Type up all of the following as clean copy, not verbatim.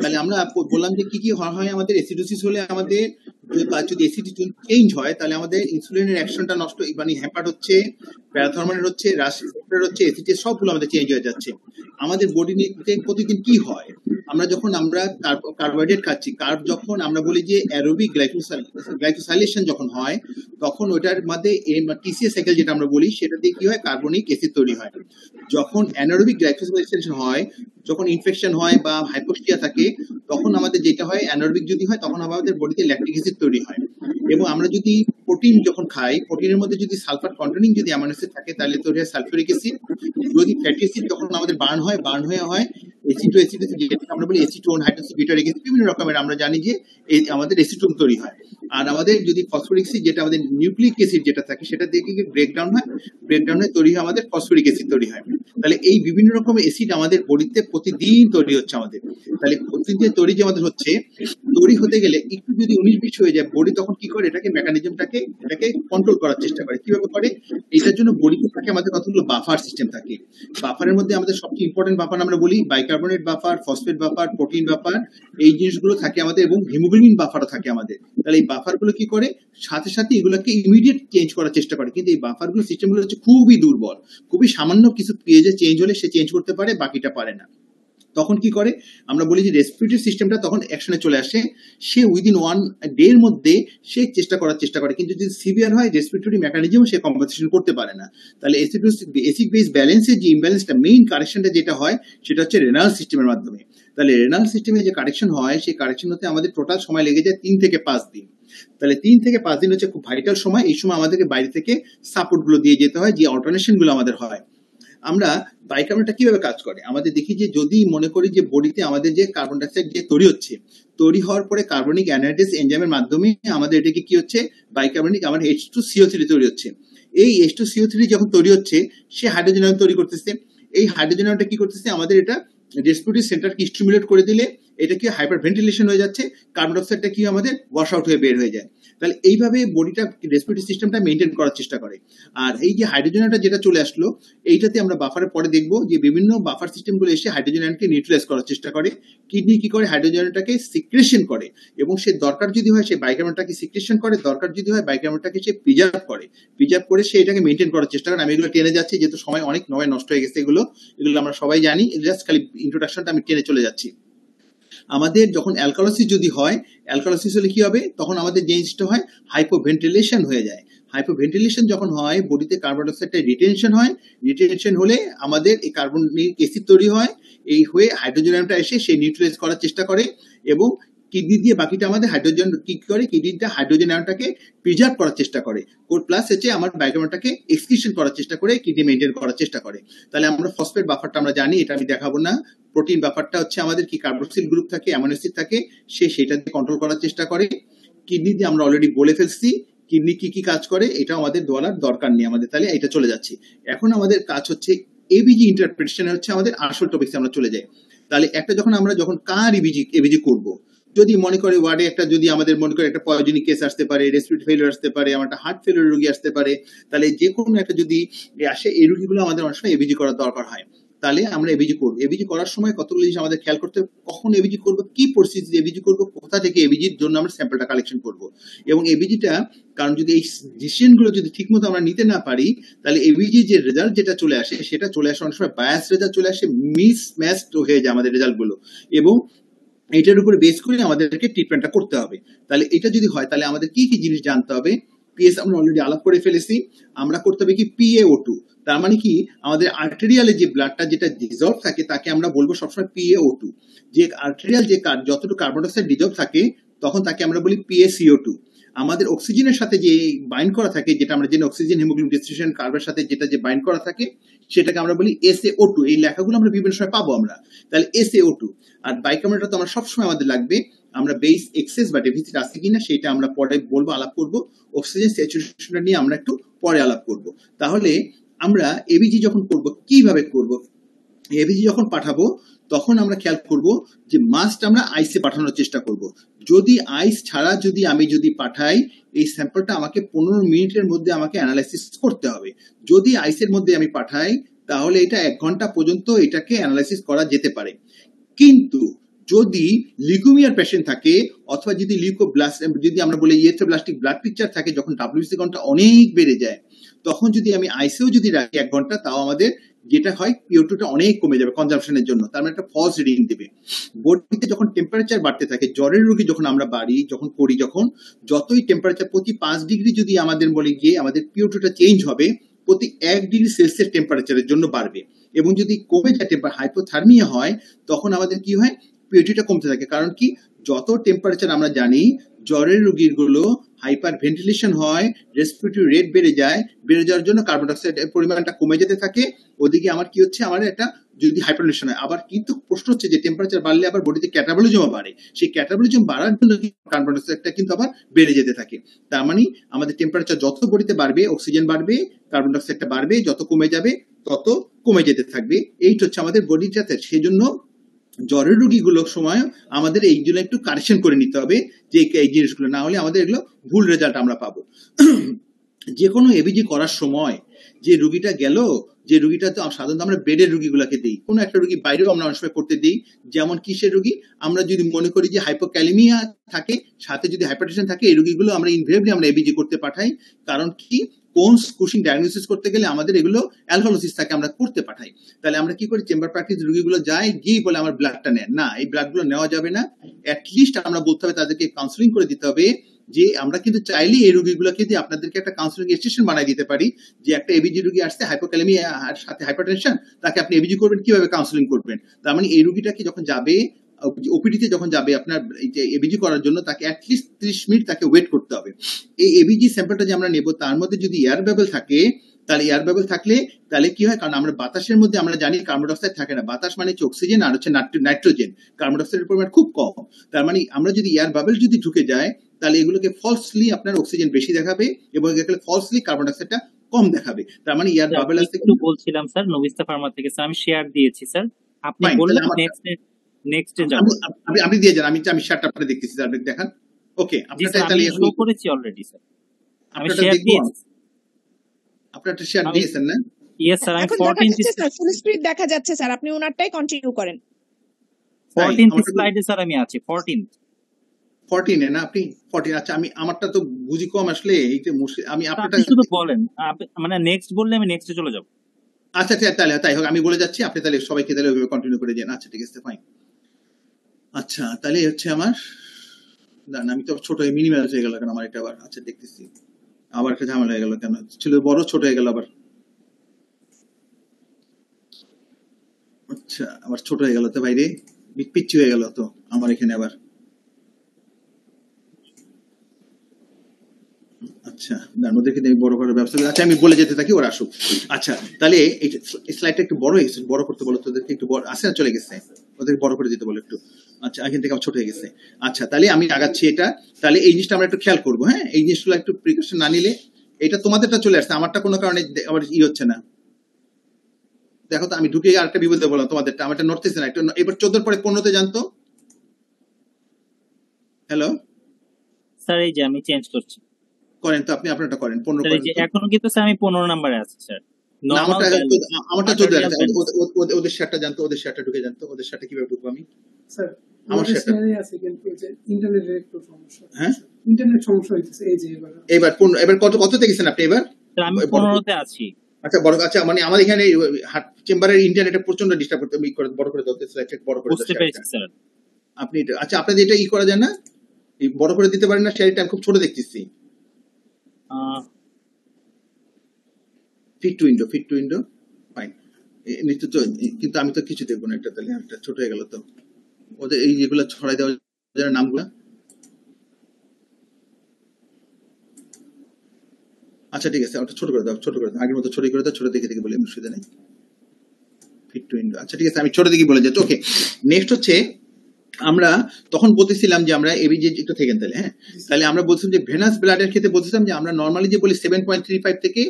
তাহলে আমরা বললাম যে কি কি হয় আমাদের অ্যাসিডোসিস হলে আমাদের যদি অ্যাসিড চেঞ্জ হয় তাহলে আমাদের ইনসুলিনের অ্যাকশনটা নষ্ট মানে হ্যাম্পার হচ্ছে, প্যারাথর্মনের হচ্ছে, রাসিসেপ্টর হচ্ছে, অ্যাসিডের সবগুলো আমাদের চেঞ্জ হয়ে যাচ্ছে। আমাদের বডিতে প্রতিদিন কি হয়, আমরা যখন আমরা কার্বোহাইড্রেট খাচ্ছি, কার্ব যখন আমরা বলি যে অ্যারোবিক গ্লাইকোসাইলেশন যখন হয় তখন ওটার মধ্যে টিসিএ সাইকেল যেটা আমরা বলি সেটা দিয়ে কি হয়, কার্বনিক অ্যাসিড তৈরি হয়। যখন অ্যানারোবিক গ্লাইকোসাইলেশন হয়, যখন ইনফেকশন হয় বা হাইপোক্সিয়া থাকে, তখন আমাদের যেটা হয় অ্যানারোবিক যদি হয় তখন আমাদের বডিতে ল্যাকটিক অ্যাসিড তৈরি হয়। এবং আমরা যদি প্রোটিন যখন খাই, প্রোটিনের মধ্যে যদি সালফার কন্টেনিং যদি অ্যামাইনো অ্যাসিড থাকে তাহলে তৈরি হয় সালফিউরিক অ্যাসিড। যদি ফ্যাটি অ্যাসিড যখন আমাদের বার্ন হয়ে হয় অ্যাসিড যেটা আমরা বলি অ্যাসিটোন, হাইড্রোক্সি, বিটারিক অ্যাসিড, বিভিন্ন রকমের আমরা জানি যে আমাদের অ্যাসিটোন তৈরি হয়। আর আমাদের যদি ফসফরিক অ্যাসিড যেটা আমাদের নিউক্লিক অ্যাসিড যেটা থাকে সেটা দিয়ে ব্রেকডাউন হয়ে তৈরি হয় আমাদের ফসফরিক অ্যাসিড তৈরি হয়। তাহলে এই বিভিন্ন রকমের অ্যাসিড আমাদের বডিতে প্রতিদিন তৈরি হচ্ছে আমাদের। তাহলে প্রতিদিন তৈরি যে আমাদের হচ্ছে, তৈরি হতে গেলে একটু যদি 19-20 হয়ে যায়, বডি তখন কি করে, এটাকে এটাকে কন্ট্রোল করার চেষ্টা করে। কিভাবে করে? এটার জন্য বডিতে থাকে আমাদের কতগুলো বাফার সিস্টেম থাকে। বাফারের মধ্যে আমাদের সবচেয়ে ইম্পর্টেন্ট বাফার আমরা বলি bicarbonate buffer, phosphate buffer, protein buffer, এই জিনিসগুলো থাকে আমাদের, এবং হিমোগ্লোবিন বাফারও থাকে আমাদের। তাহলে এই বাফারগুলো কি করে, সাথে সাথে এগুলোকে ইমিডিয়েট চেঞ্জ করার চেষ্টা করে, কিন্তু এই বাফারগুলো সিস্টেমগুলো হচ্ছে খুবই দুর্বল। খুবই সামান্য কিছু পেজে চেঞ্জ হলে সে চেঞ্জ করতে পারে, বাকিটা পারে না। তখন কি করে, আমরা বলি যে রেসপিরেটরি সিস্টেমটা তখন অ্যাকশনে চলে আসে। সে উইদিন 1 ডে এর মধ্যে সে চেষ্টা করে, কিন্তু যদি সিভিয়ার হয় রেসপিরেটরি মেকানিজম সে কম্পেনসেশন করতে পারে না। তাহলে অ্যাসিড বেস ব্যালেন্সের যে ইমব্যালেন্সটা, মেইন কারেকশনটা যেটা হয় সেটা হচ্ছে রেনাল সিস্টেমের মাধ্যমে। তাহলে রেনাল সিস্টেমে যে কারেকশন হয়, সেই কারেকশন হতে আমাদের টোটাল সময় লেগে যায় 3 থেকে 5 দিন। তাহলে 3 থেকে 5 দিন হচ্ছে খুব ভাইটাল সময়। এই সময় আমাদেরকে বাইরে থেকে সাপোর্ট গুলো দিয়ে যেতে হয়, যে অল্টারনেশন গুলো আমাদের হয়। আমরা বাইকার্বনেটটা কিভাবে কাজ করে, আমাদের দেখি যে যদি মনে করি যে বডিতে আমাদের যে কার্বন ডাইঅক্সাইড যে তৈরি হওয়ার পরে কার্বনিক অ্যানাহাইড্রেস এনজাইমের মাধ্যমে আমাদের এটাকে কি হচ্ছে, বাইকার্বনিক আমার H2CO3 তৈরি হচ্ছে। এই H2CO3 যখন তৈরি হচ্ছে, সে হাইড্রোজেন আয়ন তৈরি করতেছে। এই হাইড্রোজেন আয়নটা কি করতেছে, আমাদের এটা রেসপিরেটরি সেন্টারকে স্টিমুলেট করে দিলে এটা কি হাইপার ভেন্টিলেশন হয়ে যাচ্ছে, কার্বন ডাইঅক্সাইডটা কি আমাদের ওয়াশ আউট হয়ে বের হয়ে যায়। তাহলে এইভাবে বডিটা রেসপিরেটরি সিস্টেমটা মেনটেন করার চেষ্টা করে। আর এই যে হাইড্রোজেন আয়নটা যেটা চলে আসলো, এইটাতে আমরা বাফারের পরে দেখবো যে বিভিন্ন বাফার সিস্টেমগুলো এসে হাইড্রোজেন আয়নকে নিউট্রালাইজ করার চেষ্টা করে। কিডনি কি করে, হাইড্রোজেন আয়নটাকে সিক্রেশন করে, এবং সে দরকার যদি হয় সে বাইকার্বনেটটাকে সিক্রেশন করে, দরকার যদি হয় বাইকার্বনেটটাকে সে প্রিজার্ভ করে সে এটাকে মেনটেন করার চেষ্টা করে। আমি এগুলো টেনে যাচ্ছি যেহেতু সময় অনেক নষ্ট হয়ে গেছে, এগুলো আমরা সবাই জানি, জাস্ট খালি ইন্ট্রোডাকশনটা আমি টেনে চলে যাচ্ছি। আমাদের যখন অ্যালকালোসিস যদি হয়, অ্যালকালোসিস হলে কি হবে, তখন আমাদের যে জিনিসটা হয় হাইপোভেন্টিলেশন হয়ে যায়। হাইপোভেন্টিলেশন যখন হয়, বডিতে কার্বন ডাইঅক্সাইডটা রিটেনশন হয়, রিটেনশন হলে আমাদের এই কার্বনিক অ্যাসিড তৈরি হয়। এই হয়ে হাইড্রোজেন আয়নটা এসে সে নিউট্রালাইজ করার চেষ্টা করে, এবং কিডনি দিয়ে বাকিটা আমাদের হাইড্রোজেন কি করে, কিডনিটা হাইড্রোজেন আয়নটাকে প্রিজার্ভ করার চেষ্টা করে, প্লাস হচ্ছে আমার বাইকার্বনেটটাকে এক্সক্রিশন করার চেষ্টা করে, কিডনি মেনটেন করার চেষ্টা করে। তাহলে আমরা ফসফেট বাফারটা আমরা জানি, এটা আমি দেখাবো না। প্রোটিন বাফারটা হচ্ছে আমাদের কি কার্বক্সিল গ্রুপ থাকে, অ্যামাইনো অ্যাসিড থাকে, সেটা দিয়ে কন্ট্রোল করার চেষ্টা করে। কিডনি দিয়ে আমরা অলরেডি বলে ফেলছি কিডনি কি কাজ করে, এটা আমাদের বলার দরকার নেই আমাদের। তাহলে এটা চলে যাচ্ছি। এখন আমাদের কাজ হচ্ছে এবিজি ইন্টারপ্রিটেশন, হচ্ছে আমাদের আসল টপিকসে আমরা চলে যাই। তাহলে একটা যখন কার এবিজি করব, যদি মনে করে ওয়ার্ডে একটা, যদি আমাদের মনে করে একটা পয়জনিক কেস আসতে পারে, রেসপিরেটরি ফেলিওর আসতে পারে, আমার একটা হার্ট ফেলিওর রোগী আসতে পারে, তাহলে যে কোনো একটা যদি আসে, এই রোগীগুলো আমাদের অনেক সময় এবিজি করার দরকার হয়। তাহলে আমরা এবিজি করবো। এবিজি করার সময় কতগুলো জিনিস আমাদের খেয়াল করতে হবে, কখন এবিজি করবো, কি পরিস্থিতিতে এবিজি করবো, কোথা থেকে এবিজির জন্য আমরা স্যাম্পলটা কালেকশন করব। এবং এবিজিটা, কারণ যদি এই ডিসিশন গুলো যদি ঠিক মতো আমরা নিতে না পারি, তাহলে এবিজি যে রেজাল্ট যেটা চলে আসে, সেটা চলে আসে অনেক সময় বায়াস রেজাল্ট চলে আসে, মিসম্যাচড হয়ে যায় আমাদের রেজাল্ট গুলো, এবং এটার উপরে বেস করে আমাদেরকে ট্রিটমেন্টটা করতে হবে। তাহলে এটা যদি হয়, তাহলে আমাদের কি কি জিনিস জানতে হবে। পিএস আমরা অলরেডি আলাপ করে ফেলেছি। আমরা করতে হবে কি PaO2, তার মানে কি আমাদের আর্টেরিয়ালে যে ব্লাডটা যেটা ডিজলভ থাকে তাকে আমরা বলবো সবসময় PaO2। যে আর্টেরিয়াল যে যতটুকু কার্বন ডাইঅক্সাইড ডিজলভ থাকে তখন তাকে আমরা বলি PaCO2। আমাদের অক্সিজেনের সাথে যে বাইন্ড করা থাকে, যেটা আমরা জানি অক্সিজেন হিমোগ্লোবিন ডিস্ট্রিবিউশন কার্বের সাথে যেটা যে বাইন্ড করা থাকে, সেটাকে আমরা বলি SaO2। এই লেখাগুলো আমরা বিভিন্ন সময় পাবো আমরা। তাহলে SaO2 আর বাইকার্বনেটটা তো আমরা সবসময় আমাদের লাগবে। আমরা বেস এক্সেস বা ডেফিসিট আছে কিনা সেটা আমরা পরে বলবো, আলাপ করব। অক্সিজেন স্যাচুরেশনটা নিয়ে আমরা একটু পরে আলাপ করব। তাহলে আমরা এবিজি যখন করব, কিভাবে করব, এবিজি যখন পাঠাবো তখন আমরা খেয়াল করব যে মাস্ট আমরা আইসে পাঠানোর চেষ্টা করব। যদি আইস ছাড়া আমি পাঠাই, এই স্যাম্পলটা আমাকে 15 মিনিটের মধ্যে আমাকে অ্যানালাইসিস করতে হবে। যদি আইসের মধ্যে আমি পাঠাই, তাহলে এটা 1 ঘন্টা পর্যন্ত এটাকে অ্যানালাইসিস করা যেতে পারে। কিন্তু যদি লিউকেমিয়ার পেশেন্ট থাকে অথবা যদি যদি আমরা বলি ইরিথ্রোব্লাস্টিক ব্লাড পিকচার থাকে, যখন WBC কাউন্টটা অনেক বেড়ে যায়, তখন যদি আমি আইসিইউ যদি রাখি 1 ঘন্টা, তাও আমাদের যেটা হয় PO2 টা অনেক কমে যাবে কনজাম্পশনের জন্য, তার মানে একটা ফলস রিডিং দেবে। বডিতে যখন টেম্পারেচার বাড়তে থাকে, জ্বরের রোগী যখন আমরা যখন যতই টেম্পারেচার প্রতি 5 ডিগ্রি যদি আমাদের বলে গিয়ে আমাদের PO2 টা চেঞ্জ হবে, প্রতি 1 ডিগ্রি সেলসিয়াস টেম্পারেচারের জন্য বাড়বে। এবং যদি কমে যায় হাইপোথার্মিয়া হয়, তখন আমাদের কি হয়, PO2 টা কমতে থাকে। কারণ কি, যত টেম্পারেচার আমরা জানি জ্বরের রোগীর গুলো হাইপার ভেন্টিলেশন হয়, রেসপিরেটরি রেট বেড়ে যাওয়ার জন্য কার্বন ডাইঅক্সাইডের পরিমাণটা কমে যেতে থাকে। ওদিকে আমার কি হচ্ছে, আমার একটা যদি হাইপারটেনশন হয়, আবার কিন্তু প্রশ্ন হচ্ছে যে টেম্পারেচার বাড়লে আবার বডিতে ক্যাটাবলিজমও বাড়ে, সেই ক্যাটাবলিজম বাড়ার জন্য কার্বন ডাইঅক্সাইডটা কিন্তু আবার বেড়ে যেতে থাকে। তার মানে আমাদের টেম্পারেচার যত বডিতে বাড়বে, অক্সিজেন বাড়বে, কার্বন ডাইঅক্সাইডটা বাড়বে, যত কমে যাবে তত কমে যেতে থাকবে। এইটা হচ্ছে আমাদের বডিটাতে। সেই জন্য জ্বরের রোগীগুলোর সময় আমাদের এইগুলো একটু কারেকশন করে নিতে হবে, যে এই জিনিসগুলো না হলে আমাদের এগুলো ভুল রেজাল্ট আমরা পাবো। যে কোনো এবিজি করার সময় যে রুগীটা গেল, যে রুগীটা তো সাধারণত আমরা বেডের রুগীগুলোকে দিই, কোনো একটা রুগী বাইরেও আমরা অনেক সময় করতে দিই। যেমন কিসের রুগী, আমরা যদি মনে করি যে হাইপোক্যালেমিয়া থাকে, সাথে যদি হাইপারটেনশন থাকে, এই রুগীগুলো আমরা ইনভেরিয়েবলি আমরা এবিজি করতে পাঠাই। কারণ কি, কোনস কুশিং ডায়াগনোসিস করতে গেলে আমাদের এগুলো অ্যালকোহলিসিস থাকে, আমরা করতে পাঠাই। তাহলে আমরা কি করি, চেম্বার প্র্যাকটিস রুগীগুলো যায়, গিয়ে বলে আমার ব্লাডটা নেন না, এই ব্লাডগুলো নেওয়া যাবে না। অ্যাটলিস্ট আমরা বলতে হবে, তাদেরকে কাউন্সিলিং করে দিতে হবে যে আমরা কিন্তু চাইলেই এই রোগীগুলোকে দিয়ে আপনাদেরকে একটা কাউন্সিলিং স্টেশন বানাই দিতে পারি, যে একটা এবিজি রোগী আসছে হাইপোক্যালেমিয়া আর সাথে হাইপারটেনশন, তাকে আপনি এবিজি করবেন, কিভাবে কাউন্সিলিং করবেন। তার মানে এই রোগীটাকে যখন যাবে ওপিডিতে, যখন যাবে আপনার এবিজি করার জন্য, তাকে অ্যাটলিস্ট 30 মিনিট তাকে ওয়েট করতে হবে। এই এবিজি স্যাম্পলটা যে আমরা নেব, তার মধ্যে যদি এয়ার বাবল থাকে, তাহলে এয়ার বাবল থাকলে তাহলে কি হয়, কারণ আমরা বাতাসের মধ্যে আমরা জানি কার্বন ডাইঅক্সাইড থাকে না, বাতাস মানে হচ্ছে অক্সিজেন আর হচ্ছে নাইট্রোজেন, কার্বন ডাইঅক্সাইডের পরিমাণ খুব কম। তার মানে আমরা যদি এয়ার বাবল যদি ঢুকে যায়, তাহলে এগুলোকে ফলসলি আপনার অক্সিজেন বেশি দেখাবে এবং এগুলো ফলসলি কার্বন ডাইঅক্সাইডটা কম দেখাবে। তার মানে এয়ার বাবল আসতে একটু বলছিলাম স্যার, নবিস্তা ফার্মা থেকে স্যার আমি শেয়ার দিয়েছি স্যার, আপনি বললেন নেক্সটে যাব। আপনি দিয়ে যান, আমি শেয়ারটা আপনাদের দেখতেছি, আপনি দেখান। ওকে, আপনারটা তাহলে শো করেছি অলরেডি স্যার, আমি শেয়ার দিয়েছি। আপনারটা শেয়ার দিয়েছেন না? ইয়েস স্যার, আমি 14th স্যার ফুল স্ক্রিন দেখা যাচ্ছে স্যার, আপনি ওনারটাই কন্টিনিউ করেন। 14th স্লাইডে স্যার আমি আছি, 14 এ না আপনি 14? আচ্ছা, আমি আমারটা তো বুঝি কম আসলে, এইটা আমি আপনারটা শুধু বলেন, মানে নেক্সট বললে আমি নেক্সটে চলে যাব। আচ্ছা তাহলে তাই হোক, আমি বলে যাচ্ছি, আপনি তাহলে সবাইকে তাহলে ওইভাবে কন্টিনিউ করে দেন। আচ্ছা ঠিক আছে, ফাইন। আচ্ছা তাহলে হচ্ছে আমার, না আমি তো ছোট হয়ে মিনিমাইজ হয়ে গেল কেন আমার এটা আবার। আচ্ছা দেখতেছি, আবার একটা ঝামেলা হয়ে গেল কেন, ছিল বড় ছোট হয়ে গেল আবার। আচ্ছা আবার ছোট হয়ে গেল তো বাইরে, পিচ্ছি হয়ে গেল তো আমার এখানে আবার। আচ্ছা ওদের কিন্তু আমি বড় করার ব্যবস্থা করি। আচ্ছা আমি বলে যেতে থাকি, ওরা আসুক। আচ্ছা তাহলে এই স্লাইডটা একটু বড় হয়ে গেছে, বড় করতে বলো তো ওদেরকে, একটু বড় আসে না, চলে গেছে, ওদেরকে বড় করে দিতে বলো একটু। আচ্ছা এখান থেকে আমার ছোট হয়ে গেছে। আচ্ছা তাহলে আমি আগাচ্ছি এটা, তাহলে এই জিনিসটা আমরা একটু খেয়াল করবো। হ্যাঁ, এই জিনিসগুলো একটু প্রিকশন না নিলে, এটা তোমাদেরটা চলে আসছে, আমারটা কোনো কারণে আবার হচ্ছে না। দেখো তো, আমি ঢুকে আরেকটা বিপদে বললাম তোমাদেরটা, আমারটা নড়তেছে না একটু। এবার 14 পরে 15তে জানতো। হ্যালো স্যার, এই যে আমি চেঞ্জ করছি, করেন তো আপনি, আপনারটা করেন 15 করেন। এখনো কিন্তু স্যার আমি 15 নম্বরে আছি স্যার। আমারটা 14 আছে। ওদের শেয়ারটা জানতো, ওদের শেয়ারটা ঢুকে জানতো, ওদের শেয়ারটা কিভাবে ঢুকবো আমি স্যার? আমার শেয়ারটা আছে কিন্তু যে ইন্টারনেটের একটু সমস্যা। হ্যাঁ, ইন্টারনেট সমস্যা হইছে। এই যে এবার কততে গেছেন আপনি এবার? আমি 15তে আছি। আচ্ছা বড়, আচ্ছা মানে আমার এখানে চেম্বারের ইন্টারনেটে প্রচন্ড ডিস্টার্ব করতে, বড় করে দিতে স্লাইড বড় করে বুঝতে পেরেছি স্যার। আপনি আচ্ছা আপনাদের এটা করা যায় না, বড় করে দিতে পারেন না? শেয়ারটা আমি খুব ছোট দেখতেছি। Fit to window fine. কিন্তু আমি তো কিছু দেখবো না এটা, তাহলে একটা ছোট হয়ে গেল তো। ওদের এই যেগুলো ছড়াই দেওয়া যারা নামগুলো, আচ্ছা ঠিক আছে, ওটা ছোট করে দাও, আগের মতো ছোট করে দাও, ছোট দেখে বলে অসুবিধা নেই। ফিট টু উইন্ডো, আচ্ছা ঠিক আছে, আমি ছোট দেখে বলে যাচ্ছি। ওকে, নেক্সট হচ্ছে আমরা তখন বলতেছিলাম যে আমরা এবিজি একটু থেকে তাহলে, হ্যাঁ তাহলে আমরা বলছিলাম যে ভেনাস ব্লাডের ক্ষেত্রে বলছিলাম যে আমরা নর্মালি যে বলি 7.35 থেকে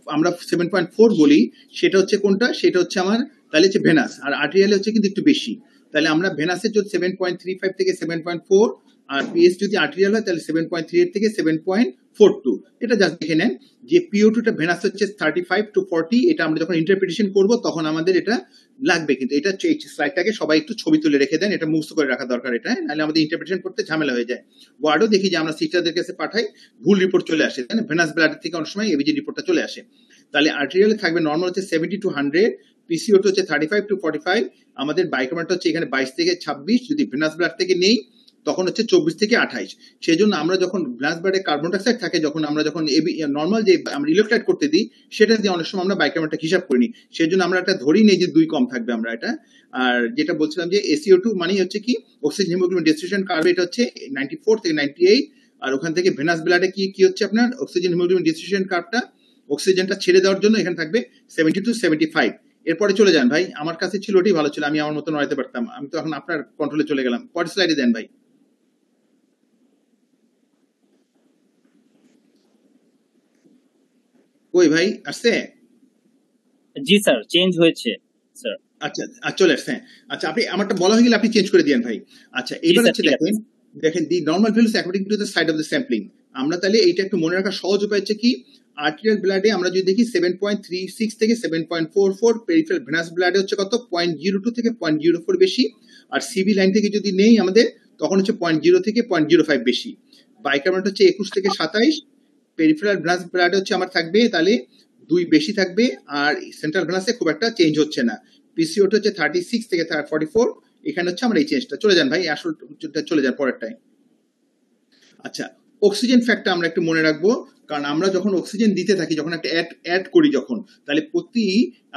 আমরা 7.4 বলি, সেটা হচ্ছে কোনটা, সেটা হচ্ছে আমার তাহলে হচ্ছে ভেনাস, আর আর্টেরিয়াল হচ্ছে কিন্তু একটু বেশি। তাহলে আমরা ভেনাসের যদি 7.35 থেকে 7.4, আর পিএস যদি আর্টেরিয়াল হয় তাহলে 7.38 থেকে 7.42। এটা জাস্ট দেখে নেন যে PO2 টা ভেনাস হচ্ছে 35 to 40। এটা আমরা যখন ইন্টারপ্রিটেশন করব তখন আমাদের এটা লাগবে, কিন্তু এটা হচ্ছে এই স্লাইডটাকে সবাই একটু ছবি তুলে রেখে দেন, এটা মুখস্থ করে রাখা দরকার, এটা নাহলে আমাদের ইন্টারপ্রিটেশন করতে ঝামেলা হয়ে যায়। ওয়ার্ডও দেখি যে আমরা সিস্টারদের কাছে পাঠাই, ভুল রিপোর্ট চলে আসে, তাই না? ভেনাস ব্লাড থেকে অনেক সময় এবিজি রিপোর্টটা চলে আসে। তাহলে আর্টেরিয়ালে থাকবে নর্মাল হচ্ছে 70 to 100, পিসিও2 হচ্ছে 35 to 45, আমাদের বাইকার্বনটা হচ্ছে এখানে 22 থেকে 26, যদি ভেনাস ব্লাড থেকে নেই তখন হচ্ছে 24 থেকে 28। সেই জন্য আমরা যখন ভেনাস ব্লাডে কার্বন ডাইঅক্সাইড থাকে, যখন আমরা যখন নর্মাল যে আমরা ইলেকট্রোলাইট করতে দিই, সেটা দিয়ে অনেক সময় আমরা বাইকার্বনটা হিসাব করিনি, সেই জন্য আমরা একটা ধরেই নেই যে 2 কম থাকবে আমরা এটা। আর যেটা বলছিলাম যে এসিও2 মানে হচ্ছে কি অক্সিজেন হিমোগ্লোবিন ডিস্ট্রিবিউশন কার্ভ, এটা হচ্ছে 94 থেকে 98, আর ওখান থেকে ভেনাস ব্লাডে কি হচ্ছে আপনার অক্সিজেন হিমোগ্লোবিন ডিস্ট্রিবিউশন কার্ভটা অক্সিজেনটা ছেড়ে দেওয়ার জন্য এখানে থাকবে 70 to 75। এরপরে চলে যান ভাই, আমার কাছে ছিল ওটাই ভালো ছিল, আমি আমার মতো নড়াইতে পারতাম, আমি তো এখন আপনার কন্ট্রোলে চলে গেলাম। পরের স্লাইডে দেন ভাই। কই ভাই আসছে? জি স্যার, চেঞ্জ হয়েছে স্যার। আচ্ছা চলে আসছে। আচ্ছা আপনি আমারটা বলা হয়ে গেলে আপনি চেঞ্জ করে দিয়েন ভাই। আচ্ছা এবার হচ্ছে দেখেন দি normal values according to the side of the sampling. আমরা তাহলে এইটা একটু মনে রাখার সহজ উপায় হচ্ছে কি, আর্টেরিয়াল ব্লাডে আমরা যদি দেখি 7.36 থেকে 7.44, পেরিফেরাল ভেনাস ব্লাডে হচ্ছে কত 0.02 থেকে 0.04 বেশি, আর সিবি লাইন থেকে যদি নেই আমাদের তখন হচ্ছে 0.0 থেকে 0.05 বেশি। বাইকার্বনেট হচ্ছে 21 থেকে 27, পেরিফেরাল ভেনাস ব্লাডে হচ্ছে আমার থাকবে তাহলে 2 বেশি থাকবে, আর সেন্ট্রাল ভেনাসে খুব একটা চেঞ্জ হচ্ছে না। পিসিও2 হচ্ছে 36 থেকে 44, এখানে হচ্ছে আমরা এই চেঞ্জটা। চলে যান ভাই আসল চলে যান পরেরটাই। আচ্ছা অক্সিজেন ফ্যাক্টর আমরা একটু মনে রাখবো, কারণ আমরা যখন অক্সিজেন দিতে থাকি, যখন একটা অ্যাড করি যখন, তাহলে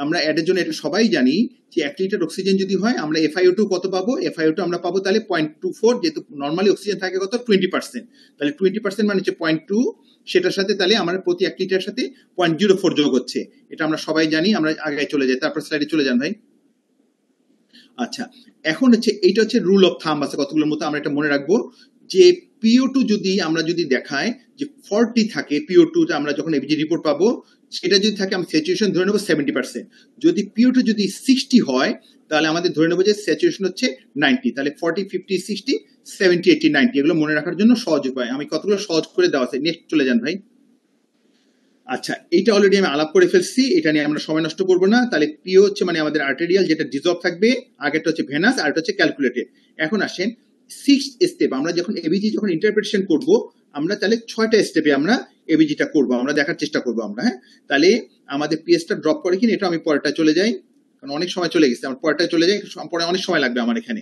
আমরা অ্যাডের জন্য এটা সবাই জানি যে 1 লিটার অক্সিজেন যদি হয় আমরা FiO2 কত পাবো, FiO2 আমরা পাবো তাহলে 0.24, যেহেতু নর্মালি অক্সিজেন থাকে কত 20%, তাহলে 20% মানে হচ্ছে 0.2, সেটার সাথে তাহলে আমার প্রতি 1 লিটারের সাথে 0.04 যোগ হচ্ছে, এটা আমরা সবাই জানি। আমরা আগে চলে যাই, তারপর স্লাইডে চলে যান ভাই। আচ্ছা এখন হচ্ছে এইটা হচ্ছে রুল অফ থাম্ব আছে কতগুলোর মতো, আমরা এটা মনে রাখবো যে PO2 যদি দেখায় যে 40 থাকে, PO2 আমরা যখন এবিজি রিপোর্ট পাবো, সেটা যদি থাকে আমি স্যাচুরেশন ধরে নেবো 70%। যদি PO2 যদি 60 হয় তাহলে আমাদের ধরে নেবো যে স্যাচুরেশন হচ্ছে 90। তাহলে 40, 50, 60, 70, 80, 90 এগুলো মনে রাখার জন্য সহজ উপায়, আমি কতগুলো সহজ করে দেওয়া আছে। নেক্সট চলে যান ভাই। আচ্ছা এইটা অলরেডি আমি আলাপ করে ফেলছি, এটা নিয়ে আমরা সময় নষ্ট করবো না। তাহলে পিও হচ্ছে মানে আমাদের আর্টেরিয়াল, যেটা ডিজলভ থাকবে, আগেরটা হচ্ছে ভেনাস আর এটা হচ্ছে ক্যালকুলেটেড। এখন আসেন 6 স্টেপ, আমরা যখন এবিজি যখন ইন্টারপ্রিটেশন করব, আমরা তাহলে 6টা স্টেপে আমরা এবিজিটা করব, আমরা দেখার চেষ্টা করব আমরা। হ্যাঁ তাহলে আমাদের পিএসটা ড্রপ করে কিনা এটা আমি পরেরটা চলে যাই, কারণ অনেক সময় চলে গেছে, আমার পরেরটা চলে যাই, পরে অনেক সময় লাগবে আমার এখানে।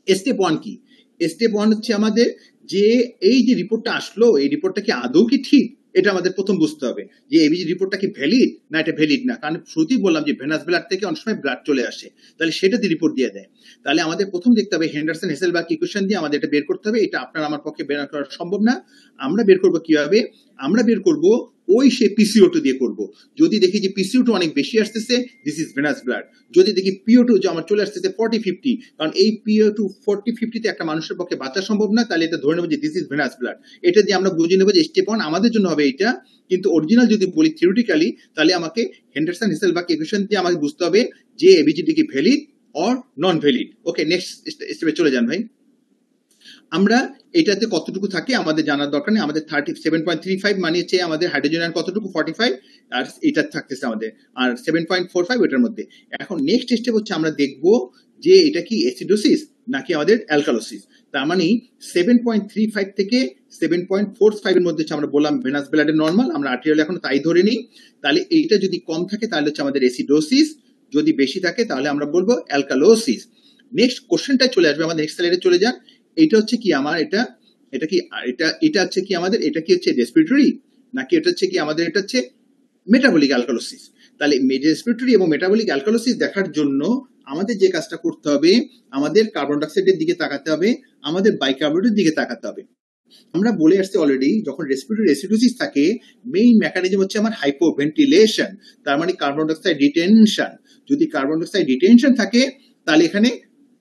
স্টেপ 1 কি? স্টেপ 1 হচ্ছে আমাদের যে এই যে রিপোর্টটা আসলো, এই রিপোর্টটা কি আদৌ কি ঠিক, এটা আমাদের প্রথম বুঝতে হবে যে এবিজি রিপোর্টটা কি ভ্যালিড না এটা ভ্যালিড না। কারণ শুরুতেই বললাম যে ভেনাস ব্লাড থেকে অনেক সময় ব্লাড চলে আসে, তাহলে সেটাতে রিপোর্ট দিয়ে দেয়। তাহলে আমাদের প্রথম দেখতে হবে হেন্ডারসন হেসেলবার্গ ইকুয়েশন দিয়ে আমাদের এটা বের করতে হবে। এটা আপনার আমার পক্ষে বের করা সম্ভব না। আমরা বের করব কিভাবে? আমরা বের করব ওই সে PCO2 দিয়ে করব। যদি দেখি যে PCO2 অনেক বেশি আসতেছে, দিস ইজ ভেনাস ব্লাড। যদি দেখি PO2 যে আমার চলে আসতেছে 40-50, কারণ এই PO2 40-50 তে একটা মানুষের পক্ষে বাঁচা সম্ভব না, তাহলে এটা ধরে নেবো যে দিস ইজ ভেনাস ব্লাড। এটা দিয়ে আমরা বুঝে নেবো যে স্টেপ 1 আমাদের জন্য হবে এটা, কিন্তু অরিজিনাল যদি বলি থিওরিটিক্যালি, তাহলে আমাকে হেন্ডারসন হেসেলবার্গ ইকুয়েশন দিয়ে আমাকে বুঝতে হবে যে এবিজিটি কি valid or non valid. Okay next স্টেপে চলে যান ভাই। আমরা এটাতে কতটুকু থাকে আমাদের জানার দরকার নেই, আমাদের 37.35 মানে হচ্ছে আমাদের হাইড্রোজেন আয়ন কতটুকু 45, আর এটা থাকতেছে আমাদের, আর 7.45 এটার মধ্যে। এখন নেক্সট স্টেপ হচ্ছে আমরা দেখব যে এটা কি অ্যাসিডোসিস নাকি আমাদের অ্যালকালোসিস। তার মানে 7.35 থেকে 7.45 এর মধ্যে আমরা বললাম ভেনাস ব্লাডের নর্মাল, আমরা আর্টেরিয়াল এখন তাই ধরে নিই। তাহলে এইটা যদি কম থাকে তাহলে হচ্ছে আমাদের অ্যাসিডোসিস, যদি বেশি থাকে তাহলে আমরা বলবো অ্যালকালোসিস। নেক্সট কোশ্চেনটা চলে আসবে আমাদের, নেক্সট স্লাইডে চলে যান। এটা হচ্ছে কি আমার এটা কি এটা হচ্ছে কি আমাদের, এটা কি হচ্ছে রেসপিরেটরি নাকি এটা হচ্ছে কি আমাদের, এটা হচ্ছে মেটাবলিক অ্যালকালোসিস। তাহলে রেসপিরেটরি এবং মেটাবলিক অ্যালকালোসিস দেখার জন্য আমাদের যে কাজটা করতে হবে, আমাদের কার্বন ডাইঅক্সাইডের দিকে তাকাতে হবে, আমাদের বাইকার্বনেটের দিকে তাকাতে হবে। আমরা বলে আসছি অলরেডি, যখন রেসপিরেটরি অ্যাসিডোসিস থাকে মেইন মেকানিজম হচ্ছে আমার হাইপোভেন্টিলেশন, তার মানে কার্বন ডাইঅক্সাইড রিটেনশন। যদি কার্বন ডাইঅক্সাইড রিটেনশন থাকে তাহলে এখানে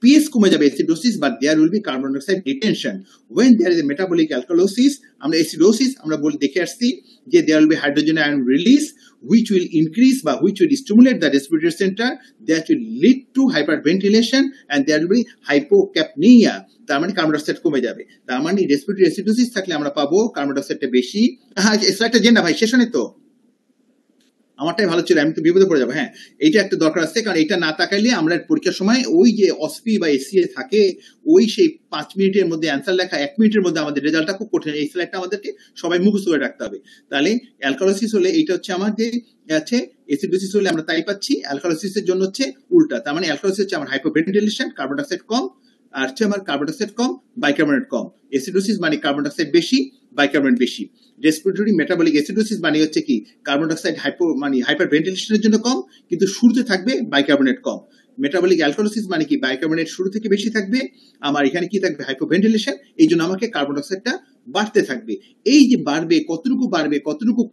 pH কমে যাবে acidosis, but there will be carbon dioxide retention. When there is a metabolic alkalosis, আমরা অ্যাসিডোসিস আমরা বলে দেখে আসছি যে there will be hydrogen ion release which will increase বা which will stimulate the respiratory center, that will lead to hyperventilation and there will be hypocapnia, তার মানে carbon dioxide কমে যাবে। তার মানে রেসপিরেটরি অ্যাসিডোসিস থাকলে আমরা পাবো কার্বন ডাইঅক্সাইডটা বেশি। হ্যাঁ স্লাইডটা জেন না ভাই, শেষ হয়নি তো? আমারটাই ভালো ছিল, আমি তো বিপদে পড়ে যাবো। হ্যাঁ, এইটা একটা দরকার আছে, কারণ এটা না তাকাইলে আমরা পরীক্ষার সময় ওই যে অসপি বা এসিএ থাকে, ওই সেই 5 মিনিটের মধ্যে অ্যান্সার লেখা 1 মিনিটের মধ্যে আমাদের রেজাল্টটা খুব কঠিন। এই স্লাইডটা আমাদেরকে সবাই মুখস্থ করে রাখতে হবে। তাহলে অ্যালকালোসিস হলে এইটা হচ্ছে আমাদের আছে, এসিডোসিস হলে আমরা তাই পাচ্ছি, অ্যালকালোসিসের জন্য হচ্ছে উল্টা। তার মানে অ্যালকালোসিস হচ্ছে আমার হাইপোভেন্টিলেশন, কার্বন ডাইঅক্সাইড কম, আর হচ্ছে আমার কার্বন ডাইঅক্সাইড কম, বাইকার্বনেট কম। এসিডোসিস মানে কার্বন ডাইঅক্সাইড বেশি, বাইকার্বনেট বেশি। রেসপিরেটরি মেটাবলিক এসিডোসিস মানে হচ্ছে কি কার্বন ডাইঅক্সাইড হাইপার ভেন্টিলেশনের জন্য কম, কিন্তু শুরুতে থাকবে বাইকার্বনেট কম। মেটাবলিক অ্যালকালোসিস মানে কি বাইকার্বনেট শুরু থেকে বেশি থাকবে, আমার এখানে কি থাকবে হাইপোভেন্টিলেশন, এই জন্য আমাকে কার্বন ডাইঅক্সাইডটা বাড়তে থাকবে। এই যে বাড়বে, কতটুকু বাড়বে, কতটুকু,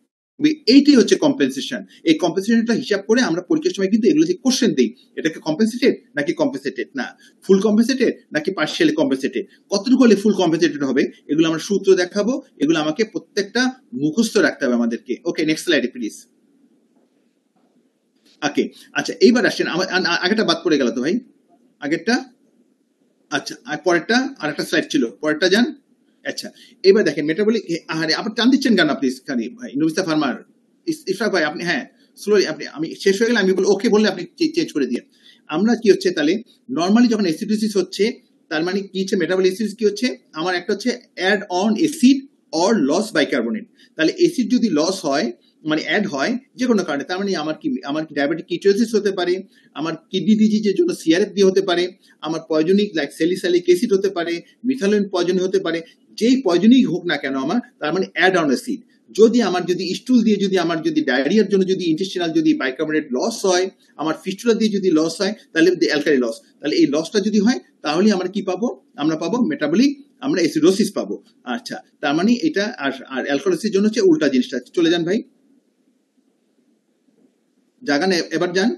এইটাই হচ্ছে কম্পেনসেশন। এই কম্পেনসেশনটা হিসাব করে আমরা পরীক্ষার সময় কিন্তু এগুলো যে কোশ্চেন দিই, এটাকে কম্পেনসেটেড নাকি কম্পেনসেটেড না, ফুল কম্পেনসেটেড নাকি পার্শিয়ালি কম্পেনসেটেড, কতটুকু হলে ফুল কম্পেনসেটেড হবে, এগুলো আমরা সূত্র দেখাবো, এগুলো আমাকে প্রত্যেকটা মুখস্থ রাখতে হবে আমাদেরকে। ওকে, নেক্সট স্লাইডে প্লিজ। ওকে, আচ্ছা এইবার আসেন, আমার আগেরটা বাদ পড়ে গেল তো ভাই, আগেরটা। আচ্ছা, আর পরেরটা আর একটা স্লাইড ছিল, পরেরটা যান। আচ্ছা, এবার দেখেন মেটাবলিক, আরে আপনি টান দিচ্ছেন কেন আপনি খালি ভাই, নুবিস্তা ফার্মার, ইশরাক ভাই আপনি, হ্যাঁ স্লোলি, আপনি, আমি শেষ হয়ে গেলে আমি বলি ওকে বললে আপনি চেঞ্জ করে দিয়ে। আমরা কি হচ্ছে তাহলে নরমালি যখন অ্যাসিডোসিস হচ্ছে, তার মানে কি হচ্ছে মেটাবলিক অ্যাসিডোসিস কি হচ্ছে, আমার একটা হচ্ছে add on acid or loss bicarbonate. তাহলে অ্যাসিড যদি লস হয় মানে অ্যাড হয় যে কোনো কারণে, তার মানে আমার কি ডায়াবেটিক কিটোসিস হতে পারে, আমার কিডনি ডিজিজের জন্য সিআরএফ দিয়ে হতে পারে, আমার পয়জনিক লাইক স্যালিসাইলিক অ্যাসিড হতে পারে, মিথাইলিন পয়জন হতে পারে, যেই পয়জনই হোক না কেন আমার, তার মানে অ্যাড অন অ্যাসিড। যদি আমার যদি স্টুল দিয়ে যদি আমার যদি ডায়রিয়ার জন্য যদি ইন্টেস্টিনাল যদি বাইকার্বনেট লস হয়, আমার ফিস্টুলা দিয়ে যদি লস হয়, তাহলে অ্যালকালি লস, তাহলে এই লসটা যদি হয় তাহলে আমরা কি পাবো, আমরা পাবো মেটাবলিক, আমরা অ্যাসিডোসিস পাবো। আচ্ছা, তার মানে এটা আর অ্যালকালোসিসের জন্য হচ্ছে উল্টা জিনিসটা। চলে যান ভাই, জাগান, এবার যান।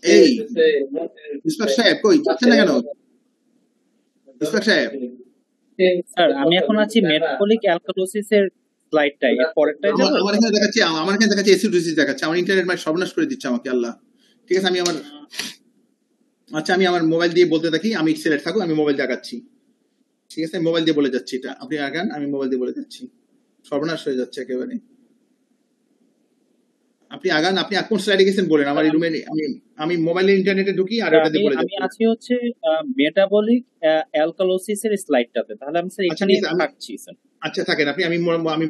এই ইসফাক সাহেব কই যাচ্ছেন না কেন? ইসফাক সাহেব, স্যার আমি এখন আছি মেটাবলিক অ্যালকালোসিসের স্লাইডটাই, এর পরেরটাই যাব। আমার এখানে দেখাচ্ছে, আমার এখানে দেখাচ্ছে অ্যাসিডোসিস দেখাচ্ছে, আমার ইন্টারনেট মানে সর্বনাশ করে দিচ্ছে আমাকে আল্লাহ। ঠিক আছে, আমি আমার, আচ্ছা আমি আমার মোবাইল দিয়ে বলতে থাকি, আমি সিলেক্ট থাকো, আমি মোবাইল দেখাচ্ছি। ঠিক আছে, মোবাইল দিয়ে বলে যাচ্ছি, এটা আপনি আগান, আমি মোবাইল দিয়ে বলে যাচ্ছি, সর্বনাশ হয়ে যাচ্ছে একেবারে। আপনি আগান, আপনি কোন স্লাইডে গেছেন বলেন, আমার এই রুমে আমি মোবাইলে ইন্টারনেটে ঢুকি আর এটা দিয়ে বলে যাচ্ছি। আমি আছি হচ্ছে মেটাবলিক অ্যালকালোসিসের স্লাইডটাতে, তাহলে আমি স্যার এখানেই থাকছি স্যার। আচ্ছা থাকেন আপনি, আমি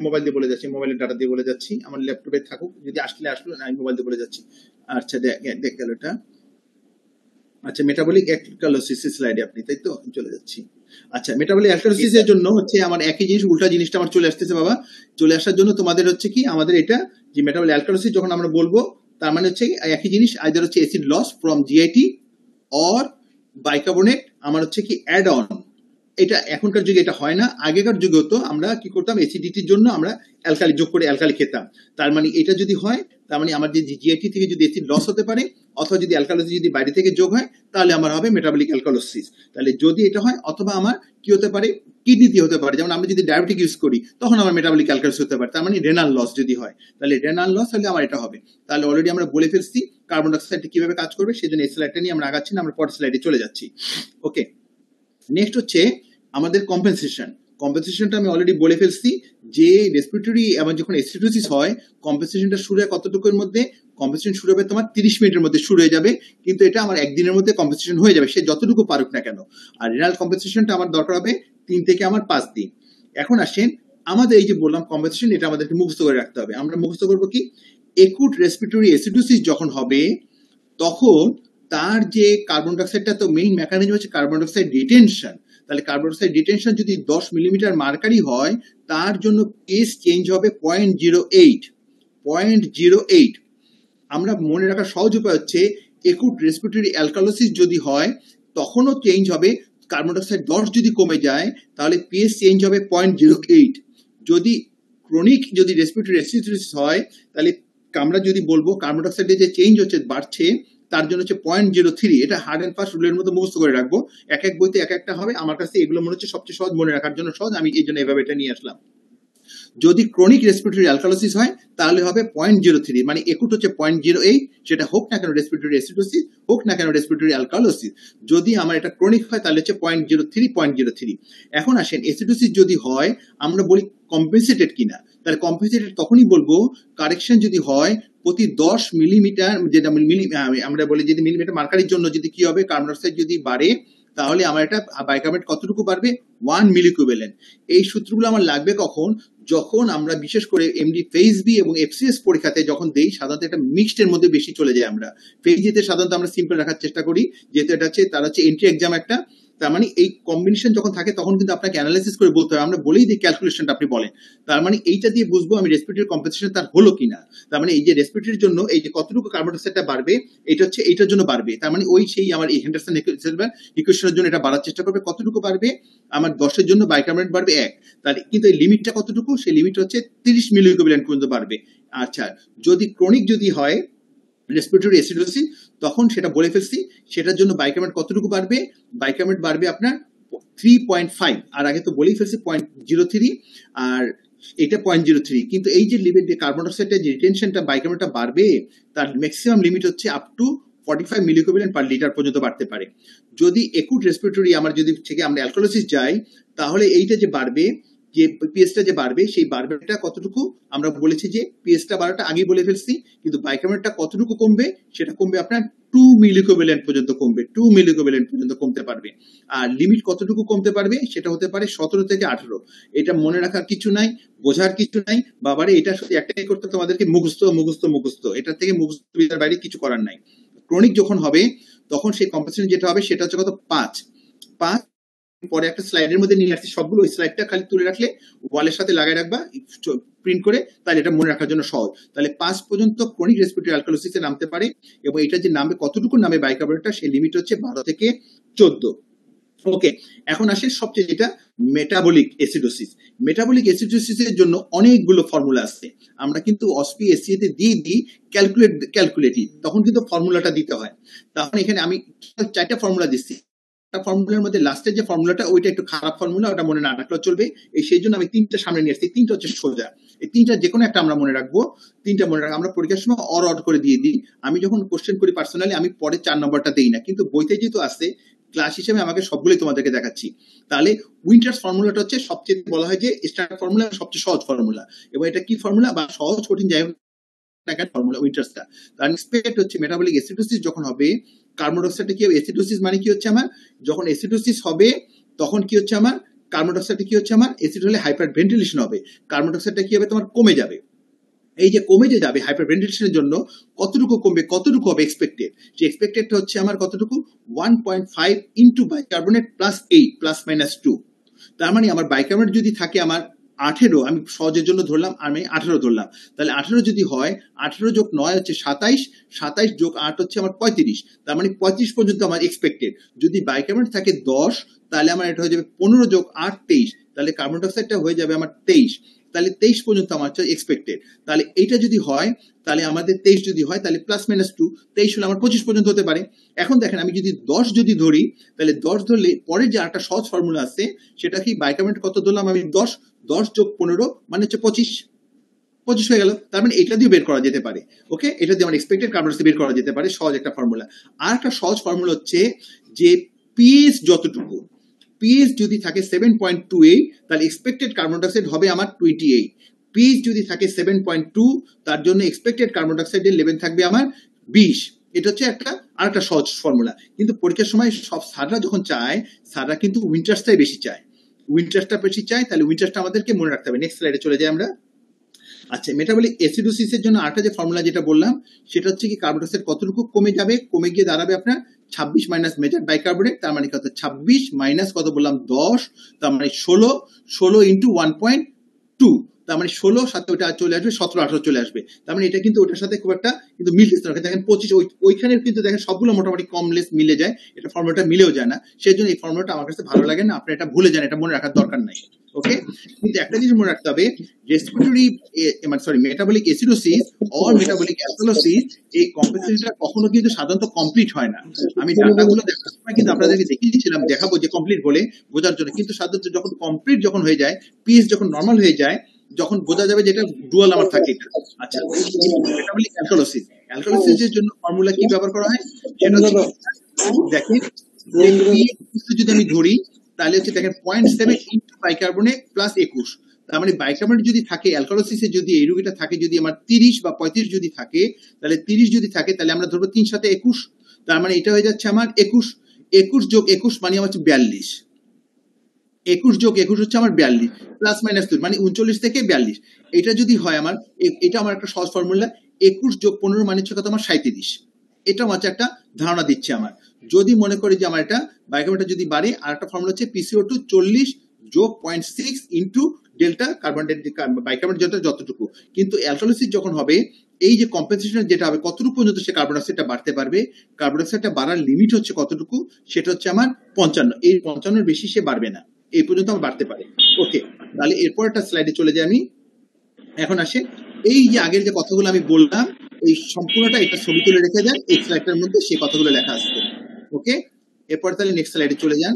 মোবাইল দিয়ে বলে যাচ্ছি, মোবাইলের ডাটা দিয়ে বলে যাচ্ছি, আমার ল্যাপটপে থাকুক, যদি আসলো আমি মোবাইল দিয়ে বলে যাচ্ছি। আচ্ছা দেখ গেল এটা। আচ্ছা, মেটাবলিক অ্যালকালোসিস স্লাইডে আপনি, তাই তো, চলে যাচ্ছি। আচ্ছা, মেটাবলিক অ্যালকালোসিসের জন্য হচ্ছে আমার একই জিনিস, উল্টা জিনিসটা আমার চলে আসতেছে বাবা। চলে আসার জন্য তোমাদের হচ্ছে কি, আমাদের এটা যে মেটাবলিক অ্যালকালোসিস যখন আমরা বলবো, তার মানে হচ্ছে একই জিনিস, আইদার হচ্ছে acid loss from GIT or bicarbonate, আমার হচ্ছে কি অ্যাড অন। এটা এখনকার যুগে এটা হয় না, আগেকার যুগে হতো, আমরা কি করতাম অ্যাসিডিটির জন্য আমরা অ্যালকালি যোগ করে অ্যালকালি খেতাম। তার মানে এটা যদি হয়, তার মানে আমার যে জিআইটি থেকে যদি অ্যাসিড লস হতে পারে, অথবা যদি অ্যালকালোসিস যদি বাইরে থেকে যোগ হয়, তাহলে আমার হবে মেটাবলিক অ্যালকালোসিস। তাহলে যদি এটা হয়, অথবা আমার কি হতে পারে, কিডনিতে হতে পারে, যেমন আমরা যদি ডায়াবেটিক ইউজ করি তখন আমার মেটাবলিক অ্যালকালোসিস হতে পারে, তার মানে রেনাল লস যদি হয়, তাহলে রেনাল লস হলে আমার এটা হবে। তাহলে অলরেডি আমরা বলে ফেলছি কার্বন ডাইঅক্সাইড কিভাবে কাজ করবে, সেই জন্য এই স্লাইডটা নিয়ে আমরা আগাচ্ছি না, আমরা পরের স্লাইডে চলে যাচ্ছি। ওকে, নেক্সট হচ্ছে আমাদের কম্পেনসেশন। কম্পেনসেশনটা আমি অলরেডি বলে ফেলছি যে রেসপিরেটরি আমার যখন অ্যাসিডোসিস হয়, কম্পেনসেশনটা শুরু হয় কতটুকুর মধ্যে, কম্পেনসেশন শুরু হবে তোমার 30 মিনিটের মধ্যে শুরু হয়ে যাবে, কিন্তু এটা আমার একদিনের মধ্যে কম্পেনসেশন হয়ে যাবে, সে যতটুকু পারুক না কেন। আর রেনাল কম্পেনসেশনটা আমার দরকার হবে 3 থেকে আমার 5 দিন। এখন আসেন আমাদের এই যে বললাম কম্পেনসেশন, এটা আমাদেরকে মুখস্থ করে রাখতে হবে। আমরা মুখস্থ করবো কি, একুট রেসপিরেটরি অ্যাসিডোসিস যখন হবে, তখন তার যে কার্বন ডাইঅক্সাইডটা, তো মেইন মেকানিজম হচ্ছে কার্বন ডাইঅক্সাইড রিটেনশন। তাহলে কার্বন ডাইঅক্সাইড রিটেনশন যদি 10 মিলিমিটার মার্কারি হয়, তার জন্য কেস চেঞ্জ হবে 0.08। আমরা মনে রাখার সহজ উপায় হচ্ছে একুট রেসপিরেটরি অ্যালকালোসিস যদি হয়, তখনও চেঞ্জ হবে, কার্বন ডাইঅক্সাইড 10 যদি কমে যায়, তাহলে পিএস চেঞ্জ হবে 0.08। যদি ক্রনিক যদি রেসপিরেটরি অ্যাসিডোসিস হয়, তাহলে আমরা যদি বলবো কার্বন ডাইঅক্সাইডের যে চেঞ্জ হচ্ছে, বাড়ছে, তার জন্য হচ্ছে 0.03। এটা হার্ড অ্যান্ড ফাস্ট রুলের মতো মুখস্থ করে রাখবো, এক এক বইতে এক একটা হবে, আমার কাছে এগুলো মনে হচ্ছে সবচেয়ে সহজ, মনে রাখার জন্য সহজ, আমি এই জন্য এভাবে এটা নিয়ে আসলাম। যদি ক্রনিক রেসপিরেটরি অ্যালকালোসিস হয় তাহলে হবে 0.03, মানে একুট হচ্ছে 0.08, সেটা হোক না কেন রেসপিরেটরি অ্যাসিডোসিস, হোক না কেন রেসপিরেটরি অ্যালকালোসিস। যদি আমার এটা ক্রনিক হয় তাহলে হচ্ছে 0.03। এখন আসেন অ্যাসিডোসিস যদি হয় আমরা বলি কম্পেনসেটেড কিনা। তাহলে কম্পেনসেটেড তখনই বলবো কারেকশন যদি হয় প্রতি 10 মিলিমিটার, যেটা আমরা বলি যদি মিলিমিটার মার্কারির জন্য যদি কি হবে, কার্বন ডাইঅক্সাইড যদি বাড়ে তাহলে আমার এটা বাইকার্বনেট কতটুকু বাড়বে, 1 মিলিকুইভ্যালেন্ট। এই সূত্রগুলো আমার লাগবে কখন, যখন আমরা বিশেষ করে এমডি ফেজ বি এবং এফসিএস পরীক্ষাতে যখন দেই, সাধারণত এটা মিক্সড এর মধ্যে বেশি চলে যায়। আমরা ফেজ জিতে সাধারণত আমরা সিম্পল রাখার চেষ্টা করি, যেহেতু এটা হচ্ছে তার হচ্ছে এন্ট্রি এক্সাম একটা। তার মানে এই কম্বিনেশন যখন থাকে তখন কিন্তু আপনাকে অ্যানালাইসিস করে বলতে হবে, আমরা বলেই দিই ক্যালকুলেশনটা আপনি বলেন। তার মানে এইটা দিয়ে বুঝবো আমি রেসপিরেটরি কম্পেনসেশন তার হলো কিনা। তার মানে এই যে রেসপিরেটরির জন্য এই যে কতটুকু কার্বন ডাইঅক্সাইডটা বাড়বে, এটা হচ্ছে এইটার জন্য বাড়বে। তার মানে ওই সেই আমার এই হেন্ডারসন ইকুয়েশনের জন্য এটা বাড়ার চেষ্টা করবে। কতটুকু বাড়বে, আমার 10 এর জন্য বাইকার্বনেট বাড়বে 1, তাহলে কিন্তু এই লিমিটটা কতটুকু, সেই লিমিট হচ্ছে 30 মিলিকুইভ্যালেন্ট পর্যন্ত বাড়বে। আচ্ছা, যদি ক্রনিক যদি হয় রেসপিরেটরি অ্যাসিডোসিস তখন সেটা বলে ফেলছি, সেটার জন্য বাইকার্বনেট কতটুকু বাড়বে, বাইকার্বনেট বাড়বে আপনার 3.5, আর আগে তো বলেই ফেলছি 0.03, আর এটা 0.03। কিন্তু এই যে লিমিট দিয়ে কার্বন ডাইঅক্সাইডের যে রিটেনশনটা বাইকার্বনেটটা বাড়বে তার ম্যাক্সিমাম লিমিট হচ্ছে আপ টু 45 মিলিকুইভ্যালেন্ট পার লিটার পর্যন্ত বাড়তে পারে। যদি একুট রেসপিরেটরি আমার যদি থেকে আমরা অ্যালকালোসিস যাই তাহলে এইটা যে বাড়বে, যে পিএসটা যে বাড়বে, সেই বাড়বেটা কতটুকু আমরা বলেছি যে পিএসটা বাড়াটা আগেই বলে ফেলছি, কিন্তু বাইকার্বনেটটা কতটুকু কমবে, সেটা কমবে আপনার 2 মিলিকুইভ্যালেন্ট পর্যন্ত কমবে, 2 মিলিকুইভ্যালেন্ট পর্যন্ত কমতে পারবে। আর লিমিট কতটুকু কমতে পারবে, সেটা হতে পারে 17 থেকে 18। এটা মনে রাখার কিছু নাই, বোঝার কিছু নাই, বাবারে এটা শুধু একটাই করতে তোমাদেরকে মুখস্থ মুখস্থ মুখস্থ, এটার থেকে মুখস্থ বাইরে কিছু করার নাই। ক্রনিক যখন হবে তখন সেই কম্পেনসেশন যেটা হবে সেটা হচ্ছে কত, 5। পরে একটা স্লাইডের মধ্যে নিয়ে আসছি সবগুলো, ওই স্লাইডটা খালি তুলে রাখলে ওয়ালের সাথে লাগাই রাখবা প্রিন্ট করে, তাহলে এটা মনে রাখার জন্য সহজ। তাহলে 5 পর্যন্ত ক্রনিক রেসপিরেটরি অ্যালকালোসিসে নামতে পারে, এবং এটা যে নামবে কতটুকু নামে বাইকার্বনেটটা, সেই লিমিট হচ্ছে 12 থেকে 14। ওকে, এখন আসে সবচেয়ে যেটা মেটাবলিক অ্যাসিডোসিস। মেটাবলিক অ্যাসিডোসিসের জন্য অনেকগুলো ফর্মুলা আছে, আমরা কিন্তু অসপি এসসিএতে দিয়ে দিই ক্যালকুলেটি, তখন কিন্তু ফর্মুলাটা দিতে হয়। তখন এখানে আমি 4টা ফর্মুলা দিচ্ছি, ফর্মুলার মধ্যে লাস্টের যে ফর্মুলাটা ওইটা একটু খারাপ ফর্মুলা, ওটা মনে না রাখলেও চলবে। সেই জন্য আমি 3টা সামনে নিয়ে আসছি, 3টা হচ্ছে সোজা, এই 3টা যে কোনো একটা আমরা মনে রাখবো। 3টা মনে রাখবো, আমরা পরীক্ষার সময় অড করে দিয়ে দিই। আমি যখন কোশ্চেন করি পার্সোনালি আমি পরে 4 নম্বরটা দেই না, কিন্তু বইতে যেহেতু আছে ক্লাস হিসেবে আমাকে সবগুলোই তোমাদেরকে দেখাচ্ছি। তাহলে উইন্টার্স ফর্মুলাটা হচ্ছে সবচেয়ে বলা হয় যে স্ট্যান্ডার্ড ফর্মুলা, সবচেয়ে সহজ ফর্মুলা, এবং এটা কি ফর্মুলা বা সহজ কঠিন যাই হোক ফর্মুলা উইন্টার্সটা। তার এক্সপেক্ট হচ্ছে মেটাবলিক অ্যাসিডোসিস যখন হবে, কার্বন ডাইঅক্সাইডটা কি হবে, অ্যাসিডোসিস মানে কি হচ্ছে আমার, যখন অ্যাসিডোসিস হবে তখন কি হচ্ছে আমার, কার্বন ডাইঅক্সাইডটা কি হচ্ছে আমার, অ্যাসিড হলে হাইপার ভেন্টিলেশন হবে, কার্বন ডাইঅক্সাইডটা কি হবে তোমার কমে যাবে। এই যে কমে যে যাবে হাইপার ভেন্টিলেশনের জন্য কতটুকু কমবে, কতটুকু হবে এক্সপেক্টেড, যে এক্সপেক্টেডটা হচ্ছে আমার কতটুকু 1.5 into bicarbonate plus 8 plus minus 2। তার মানে আমার বাইকার্বনেট যদি থাকে আমার 18, আমি সহজের জন্য ধরলাম, আমি 18 ধরলাম, তাহলে 18 যদি হয় 18 যোগ 9 হচ্ছে 27, 27 যোগ 8 হচ্ছে আমার 35, তার মানে 35 পর্যন্ত আমার এক্সপেক্টেড। যদি বাইকার্বনেট থাকে 10 তাহলে আমার এটা হয়ে যাবে 15 যোগ 8 23, তাহলে কার্বন ডাইঅক্সাইডটা হয়ে যাবে আমার 23, তাহলে 23 পর্যন্ত আমার এক্সপেক্টেড। তাহলে এইটা যদি হয় তাহলে আমাদের 23 যদি হয় তাহলে প্লাস মাইনাস 2, 23 হলে আমার 25 পর্যন্ত হতে পারে। এখন দেখেন আমি যদি 10 যদি ধরি, তাহলে 10 ধরলে পরে যে একটা সহজ ফর্মুলা আছে সেটা কি, বাইকার্বনেট কত ধরলাম আমি 10, 10 যোগ 15 মানে হচ্ছে 25 হয়ে গেল। তার মানে এটা দিয়ে বের করা যেতে পারে। ওকে, এটা দিয়ে আমার এক্সপেক্টেড কার্বন ডাইঅক্সাইড বের করা যেতে পারে, সহজ একটা ফর্মুলা। আর একটা সহজ ফর্মুলা হচ্ছে যে পিএইচ যতটুকু, পিএইচ যদি থাকে 7.28 তাহলে এক্সপেক্টেড কার্বন ডাইঅক্সাইড হবে আমার 28। পিএইচ যদি থাকে 7.2 তার জন্য এক্সপেক্টেড কার্বন ডাইঅক্সাইডের লেভেল থাকবে আমার 20। এটা হচ্ছে আরেকটা সহজ ফর্মুলা। কিন্তু পরীক্ষার সময় সব স্যাররা যখন চায়, স্যাররা কিন্তু উইন্টার্সটাই বেশি চায়, তাহলে উইন্টার্সটা আমাদেরকে মনে রাখতে হবে। নেক্সট স্লাইডে চলে যাই আমরা। আচ্ছা, মেটাবলিক অ্যাসিডোসিসের জন্য আরেকটা যে ফর্মুলা যেটা বললাম সেটা হচ্ছে কি, কার্বন ডাইঅক্সাইড কতটুকু কমে যাবে, কমে গিয়ে দাঁড়াবে আপনার 26 মাইনাস মেজার বাইকার্বনেট, তার মানে কত 26 মাইনাস কত বললাম 10, তার মানে 16 ইন্টু 1.2, তার মানে 16 সাথে ওটা চলে আসবে 17-18 চলে আসবে। তার মানে এটা কিন্তু ওটার সাথে খুব একটা কিন্তু মিলতেছে না। দেখেন 25 ওইখানে কিন্তু দেখেন সবগুলো মোটামুটি কম লেস মিলে যায়, এটা ফর্মুলাটা মিলেও যায় না। সেই জন্য এই ফর্মুলাটা আমার কাছে ভালো লাগে না, আপনি এটা ভুলে যান, এটা মনে রাখার দরকার নাই। ওকে, কিন্তু একটা জিনিস মনে রাখতে হবে, respiratory metabolic acidosis or metabolic alkalosis, এই কম্পেনসেশনটা কখনো কিন্তু সাধারণত কমপ্লিট হয় না। আমি ডাটাগুলো দেখার সময় কিন্তু আপনাদেরকে দেখিয়ে দিয়েছিলাম, দেখাবো যে কমপ্লিট বলে বোঝার জন্য, কিন্তু সাধারণত যখন কমপ্লিট যখন হয়ে যায়, পিএইচ যখন নর্মাল হয়ে যায়, যখন বোঝা যাবে যেটা ডুয়াল আমার থাকে এটা। আচ্ছা, এটা বলি অ্যালকালোসিস। অ্যালকালোসিসের জন্য ফর্মুলা কি ব্যবহার করা হয় সেটা হচ্ছে দেখেন যদি আমি ধরি তাহলে হচ্ছে দেখেন 0.7 ইনটু বাইকার্বনেট প্লাস 21। তার মানে বাইকার্বনেট যদি থাকে অ্যালকালোসিসে যদি এই রোগীটা থাকে যদি আমার 30 বা 35 যদি থাকে তাহলে 30 যদি থাকে তাহলে আমরা ধরবো 3 সাথে 21, তার মানে এটা হয়ে যাচ্ছে আমার 21। 21 যোগ 21 মানে আমার হচ্ছে 42। 21 যোগ 21 হচ্ছে আমার 42 প্লাস মাইনাস 2 মানে 39 থেকে 42। এটা যদি হয় আমার এটা আমার একটা সহজ ফর্মুলা। 21 যোগ 15 মানে হচ্ছে কত আমার 37। এটা হচ্ছে একটা ধারণা দিচ্ছে আমার। যদি মনে করি যে আমার এটা বাইকার্বনেটটা যদি বাড়ে আর একটা ফর্মুলা হচ্ছে PCO2 40 যোগ 0.6 ইনটু ডেল্টা কার্বনের বাইকার্বনেট যতটুকু। কিন্তু অ্যালকালোসিস যখন হবে এই যে কম্পেনসেশন যেটা হবে কতটুকু পর্যন্ত সে কার্বন ডাইঅক্সাইডটা বাড়তে পারবে, কার্বন ডাইঅক্সাইডটা বাড়ার লিমিট হচ্ছে কতটুকু, সেটা হচ্ছে আমার 55। এই 55-এর বেশি সে বাড়বে না, এই পর্যন্ত আমার বাড়তে পারে। ওকে, তাহলে এরপর একটা স্লাইডে চলে যাই আমি। এখন আসে এই যে আগের যে কথাগুলো আমি বললাম এই সম্পূর্ণটা এটা ছবি তুলে রেখে দেন এই স্লাইডটার মধ্যে, সেই কথাগুলো লেখা আসছে। ওকে, এরপর তাহলে নেক্সট স্লাইডে চলে যান।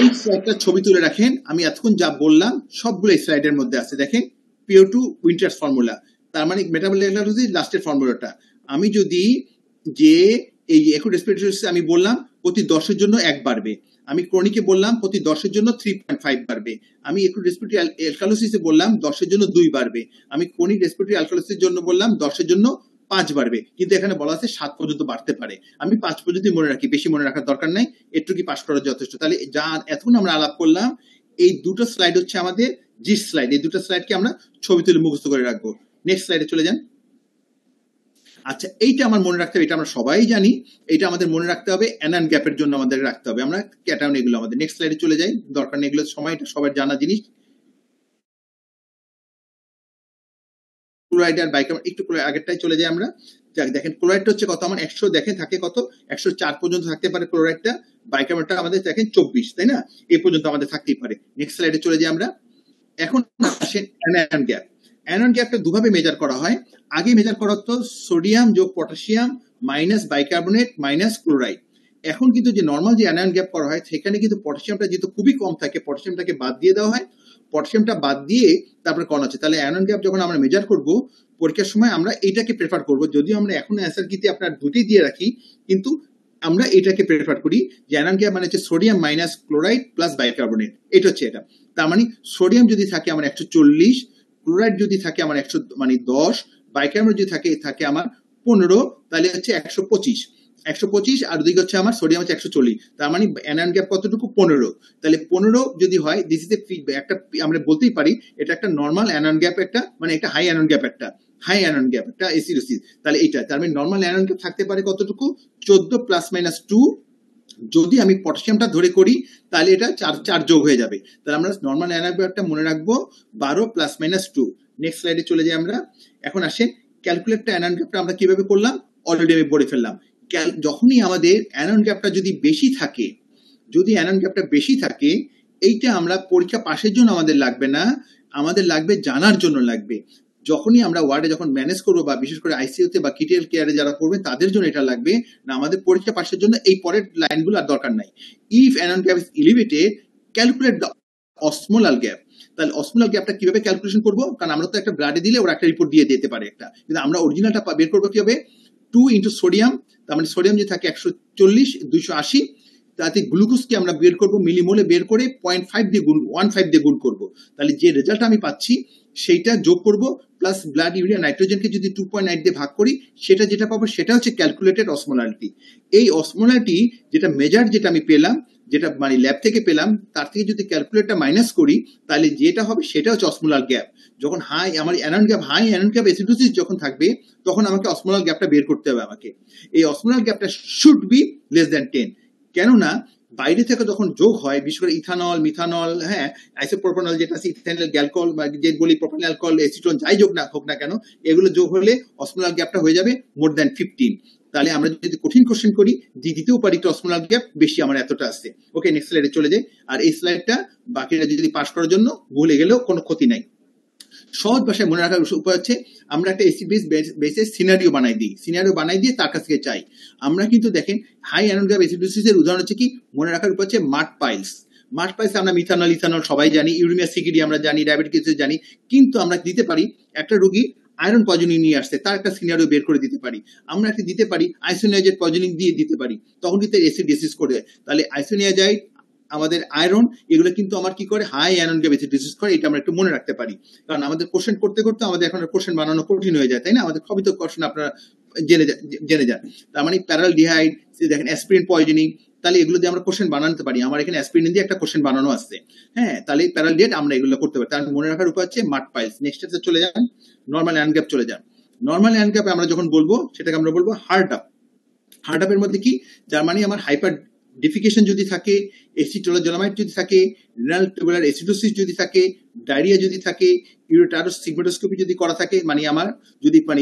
এই স্লাইডটা ছবি তুলে রাখেন। আমি এতক্ষণ যা বললাম সবগুলো এই স্লাইডের মধ্যে আছে। দেখেন PO2 উইন্টার্স ফর্মুলা, তার মানে মেটাবলিক অ্যালকালোসিস লাস্টের ফর্মুলাটা। আমি যদি যে এই একুট রেসপিরেটরি আমি বললাম প্রতি 10-এর জন্য 1 বাড়বে, আমি ক্রনিকে বললাম প্রতি 10-এর জন্য 3.5 বাড়বে, আমি একুট রেসপিরেটরি অ্যালকালোসিসে বললাম 10-এর জন্য 2 বাড়বে, আমি ক্রনিক রেসপিরেটরি অ্যালকালোসিসের জন্য বললাম 10-এর জন্য 5 বাড়বে। কিন্তু এখানে বলা আছে 7 পর্যন্ত বাড়তে পারে। আমি 5 পর্যন্ত মনে রাখি, বেশি মনে রাখার দরকার নাই, একটু কি পাস করা যথেষ্ট। তাহলে যা এতক্ষণ আমরা আলাপ করলাম এই দুটো স্লাইড হচ্ছে আমাদের জিস স্লাইড। এই দুটো স্লাইডকে আমরা ছবি তুলে মুখস্থ করে রাখবো। নেক্সট স্লাইডে চলে যান। আচ্ছা, এইটা আমার মনে রাখতে হবে, এটা আমরা সবাই জানি, এটা আমাদের মনে রাখতে হবে অ্যানায়ন গ্যাপের জন্য আমাদের রাখতে হবে। আমরা ক্যাটায়ন এগুলো আমাদের নেক্সট স্লাইডে চলে যাই, দরকার নেই এগুলো সময়, এটা সবার জানা জিনিস। ক্লোরাইড আর বাইকার্বনেট একটু আগেরটাই চলে যাই আমরা। দেখেন ক্লোরাইডটা হচ্ছে কত আমার 100 দেখেন থাকে কত 104 পর্যন্ত থাকতে পারে ক্লোরাইডটা, বাইকার্বনেটটা আমাদের দেখেন 24, তাই না, এই পর্যন্ত আমাদের থাকতেই পারে। নেক্সট স্লাইডে চলে যাই আমরা। এখন আসেন অ্যানায়ন গ্যাপ। অ্যানায়ন গ্যাপটা দুভাবে মেজার করা হয়। আগে মেজার করা হতো সোডিয়াম যোগ potassium minus bicarbonate minus chloride. এখন কিন্তু যে নর্মাল যে অ্যানায়ন গ্যাপ করা হয় সেখানে কিন্তু পটাশিয়ামটা যেহেতু খুবই কম থাকে পটাশিয়ামটাকে বাদ দিয়ে দেওয়া হয়, পটাশিয়ামটা বাদ দিয়ে তারপরে কণ আছে। তাহলে অ্যানায়ন গ্যাপ যখন আমরা মেজার করব পরীক্ষার সময় আমরা এটাকে প্রেফার করব, যদিও আমরা এখন অ্যান্সার কিতে আপনার দুটোই দিয়ে রাখি, কিন্তু আমরা এটাকে প্রেফার করি যে অ্যানায়ন গ্যাপ মানে হচ্ছে sodium minus chloride plus bicarbonate. এটা হচ্ছে এটা। তার মানে সোডিয়াম যদি থাকে আমার 140, ক্লোরাইড যদি থাকে আমার 100 মানে 10, বাইকার্বনেট যদি থাকে আমার 15, তাহলে হচ্ছে 125 আর দুই হচ্ছে আমার সোডিয়াম হচ্ছে 140। তার মানে অ্যানায়ন গ্যাপ কতটুকু 15। তাহলে 15 যদি হয় দিস ইজ একটা আমরা বলতেই পারি এটা একটা নর্মাল অ্যানায়ন গ্যাপ, একটা মানে একটা হাই অ্যানায়ন গ্যাপ, একটা অ্যাসিডোসিস। তাহলে এইটা তার মানে নর্মাল অ্যানায়ন গ্যাপ থাকতে পারে কতটুকু 14 প্লাস মাইনাস 2। যদি আমি পটাশিয়ামটা ধরে করি তাহলে এটা 4 যোগ হয়ে যাবে। তাহলে আমরা নর্মাল অ্যানায়ন গ্যাপটা মনে রাখবো 12 প্লাস মাইনাস 2। নেক্সট স্লাইডে চলে যাই আমরা। এখন আসে ক্যালকুলেটটা অ্যানায়ন গ্যাপটা আমরা কিভাবে করলাম অলরেডি আমি বলে ফেললাম। যখনই আমাদের অ্যানায়ন গ্যাপটা যদি বেশি থাকে, যদি অ্যানায়ন গ্যাপটা বেশি থাকে, এইটা আমরা পরীক্ষা পাশের জন্য আমাদের লাগবে না, আমাদের লাগবে জানার জন্য লাগবে। যখনই আমরা ওয়ার্ডে যখন ম্যানেজ করবো বা বিশেষ করে আইসিইউতে বা ক্রিটিক্যাল কেয়ারে যারা পড়বেন তাদের জন্য এটা লাগবে না, আমাদের পরীক্ষা পাশের জন্য এই পরের লাইনগুলো আর দরকার নাই। If anion gap is elevated calculate the osmolal gap. তাহলে অসমোলাল গ্যাপটা কিভাবে ক্যালকুলেশন করবো, কারণ আমরা তো একটা ব্লাডে দিলে ওরা একটা রিপোর্ট দিয়ে দিতে পারে একটা, কিন্তু আমরা অরিজিনালটা বের করবো কিভাবে 2 ইন্টু সোডিয়াম, তার মানে সোডিয়াম যে থাকে 140 280, তাতে গ্লুকোজকে আমরা বের করবো মিলিমোলে বের করে 0.5 দিয়ে গুণ 15 দিয়ে গুণ করবো। তাহলে যে রেজাল্ট আমি পাচ্ছি সেইটা যোগ করব প্লাস ব্লাড ইউরিয়া নাইট্রোজেনকে যদি 2.8 দিয়ে ভাগ করি সেটা যেটা পাবো সেটা হচ্ছে ক্যালকুলেটেড অসমোলারিটি। এই অসমোলারিটি যেটা মেজার যেটা আমি পেলাম, যেটা মানে ল্যাব থেকে পেলাম, তার থেকে যদি ক্যালকুলেটটা মাইনাস করি তাহলে যেটা হবে সেটা হচ্ছে অসমোলার গ্যাপ। যখন হাই আমার অ্যানায়ন গ্যাপ অ্যাসিডোসিস যখন থাকবে তখন আমাকে অসমোলার গ্যাপটা বের করতে হবে আমাকে। এই অসমোলার গ্যাপটা শুড বি লেস দ্যান 10, কেননা বাইরে থেকে যখন যোগ হয় বিশেষ করে ইথানল মিথানল, হ্যাঁ আইসোপ্রোপানল যেটা আছে ইথানল গ্যালকল বা যে বলি প্রোপানল অ্যালকোহল এসিটোন যাই যোগ না হোক না কেন, এগুলো যোগ হলে অসমোলার গ্যাপটা হয়ে যাবে মোর দ্যান 15। তাহলে আমরা যদি কঠিন কোশ্চেন করি দিতেও পারি তো অসমোলার গ্যাপ বেশি আমার এতটা আসছে। ওকে, নেক্সট স্লাইডে চলে যাই। আর এই স্লাইডটা বাকিরা যদি পাস করার জন্য ভুলে গেলেও কোনো ক্ষতি নাই। সহজ ভাষায় মনে রাখার উপায় হচ্ছে আমরা একটা এসিড বেসে সিনারিও বানাই দিয়ে তার কাছ থেকে চাই। আমরা কিন্তু দেখেন হাই অ্যানায়ন গ্যাপ অ্যাসিডোসিসের উদাহরণ হচ্ছে কি মনে রাখার উপায় হচ্ছে মাড পাইলস। মাস্ট পাইলস আমরা মিথানল ইথানল সবাই জানি, ইউরিমিয়া সিকিডি আমরা জানি, ডায়াবেটিস জানি, কিন্তু আমরা দিতে পারি একটা রোগী আয়রন পয়জনিং নিয়ে আসছে, তার একটা সিনারিও বের করে দিতে পারি। আমরা একটা দিতে পারি আইসোনিয়াজাইড পয়জনিং দিয়ে দিতে পারি, তখন কিন্তু অ্যাসিডোসিস করে। তাহলে আইসোনিয়াজাইড, আমাদের আয়রন, এগুলো কিন্তু আমার কি করে, হাই আয়রন গ্যাপ অ্যাসিডোসিস করে। এটা আমরা একটু মনে রাখতে পারি, কারণ আমাদের কোশ্চেন করতে করতে আমাদের এখন কোশ্চেন বানানো কঠিন হয়ে যায়, তাই না? আমাদের সবই তো কোশ্চেন আপনারা জেনে যান। তার মানে প্যারালডিহাইড, দেখেন অ্যাসপিরিন পয়জনিং, তাহলে এগুলো দিয়ে আমরা কোশ্চেন বানাতে পারি। আমার এখানে অ্যাসপিরিন দিয়ে একটা কোশ্চেন বানানো আছে, হ্যাঁ। তাহলে প্যারালডিহাইড আমরা এগুলো করতে পারি। তার মনে রাখার উপায় হচ্ছে মাড পাইলস। নেক্সট এতে চলে যান, নর্মাল আয়রন গ্যাপ চলে যান। নর্মাল আয়রন গ্যাপে আমরা যখন বলবো সেটাকে আমরা বলবো হার্ট আপ। হার্ট আপের মধ্যে কি, যার মানে আমার হাইপার ডিফিকেশন যদি থাকে, এসিটোলোজোলামাইড যদি থাকে, রিনাল টিউবুলার অ্যাসিডোসিস যদি থাকে, ডায়রিয়া যদি থাকে, ইউরেটারোস সিগমোডোস্কোপি যদি করা থাকে, মানে আমার যদি মানে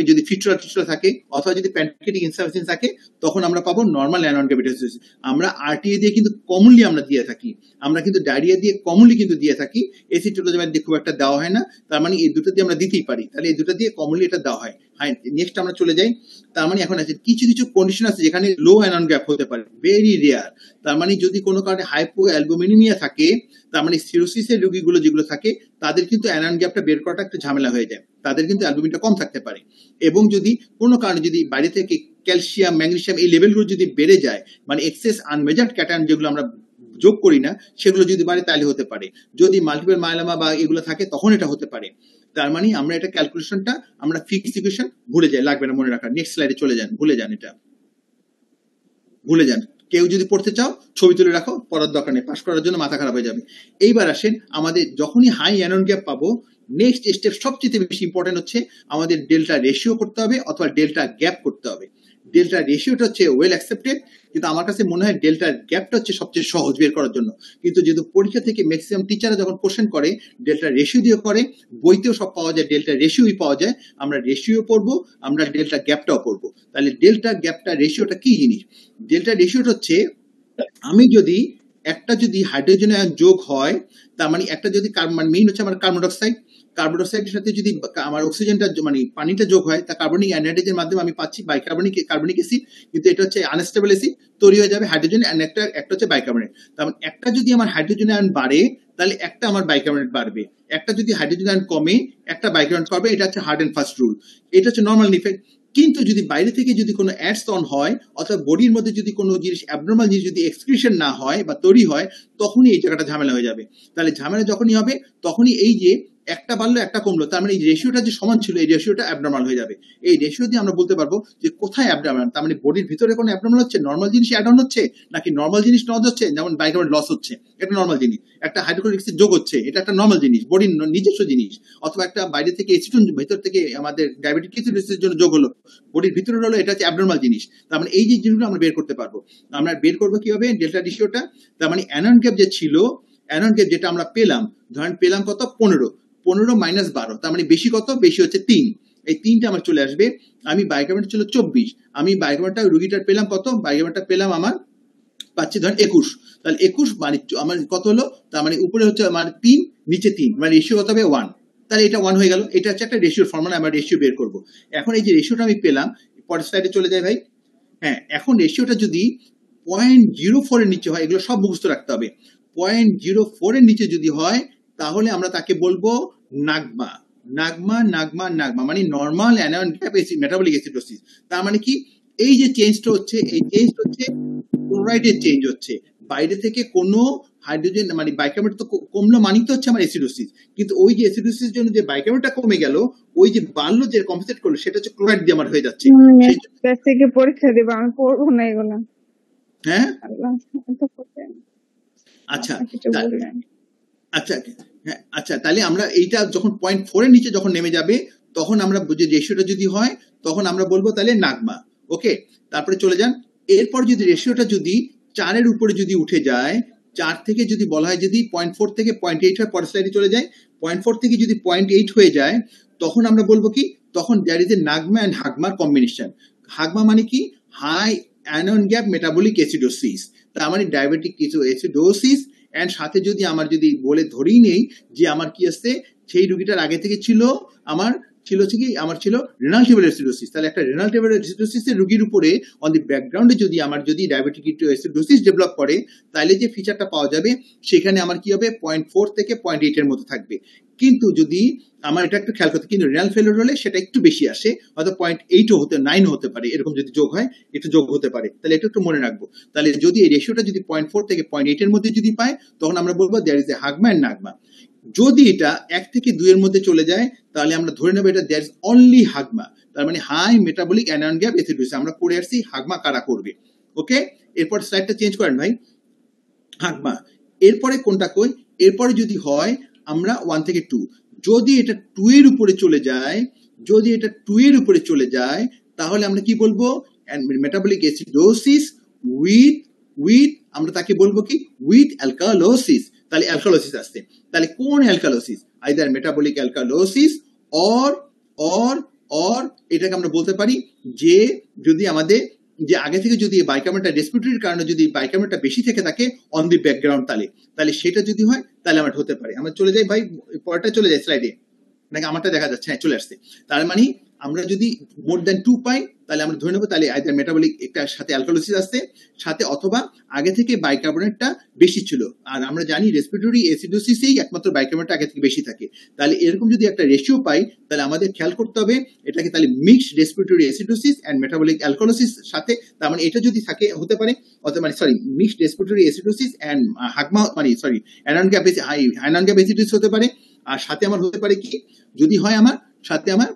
যদি ফিস্টুলা টিস্টুলা থাকে, অথবা যদি প্যানক্রিয়াটিক ইনসাফিসিয়েন্সি থাকে, তখন আমরা পাবো নর্মাল অ্যানন গ্যাভিটেসিস। আমরা আরটিএ দিয়ে কিন্তু কমনলি আমরা দিয়ে থাকি, আমরা কিন্তু ডায়রিয়া দিয়ে কমনলি কিন্তু দিয়ে থাকি, এসিটোলোজোলামাইড দিয়ে খুব একটা দেওয়া হয় না। তার মানে এই দুটো দিয়ে আমরা দিতেই পারি, তাহলে এই দুটো দিয়ে কমনলি এটা দেওয়া হয়। হ্যাঁ, নেক্সট আমরা চলে যাই। তার মানে এখন আছে কিছু কিছু কন্ডিশন আছে যেখানে লো অ্যানন গ্যাপ হতে পারে, ভেরি রেয়ার। তার মানে যদি কোনো কারণে হাইপো অ্যালবুমিনিমিয়া থাকে, তার মানে সিরোসিসের রোগীগুলো যেগুলো থাকে, তাদের কিন্তু অ্যানন গ্যাপটা বের করাটা একটু ঝামেলা হয়ে যায়, তাদের কিন্তু অ্যালবুমিনটা কম থাকতে পারে। এবং যদি কোনো কারণে যদি বাইরে থেকে ক্যালসিয়াম, ম্যাগনেসিয়াম এই লেভেলগুলো যদি বেড়ে যায়, মানে এক্সেস আনমেজার্ড ক্যাটায়ন যেগুলো আমরা যোগ করি না, সেগুলো যদি বাড়ে তাহলে হতে পারে। যদি মাল্টিপল মাইলোমা বা এগুলো থাকে তখন এটা হতে পারে। তার মানে আমরা এটা ক্যালকুলেশনটা আমরা ফিক্সড ইকুয়েশন ভুলে যাই, লাগবে না মনে রাখা। নেক্সট স্লাইডে চলে যান, ভুলে যান, এটা ভুলে যান। কেউ যদি পড়তে চাও ছবি তুলে রাখো, পড়ার দরকার নেই, পাস করার জন্য মাথা খারাপ হয়ে যাবে। এইবার আসেন, আমাদের যখনই হাই অ্যানন গ্যাপ পাবো, নেক্সট স্টেপ সবচেয়ে বেশি ইম্পর্টেন্ট হচ্ছে আমাদের ডেল্টা রেশিও করতে হবে অথবা ডেল্টা গ্যাপ করতে হবে। ডেল্টা রেশিওটা হচ্ছে ওয়েল অ্যাকসেপ্টেড, কিন্তু আমার কাছে মনে হয় ডেল্টা গ্যাপটা হচ্ছে সবচেয়ে সহজ বের করার জন্য। কিন্তু যেহেতু পরীক্ষা থেকে ম্যাক্সিমাম টিচাররা যখন কোশ্চেন করে ডেল্টা রেশিও দিয়ে করে, বইতেও সব পাওয়া যায়, ডেল্টা রেশিওই পাওয়া যায়। আমরা রেশিও পড়বো, আমরা ডেল্টা গ্যাপটাও পড়বো। তাহলে ডেল্টা গ্যাপটা রেশিওটা কি জিনিস? ডেল্টা রেশিওটা হচ্ছে, আমি যদি একটা যদি হাইড্রোজেন আয়ন যোগ হয়, তার মানে একটা যদি মেইন হচ্ছে আমার কার্বন ডাইঅক্সাইড, কার্বন ডাইঅক্সাইডের সাথে যদি আমার অক্সিজেনটা মানে পানিটা যোগ হয়, তা কার্বনিক অ্যানাইডের মাধ্যমে আমি পাচ্ছি কার্বনিক অ্যাসিড, কিন্তু এটা হচ্ছে আনস্টেবল অ্যাসিড তৈরি হয়ে যাবে হাইড্রোজেন, একটা হচ্ছে বাইকার্বনেট। তার মানে একটা যদি আমার হাইড্রোজেন আয়ন বাড়ে, তাহলে একটা আমার বাইকার্বনেট বাড়বে। একটা যদি হাইড্রোজেন আয়ন কমে, একটা বাইকার্বনেট করবে। এটা হচ্ছে হার্ড এন্ড ফাস্ট রুল, এটা হচ্ছে নর্মাল ইফেক্ট। কিন্তু যদি বাইরে থেকে যদি কোনো অ্যাডস অন হয়, অথবা বডির মধ্যে যদি কোনো জিনিস অ্যাবনর্মাল জিনিস যদি এক্সক্রিশন না হয় বা তৈরি হয়, তখনই এই জায়গাটা ঝামেলা হয়ে যাবে। তাহলে ঝামেলা যখনই হবে, তখনই এই যে একটা বাড়লো একটা কমলো, তার মানে এই রেশিওটা যে সমান ছিল, এই রেশিওটা অ্যাবনর্মাল হয়ে যাবে। এই রেশিও দিয়ে আমরা বলতে পারবো যে কোথায় অ্যাবনর্মাল, তার মানে বডির ভিতরে কোনো অ্যাবনর্মাল হচ্ছে, নর্মাল জিনিস অ্যাড অন হচ্ছে, নাকি নর্মাল জিনিস লস হচ্ছে, যেমন বাইকার্বনেট লস হচ্ছে, এটা নর্মাল জিনিস। একটা হাইড্রোক্লোরিক অ্যাসিড যোগ হচ্ছে, এটা একটা নর্মাল জিনিস, বডির নিজস্ব জিনিস। অথবা একটা বাইরে থেকে এসিটোন ভিতর থেকে আমাদের ডায়াবেটিক অ্যাসিডের জন্য যোগ হলো, বডির ভিতরে হলো, এটা হচ্ছে অ্যাবনর্মাল জিনিস। তার মানে এই যে জিনিসগুলো আমরা বের করতে পারবো। আমরা বের করবো কিভাবে ডেল্টা রেশিওটা? তার মানে অ্যানন গ্যাপ যে ছিল, অ্যানন গ্যাপ যেটা আমরা পেলাম, ধরেন পেলাম কত, 15 মাইনাস 12, তার মানে বেশি কত, বেশি হচ্ছে 3। এই 3টা আমার চলে আসবে। আমি বাইকার্বনেট ছিল 24, আমি বাইকার্বনেটটা রোগীটার পেলাম কত, বাইকার্বনেটটা পেলাম আমার পাচ্ছি ধরেন 21। তাহলে 21 মানে আমার কত হলো, তার মানে উপরে হচ্ছে আমার 3, নিচে 3, মানে রেশিও কত হবে 1। তাহলে এটা 1 হয়ে গেল। এটা হচ্ছে একটা রেশিওর ফর্মুলা, আমরা রেশিও বের করবো। এখন এই যে রেশিওটা আমি পেলাম, পরের স্লাইডে চলে যায় ভাই। হ্যাঁ, এখন রেশিওটা যদি 0.04 এর নিচে হয়, এগুলো সব মুখস্থ রাখতে হবে। 0.04 এর নিচে যদি হয়, তাহলে আমরা তাকে বলবো নাগমা। নাগমা নাগমা নাগমা মানে normal anion gap metabolic acidosis. তার মানে কি, এই যে চেঞ্জটা হচ্ছে, এই চেঞ্জটা হচ্ছে ক্লোরাইডের চেঞ্জ হচ্ছে। বাইরে থেকে কোনো হাইড্রোজেন মানে বাইকার্বনেট তো কমলো, মানেই তো হচ্ছে আমার অ্যাসিডোসিস। কিন্তু ওই যে অ্যাসিডোসিস জন্য যে বাইকার্বনেটটা কমে গেল, ওই যে বাড়লো, যে কম্পেনসেট করলো, সেটা হচ্ছে ক্লোরাইড দিয়ে আমার হয়ে যাচ্ছে। থেকে পরীক্ষা দেব, আমি পড়বো না এগুলো। হ্যাঁ, আচ্ছা আচ্ছা হ্যাঁ, আচ্ছা তাহলে আমরা এইটা যখন 0.4 এর নিচে যখন নেমে যাবে, তখন আমরা বুঝি রেশিওটা যদি হয়, তখন আমরা বলবো তাহলে নাগমা। ওকে, তারপরে চলে যান। এরপর যদি রেশিওটা যদি 4 এর উপরে যদি উঠে যায়, 4 থেকে যদি বলা হয় যদি 0.4 থেকে 0.8 হয়, পরের স্লাইডে চলে যায়, 0.4 থেকে যদি 0.8 হয়ে যায়, তখন আমরা বলবো কি, তখন there is a NAGMA and হাগমার কম্বিনেশন। হাগমা মানে কি, high anion gap metabolic acidosis. তার মানে ডায়াবেটিক কিছু অ্যাসিডোসিস, এন্ড সাথে যদি আমার যদি বলে ধরেই নেই যে আমার কি আসছে, সেই রোগীটার আগে থেকে ছিল আমার ছিল হচ্ছে কি আমার ছিল রেনাল টিউবার অ্যাসিডোসিস। তাহলে একটা রেনাল টিউবার অ্যাসিডোসিসের রোগীর উপরে অন দি ব্যাকগ্রাউন্ডে যদি আমার যদি ডায়াবেটিক অ্যাসিডোসিস ডেভেলপ করে, তাহলে যে ফিচারটা পাওয়া যাবে সেখানে আমার কি হবে 0.4 থেকে 0.8 এর মধ্যে থাকবে। কিন্তু যদি আমার এটা একটু খেয়াল করতে, কিন্তু রেনাল ফেলিওর হলে সেটা একটু বেশি আসে, হয়তো 0.8ও হতে 9 হতে পারে, এরকম যদি যোগ হয় একটু যোগ হতে পারে। তাহলে এটা একটু মনে রাখবো। তাহলে যদি এই রেশিওটা যদি 0.4 থেকে 0.8 এর মধ্যে যদি পায়, তখন আমরা বলবো দেয়ার ইজ এ হাগমা এন্ড নাগমা। যদি এটা 1 থেকে 2 এর মধ্যে চলে যায়, তাহলে আমরা ধরে নেবো এটা দেয়ার ইজ অনলি হাগমা। তার মানে high metabolic anion gap acidosis. আমরা পড়ে আসছি হাগমা কারা করবে। ওকে, এরপর স্লাইডটা চেঞ্জ করেন ভাই। হাগমা এরপরে কোনটা কই, এরপরে যদি হয় আমরা 1 থেকে 2, যদি এটা 2 এর উপরে চলে যায়, যদি এটা 2 এর উপরে চলে যায়, তাহলে আমরা কি বলবো মেটাবলিক অ্যাসিডোসিস উইথ আমরা তাকে বলবো কি উইথ অ্যালকালোসিস। তাহলে অ্যালকালোসিস আসছে। তাহলে কোন alkalosis, either metabolic alkalosis or এটাকে আমরা বলতে পারি যে যদি আমাদের যে আগে থেকে যদি বাইকার্বনেটটা রেসপিরেটরির কারণে যদি বাইকার্বনেটটা বেশি থেকে থাকে অন দি ব্যাকগ্রাউন্ড, তাহলে সেটা যদি হয় তাহলে আমার হতে পারে। আমরা চলে যাই ভাই, পরেরটা চলে যাই স্লাইডে, নাকি আমারটা দেখা যাচ্ছে? হ্যাঁ চলে আসছে। তার মানে আমরা যদি মোর দ্যান 2 পাই, তাহলে আমরা ধরে নেবো তাহলে আইদার মেটাবলিক একটা সাথে অ্যালকালোসিস আসছে সাথে, অথবা আগে থেকে বাইকার্বনেটটা বেশি ছিল। আর আমরা জানি রেসপিরেটরি অ্যাসিডোসিসেই একমাত্র বাইকার্বনেটটা আগে থেকে বেশি থাকে। তাহলে এরকম যদি একটা রেশিও পাই, তাহলে আমাদের খেয়াল করতে হবে এটাকে তাহলে mixed respiratory acidosis and metabolic alkalosis সাথে। তার মানে এটা যদি থাকে হতে পারে, অথবা মানে sorry mixed respiratory acidosis and HAGMA মানে সরি অ্যানায়ন গ্যাপ অ্যাসিডোসিস হতে পারে। আর সাথে আমার হতে পারে কি, যদি হয় আমার সাথে আমার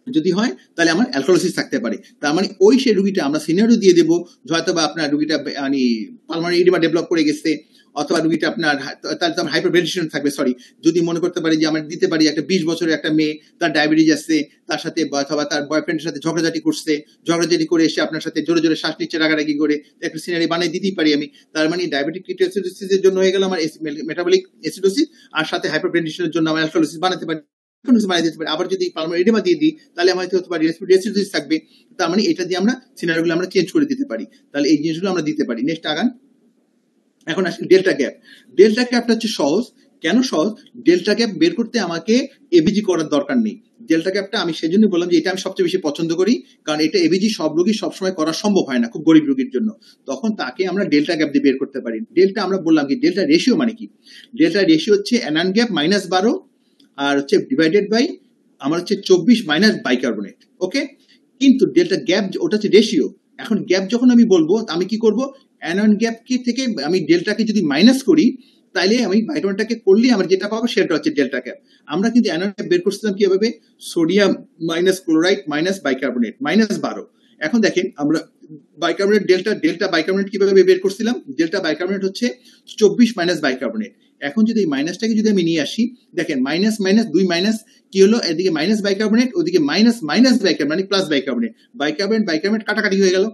যদি হয় তাহলে আমার অ্যালকালোসিস থাকতে পারে। তার মানে ওই সেই রুগীটা আমরা সিনারিও দিয়ে দেবো, হয়তো বা আপনার রুগীটা মানে পালমোনারি এডিমা ডেভেলপ করে গেছে, অথবা রুগীটা আপনার তাহলে তো হাইপারভেন্টিলেশন থাকবে। সরি, যদি মনে করতে পারি যে আমরা দিতে পারি একটা 20 বছরের একটা মেয়ে, তার ডায়াবেটিস আছে, তার সাথে অথবা তার বয়ফ্রেন্ডের সাথে ঝগড়াঝাটি করছে, ঝগড়াঝাটি করে এসে আপনার সাথে জোরে জোরে শ্বাস নিচ্ছে রাগারাগি করে, একটা সিনারি বানিয়ে দিতেই পারি আমি। তার মানে ডায়াবেটিক কিটোসিসের জন্য হয়ে গেল আমার মেটাবলিক অ্যাসিডোসিস, আর সাথে হাইপারভেন্টিলেশনের জন্য আমার অ্যালকালোসিস বানাতে পারি, বানিয়ে দিতে পারি। আবার যদি পালমোনারি এডিমা দিয়ে দিই, তাহলে আমার হতে পারে রেসপিরেটরি অ্যাসিডোসিস থাকবে। তার মানে এটা দিয়ে আমরা সিনারিওগুলো আমরা চেঞ্জ করে দিতে পারি। তাহলে এই জিনিসগুলো আমরা দিতে পারি। নেক্সট আগান। এখন আসি ডেল্টা গ্যাপ। ডেল্টা গ্যাপটা হচ্ছে সহজ। কেন সহজ? ডেল্টা গ্যাপ বের করতে আমাকে এবিজি করার দরকার নেই। ডেল্টা গ্যাপটা আমি সেজন্য বললাম যে এটা আমি সবচেয়ে বেশি পছন্দ করি, কারণ এটা এবিজি সব রোগী সবসময় করা সম্ভব হয় না, খুব গরিব রোগীর জন্য। তখন তাকে আমরা ডেল্টা গ্যাপ দিয়ে বের করতে পারি। ডেল্টা আমরা বললাম কি, ডেল্টা রেশিও মানে কি? ডেল্টা রেশিও হচ্ছে অ্যানায়ন গ্যাপ -12 আর হচ্ছে ডিভাইডেড বাই আমার হচ্ছে 24 মাইনাস বাইকার্বনেট। ওকে, কিন্তু ডেল্টা গ্যাপ ওটা হচ্ছে রেশিও। এখন গ্যাপ যখন আমি বলবো, আমি কি করব, অ্যানায়ন গ্যাপ থেকে আমি ডেল্টাকে যদি মাইনাস করি, তাইলে আমি বাইকার্বনেটটাকে করলে আমার যেটা পাবো সেটা হচ্ছে ডেল্টা গ্যাপ। আমরা কিন্তু অ্যানায়ন গ্যাপ বের করছিলাম কিভাবে, sodium minus chloride minus bicarbonate -12। এখন দেখেন আমরা বাইকার্বনেট ডেল্টা বাইকার্বনেট কিভাবে বের করছিলাম, ডেল্টা বাইকার্বনেট হচ্ছে 24 মাইনাস বাইকার্বনেট। এখন যদি এই মাইনাসটাকে যদি আমি নিয়ে আসি, দেখেন মাইনাস মাইনাস 2 মাইনাস কি হলো, এদিকে মাইনাস বাইকার্বনেট, ওদিকে মাইনাস মাইনাস বাইকার্বনেট মানে প্লাস বাইকার্বনেট, বাইকার্বনেট কাটাকাটি হয়ে গেল।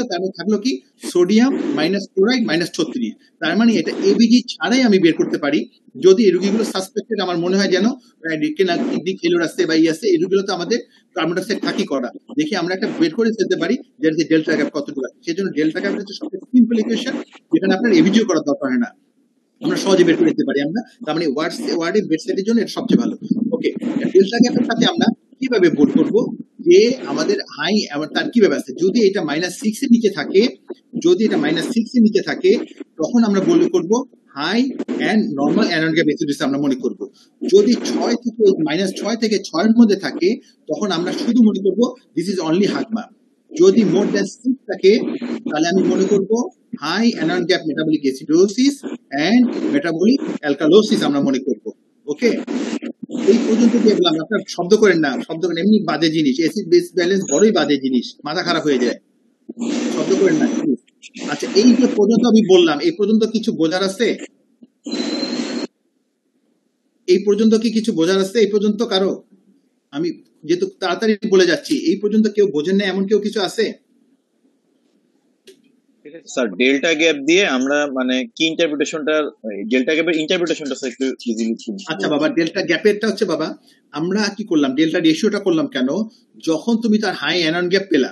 তার মানে থাকলো কি সোডিয়াম মাইনাস ক্লোরাইড -36। তার মানে এটা এবিজি ছাড়াই আমি বের করতে পারি। যদি এই রোগীগুলো সাসপেক্টেড আমার মনে হয় যেন কিডনি ফেলিওর আছে বা আছে, এই রোগীগুলো তো আমাদের কার্বন ডাইঅক্সাইড থাকি করা, দেখে আমরা একটা বের করে ফেলতে পারি যে ডেল্টা গ্যাপ কতটুকু আছে। সেই জন্য ডেল্টা গ্যাপ হচ্ছে সবচেয়ে সিম্পল ইকুয়েশন, যেখানে আপনার এবিজিও করার দরকার হয় না, আমরা সহজে বের করে দিতে পারি আমরা। তার মানে ওয়ার্ডে বেডসাইডের জন্য এটা সবচেয়ে ভালো। ওকে, ডেল্টা গ্যাপের সাথে আমরা কিভাবে বোধ করবো যে আমাদের হাই তার কিভাবে আছে, যদি এটা -6 এর নিচে থাকে, যদি এটা -6 এর নিচে থাকে, তখন আমরা বলে করবো high and normal anion gap acidosis আমরা মনে করব। যদি 6 থেকে -6 এর মধ্যে থাকে, তখন আমরা শুধু মনে করব দিস ইজ অনলি হাগমা। যদি মোর দ্যান 6 থাকে, তাহলে আমি মনে করব high anion gap metabolic acidosis and metabolic alkalosis আমরা মনে করব। ওকে, এই পর্যন্ত দেখলাম। আপনার শব্দ করেন না, এমনি বাজে জিনিস, অ্যাসিড বেস ব্যালেন্স বড়ই বাজে জিনিস, মাথা খারাপ হয়ে যায়, শব্দ করেন না। আচ্ছা, এই যে পর্যন্ত আমি বললাম, এই পর্যন্ত কিছু বোঝার আছে? এই পর্যন্ত কি কিছু বোঝার আছে এই পর্যন্ত কারো? আমি যেহেতু তাড়াতাড়ি বলে যাচ্ছি, এই পর্যন্ত কেউ বোঝেন না এমন কেউ কিছু আছে? স্যার ডেল্টা গ্যাপ দিয়ে আমরা মানে কি ইন্টারপ্রিটেশনটা, ডেল্টা গ্যাপের ইন্টারপ্রিটেশনটা স্যার একটু ইজিলি। আচ্ছা বাবা, ডেল্টা গ্যাপেরটা হচ্ছে বাবা, আমরা কি করলাম, ডেল্টা রেশিওটা করলাম কেন, যখন তুমি তার হাই অ্যানায়ন গ্যাপ পেলা,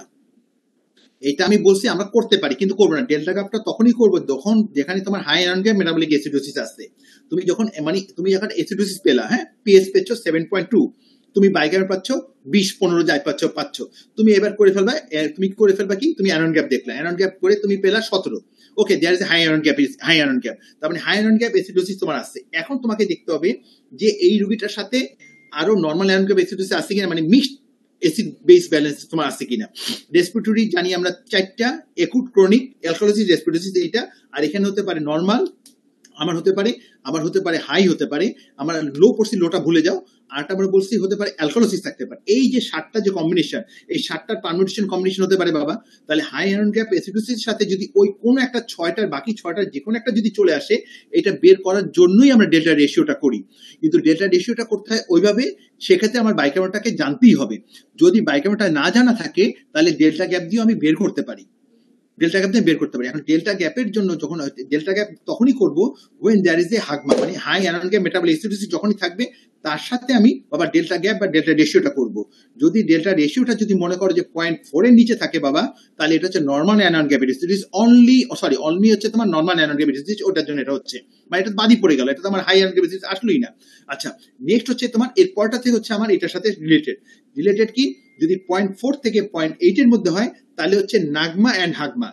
এটা আমি বলছি আমরা করতে পারি কিন্তু করবো না। ডেল্টা গ্যাপটা তখনই করবো যখন যেখানে তোমার high anion gap metabolic acidosis আছে। তুমি যখন অ্যাসিডোসিস পেলা, হ্যাঁ, পিএস পেয়েছো 7.2, তুমি বাইকার পাচ্ছ 20-15 যাই পাচ্ছ তুমি এবার করে ফেলবা কি তুমি অ্যানন গ্যাপ দেখলা, অ্যানন গ্যাপ করে তুমি পেলা 17। Okay, there is high anion gap, তার মানে হাই অ্যানন গ্যাপ এসিডোসিস তোমার আসছে। এখন তোমাকে দেখতে হবে যে এই রোগীটার সাথে আরো নর্মাল অ্যানন গ্যাপ এসিডোসিস আছে কিনা, মানে মিক্সড অ্যাসিড বেস ব্যালেন্স তোমার আছে কিনা। রেসপিরেটরি জানি আমরা 4টা, একুট, ক্রনিক, অ্যালকালোসিস, রেসপিরেটরি এইটা, আর এখানে হতে পারে নর্মাল, আমার হতে পারে হাই হতে পারে, আমার লো করছি, লোটা ভুলে যাও, আরটা আমরা বলছি হতে পারে অ্যালকালোসিস থাকতে পারে। এই যে 7টা যে কম্বিনেশন, এই 7টার পারমিউটেশন কম্বিনেশন হতে পারে বাবা। তাহলে হাই অ্যানন গ্যাপ এসিডোসিস সাথে যদি ওই কোনো একটা 6টার বাকি 6টার যে কোনো একটা যদি চলে আসে, এটা বের করার জন্যই আমরা ডেল্টা রেশিওটা করি। কিন্তু ডেল্টা রেশিওটা করতে হয় ওইভাবে, সেক্ষেত্রে আমার বাইকার্বনটাকে জানতেই হবে। যদি বাইকার্বনটা না জানা থাকে তাহলে ডেল্টা গ্যাপ দিয়ে আমি বের করতে পারি, এখন ডেল্টা গ্যাপের জন্য যখন ডেল্টা গ্যাপ তখনই করবো when there is a হাগমা, মানে high anion gap metabolic acidosis যখনই থাকবে, তার সাথে আমি বাবা ডেল্টা গ্যাপ বা ডেল্টা রেশিওটা করব। যদি ডেল্টা রেশিওটা যদি মনে করো যে 0.4 এর নিচে থাকে বাবা, তাহলে এটা হচ্ছে normal anion gap acidosis, only হচ্ছে তোমার নর্মাল অ্যানন গ্যাপ এসিডোসিস, ওটার জন্য এটা হচ্ছে, বা এটা বাদই পড়ে গেল, এটা তো আমার হাই অ্যানন গ্যাপ এসিডোসিস আসলোই না। আচ্ছা, নেক্সট হচ্ছে তোমার এর পরটা থেকে হচ্ছে আমার এটার সাথে রিলেটেড কি, যদি 0.4 থেকে 0.8 এর মধ্যে হয় তাহলে হচ্ছে নাগমা অ্যান্ড হাগমা।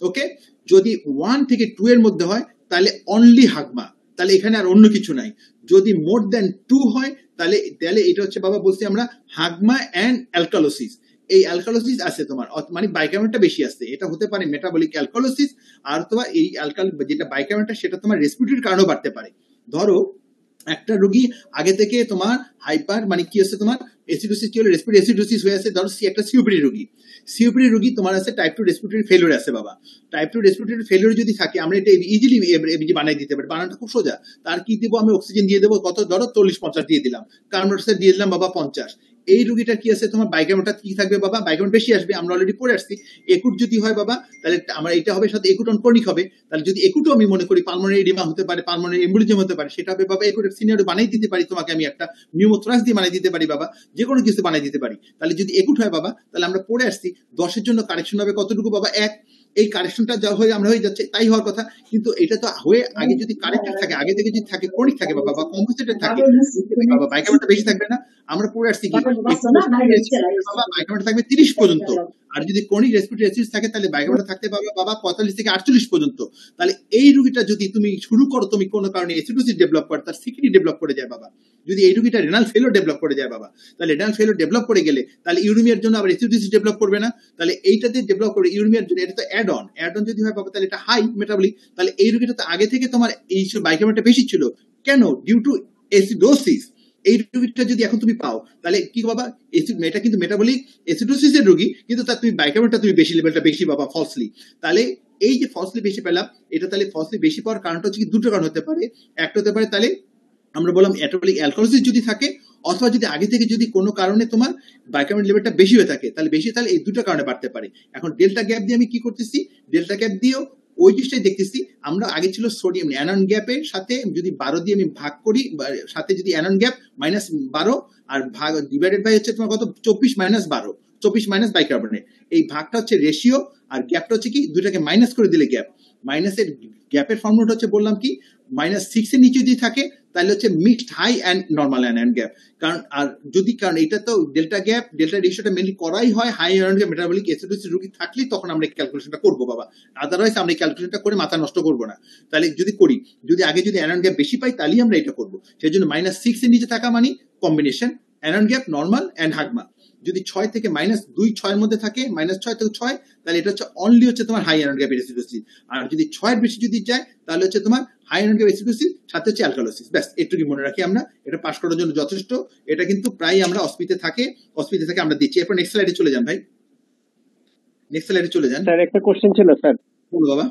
ওকে, যদি 1 থেকে 2 এর মধ্যে হয় তাহলে অনলি হাগমা, তাহলে এখানে আর অন্য কিছু নাই। যদি মোর দ্যান 2 হয় তাহলে এটা হচ্ছে বাবা বলছি আমরা হাগমা অ্যান্ড অ্যালকালোসিস। এই অ্যালকালোসিস আছে তোমার, মানে বাইকার্বনটা বেশি আসছে, এটা হতে পারে মেটাবলিক অ্যালকালোসিস, আর তোমার এই যেটা বাইকার্বনটা সেটা তোমার রেসপিরেটরির কারণেও বাড়তে পারে। ধরো একটা রোগী আগে থেকে তোমার হাইপার, মানে কি হচ্ছে তোমার এসিডোসিস, কি হলো রেসপিরেটরি এসিডোসিস হয়ে আছে, ধরো একটা সিওপিডি রোগী তোমার আছে টাইপ 2 রেসপিরেটরি ফেলিওর আছে বাবা। টাইপ 2 রেসপিরেটরি ফেলিওর যদি থাকে, আমরা এটা ইজিলি বানাই দিতে পারি, বানানোটা খুব সোজা। তার কি দেবো, আমি অক্সিজেন দিয়ে দেবো কত, ধরো 40-50 দিয়ে দিলাম, কার্বন ডাইঅক্সাইড দিয়ে দিলাম বাবা 50। এই রোগীটার কি আছে তোমার বাইকার্বনটা কি থাকবে বাবা, বাইকার্বন বেশি আসবে, আমরা অলরেডি পড়ে আসছি। একুট যদি হয় বাবা তাহলে আমার এটা হবে সাথে একুট অন ক্রনিক হবে। তাহলে যদি একুটও আমি মনে করি পালমোনারি এডিমা হতে পারে, পালমোনারি এম্বলিজম হতে পারে, সেটা হবে বাবা একুটের সিনিয়র বানাই দিতে পারি, তোমাকে আমি একটা নিউমোথ্রাক্স দিয়ে বানাই দিতে পারি বাবা, যে কোনো কিছু বানাই দিতে পারি। তাহলে যদি একুট হয় বাবা, তাহলে আমরা পড়ে আসছি 10 এর জন্য কারেকশন হবে কতটুকু বাবা, 1। এই কারেকশনটা যা হয়ে আমরা হয়ে যাচ্ছে তাই হওয়ার কথা, কিন্তু এটা তো হয়ে আগে যদি কারেক্টেড থাকে, আগে থেকে যদি থাকে ক্রনিক থাকে বাবা, বা কম্পোজিটেড থাকে বাবা, বাইকার্বনটা বেশি থাকবে না। আমরা পড়ে আসছি কি বাবা বাইকার্বনটা থাকবে 30 পর্যন্ত, আর যদি ক্রনিক রেসপিরেটরি এসিডোসিস থাকে তাহলে বাইকার্বনটা থাকতে পারবে বাবা 45 থেকে 48 পর্যন্ত। তাহলে এই রোগীটা যদি তুমি শুরু করো, তুমি কোনো কারণে এসিডোসিস ডেভেলপ করে, তার সিকিডি ডেভেলপ করে যায় বাবা, যদি এই রোগীটা রেনাল ফেলিওর ডেভেলপ করে যায় বাবা, তাহলে রেনাল ফেলিওর ডেভেলপ করে গেলে তাহলে ইউরিমিয়ার জন্য আবার এসিডোসিস ডেভেলপ করবে না, তাহলে এইটাতে ডেভেলপ করে ইউরিমিয়ার জন্য, এটা তো অ্যাড অন যদি হয় বাবা তাহলে এটা হাই মেটাবলিক। তাহলে এই রোগীটা তো আগে থেকে তোমার এই বাইকার্বনটা বেশি ছিল, কেন, ডিউ টু এসিডোসিস। এই রোগীটা যদি এখন তুমি পাও তাহলে কি বাবা, এটা কিন্তু মেটাবলিক এসিডোসিসের রোগী, কিন্তু তার তুমি বাইকার্বনটা তুমি বেশি, লেভেলটা বেশি বাবা ফলসলি। তাহলে এই যে ফলসলি বেশি পেলাম, এটা তাহলে ফলসলি বেশি পাওয়ার কারণটা হচ্ছে কি, দুটো কারণ হতে পারে। একটা হতে পারে তাহলে আমরা বললাম মেটাবলিক অ্যালকালোসিস যদি থাকে, অথবা যদি আগে থেকে যদি কোনো কারণে তোমার বাইকার্বন লেভেলটা বেশি হয়ে থাকে, তাহলে এই দুটো কারণে বাড়তে পারে। এখন ডেল্টা গ্যাপ দিয়ে আমি কি করতেছি, ডেল্টা গ্যাপ দিয়েও ওই জিনিসটাই দেখতেছি। আমরা আগে ছিল সোডিয়াম অ্যানন গ্যাপের সাথে যদি 12 দিয়ে আমি ভাগ করি, সাথে যদি অ্যানন গ্যাপ -12 আর ভাগ ডিভাইডেড বাই হচ্ছে তোমার কত 24 মাইনাস বাইকার্বনেট, এই ভাগটা হচ্ছে রেশিও, আর গ্যাপটা হচ্ছে কি দুটাকে মাইনাস করে দিলে গ্যাপ। মাইনাসের গ্যাপের ফর্মুলাটা হচ্ছে বললাম কি, -6 এর নিচে যদি থাকে তাহলে হচ্ছে mixed high and normal anion gap. কারণ এটা তো ডেল্টা রেশিওটা মেনলি করাই হয় high anion gap metabolic acidosis রোগী থাকলেই তখন আমরা ক্যালকুলেশনটা করবো বাবা, আদারওয়াইজ আমরা ক্যালকুলেশনটা করে মাথা নষ্ট করবো না। তাহলে যদি আগে অ্যানন গ্যাপ বেশি পাই তাহলেই আমরা এটা করবো। সেই জন্য -6 এর নিচে থাকা মানে combination anion gap normal and HAGMA. যদি 6 থেকে -2-6 এর মধ্যে থাকে, -6 থেকে 6, তাহলে এটা হচ্ছে অনলি হচ্ছে তোমার হাই অ্যানন গ্যাপ এসিডোসিস। আর যদি 6 এর বেশি যদি যায় তাহলে হচ্ছে তোমার হাই অ্যানন গ্যাপ এসিডোসিস সাথে হচ্ছে অ্যালকালোসিস। ব্যাস এটুকুই মনে রাখি আমরা, এটা পাস করার জন্য যথেষ্ট। এটা কিন্তু প্রায় আমরা অস্পিতে থাকে আমরা দিচ্ছি। এরপর নেক্সট স্লাইডে চলে যান ভাই, স্যার একটা কোশ্চেন ছিল স্যার। বলো বাবা।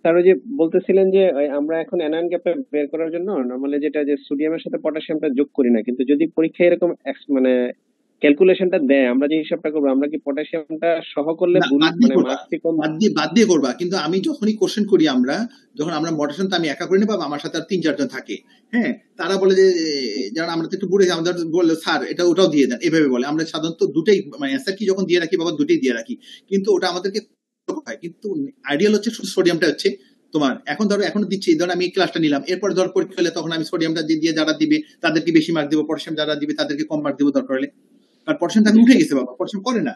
স্যার ওই যে বলতেছিলেন যে আমরা এখন অ্যানায়ন গ্যাপ বের করার জন্য নরমালি যেটা যে সোডিয়ামের সাথে পটাশিয়ামটা যোগ করি না, কিন্তু যদি পরীক্ষায় এরকম মানে ক্যালকুলেশনটা দেয়, আমরা যে হিসাবটা করবো, আমরা কি পটাশিয়ামটা সহ করলে বাদ দিয়ে করবা? কিন্তু আমি যখনই কোশ্চেন করি, যখন আমরা মডারেশন, তো আমি একা করি না বাবা, আমার সাথে আর 3-4 জন থাকে, হ্যাঁ, তারা বলে যে যারা আমরা একটু বুড়ে আমাদের বললো স্যার এটা ওটাও দিয়ে দেন, এভাবে বলে। আমরা সাধারণত দুটোই মানে অ্যান্সার কি যখন দিয়ে রাখি বাবা, দুটোই দিয়ে রাখি, কিন্তু ওটা আমাদেরকে হয়। কিন্তু আইডিয়াল হচ্ছে শুধু সোডিয়ামটা হচ্ছে তোমার এখন ধরো এখন দিচ্ছি, ধরো আমি এই ক্লাসটা নিলাম, এরপর ধর পরীক্ষা হলে তখন আমি সোডিয়ামটা দিয়ে যারা দিবে তাদেরকে বেশি মার্ক দেবো, পটাশিয়াম যারা দিবে তাদেরকে কম মার্ক দেবো দরকার হলে। কারণ পটাশিয়াম তাকে উঠে গেছে বাবা, পটাশিয়াম করে না।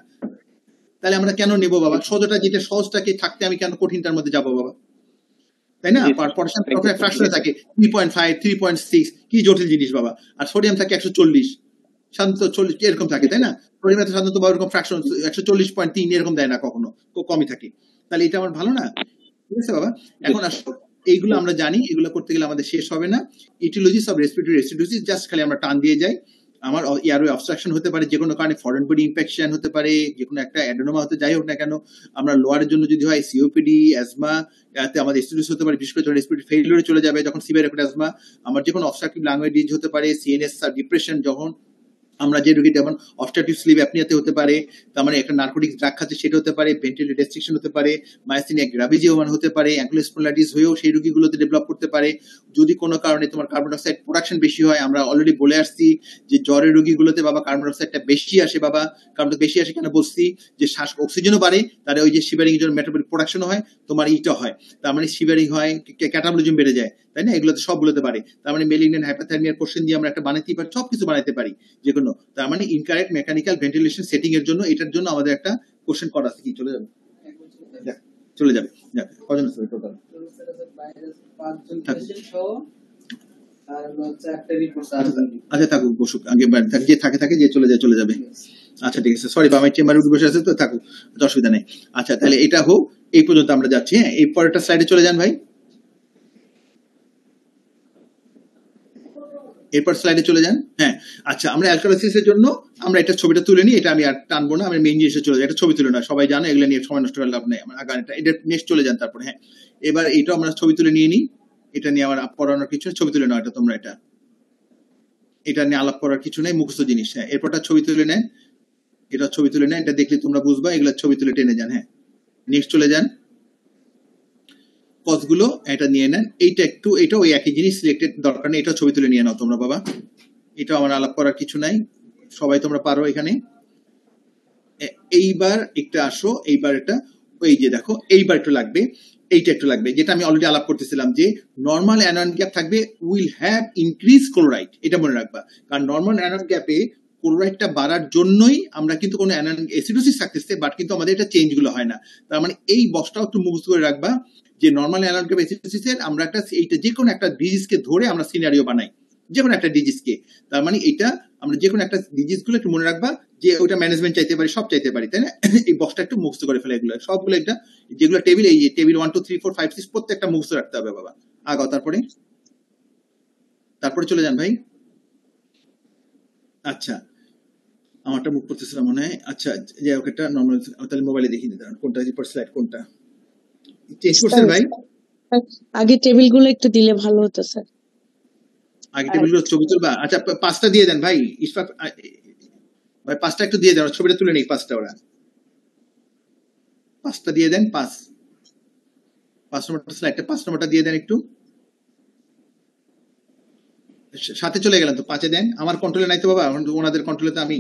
তাহলে আমরা কেন নেবো বাবা? সহজটা যেটা সহজটাকে থাকতে আমি কেন কঠিনটার মধ্যে যাবো বাবা? তাই না? পটাশিয়াম ফ্র্যাকশনে থাকে 3.5 3.6, কি জটিল জিনিস বাবা। আর সোডিয়াম থাকে 140, সাধারণত 40 এরকম থাকে, তাই না? সোডিয়াম সাধারণত এরকম ফ্র্যাকশন 140.3 এরকম দেয় না, কখনো কমই থাকে। তাহলে এটা আমার ভালো না, ঠিক আছে বাবা। এখন আসো এইগুলো আমরা জানি, এগুলো করতে গেলে আমাদের শেষ হবে না। ইটিওলজিস অফ রেসপিরেটরি অ্যাসিডোসিস জাস্ট খালি আমরা টান দিয়ে যাই। আমার এয়ারওয়ে অবস্ট্রাকশন হতে পারে, যে কোনো কারণে ফরেন বডি ইনফেকশন হতে পারে, যে কোনো একটা অ্যাডেনোমা হতে যাই হোক না কেন। আমরা লোয়ারের জন্য যদি হয় সিওপিডি, অ্যাজমা, এতে আমাদের অ্যাসিডোসিস হতে পারে, বিশেষ করে যখন রেসপিরেটরি ফেইলিওরে চলে যাবে, যখন সিভিয়ার একটা অ্যাজমা। আমার যে কোনো অবস্ট্রাকটিভ লাংওয়ে ডিজিজ হতে পারে, সিএনএস ডিপ্রেশন, যখন আমরা যে রোগী যেমন অবস্ট্রাকটিভ স্লিপ অ্যাপনিয়াতে হতে পারে, তার মানে একটা নার্কোটিক ড্রাগ খাচ্ছে সেটা হতে পারে, ভেন্টিলেটর রেস্ট্রিকশন হতে পারে, মায়াসিনিয়া গ্রাভিস হতে পারে, অ্যাঙ্কুলার স্পন্ডিলাইটিস হয়েও সেই রোগীগুলোতে ডেভেলপ করতে পারে। যদি কোনো কারণে তোমার কার্বন ডাইঅক্সাইড প্রোডাকশন বেশি হয়, আমরা অলরেডি বলে আসছি যে জ্বরের রোগীগুলোতে বাবা কার্বন ডাইঅক্সাইডটা বেশি আসে বাবা। কার্বন বেশি আসে কেন বলছি, যে শ্বাস অক্সিজেনও বাড়ে, তাহলে ওই যে শিভারিং এর জন্য মেটাবলিক প্রোডাকশনও হয়, তোমার ইটা হয়, তার মানে শিভারিং হয়, ক্যাটাবলিজম বেড়ে যায়, তাই না? এগুলোতে সবগুলোতে পারে। তার মানে মেলিগন্যান্ট হাইপোথার্মিয়ার কোশ্চেন দিয়ে আমরা একটা বানাইতে পারি, সবকিছু বানাইতে পারি যে কোনো। তার মানে ইনকারেক্ট মেকানিক্যাল ভেন্টিলেশন সেটিং এর জন্য, এটার জন্য আমাদের একটা কোশ্চেন করা আছে। কি চলে যাবে? চলে যাবে। কজন আছে টোটাল? আচ্ছা থাকুক, বসুক আগে, যে থাকে যে চলে যাবে। আচ্ছা ঠিক আছে, সরি বাবা, চেম্বারে উঠে বসে আছে তো, থাকুক, অসুবিধা নেই। আচ্ছা তাহলে এটা হোক, এই পর্যন্ত আমরা যাচ্ছি। হ্যাঁ, এই পরেরটা স্লাইডে চলে যান ভাই। এরপর স্লাইডে চলে যান। হ্যাঁ আচ্ছা, আমরা অ্যালকালাইসিসের জন্য আমরা এটা ছবিটা তুলে নিই, এটা আমি আর টানবো না, আমি মেইন জিনিসে চলে যাই। এটা ছবি তুলে না, সবাই জানো, এগুলো নিয়ে সময় নষ্ট করে লাভ নেই। আমরা আগান এটা নেক্সট চলে যান। তারপর হ্যাঁ, এবার এইটাও আমরা ছবি তুলে নিয়ে নিই, এটা নিয়ে আমার পড়ানোর কিছু ছবি তুলে নাও, এটা তোমরা এটা নিয়ে আলাপ করার কিছু নেই, মুখস্থ জিনিস। হ্যাঁ, এরপরটা ছবি তুলে নেন, এটা ছবি তুলে নেন, এটা দেখলে তোমরা বুঝবা, এগুলো ছবি তুলে টেনে যান। হ্যাঁ, নেক্সট চলে যান। কজগুলো এটা নিয়ে নেন, এইটা একটু, এটা ওই একই জিনিস, সিলেক্টেড দরকার নেই, এটা ছবি তুলে নিয়ে নাও তোমরা বাবা। এটা আমার আলাপ করার কিছু নাই, সবাই তোমরা পারো এখানে। এইবার একটা আসো, এইবার এটা ওই যে দেখো, এইবার একটু লাগবে, এইটা একটু লাগবে, যেটা আমি অলরেডি আলাপ করতেছিলাম, যে নর্মাল অ্যানায়ন গ্যাপ থাকবে উইল হ্যাভ ইনক্রিজ ক্লোরাইড, এটা মনে রাখবা। কারণ নর্মাল অ্যানায়ন গ্যাপে ক্লোরাইডটা বাড়ার জন্যই আমরা কিন্তু কোনো অ্যানায়ন অ্যাসিডোসিস থাকতেছে, বাট কিন্তু আমাদের এটা চেঞ্জ গুলো হয় না। তার মানে এই বক্সটাও একটু মুখস্থ করে রাখবা, যে নর্মাল অ্যানায়ন গ্যাপ অ্যাসিডোসিসের আমরা একটা এইটা যে কোনো একটা ডিজিজকে ধরে আমরা সিনারিও বানাই, যে কোনো একটা ডিজিজকে। তার মানে এটা আমরা যে কোনো একটা ডিজিজ গুলো একটু মনে রাখবা, যে ওইটা ম্যানেজমেন্ট চাইতে পারি, সব চাইতে পারি, তাই না? এই বক্সটা একটু মুখস্থ করে ফেলে, এগুলো সবগুলো একটা, যেগুলো টেবিল, এই যে টেবিল 1 2 3 4 5 6 প্রত্যেকটা মুখস্থ রাখতে হবে বাবা। আগাও, তারপরে চলে যান ভাই। আচ্ছা, আমারটা মুখ করতেছিলাম মনে হয়। আচ্ছা যাই হোক, একটা নর্মাল, তাহলে মোবাইলে দেখিয়ে দিতে কোনটা স্লাইড, কোনটা চেঞ্জ করছেন ভাই? আগে টেবিল গুলো একটু দিলে ভালো হতো স্যার। আগে টেবিলগুলো ছবি তুলবা? আচ্ছা 5টা দিয়ে দেন ভাই, ইশফাক ভাই 5টা একটু দিয়ে দেন, ছবিটা তুলে নেই 5টা, ওরা 5টা দিয়ে দেন, 5 নম্বরটা স্লাইডটা 5 নম্বরটা দিয়ে দেন একটু। সাথে চলে গেলেন তো, 5-এ দেন। আমার কন্ট্রোলে নাই তো বাবা, ওনাদের কন্ট্রোলে তো আমি,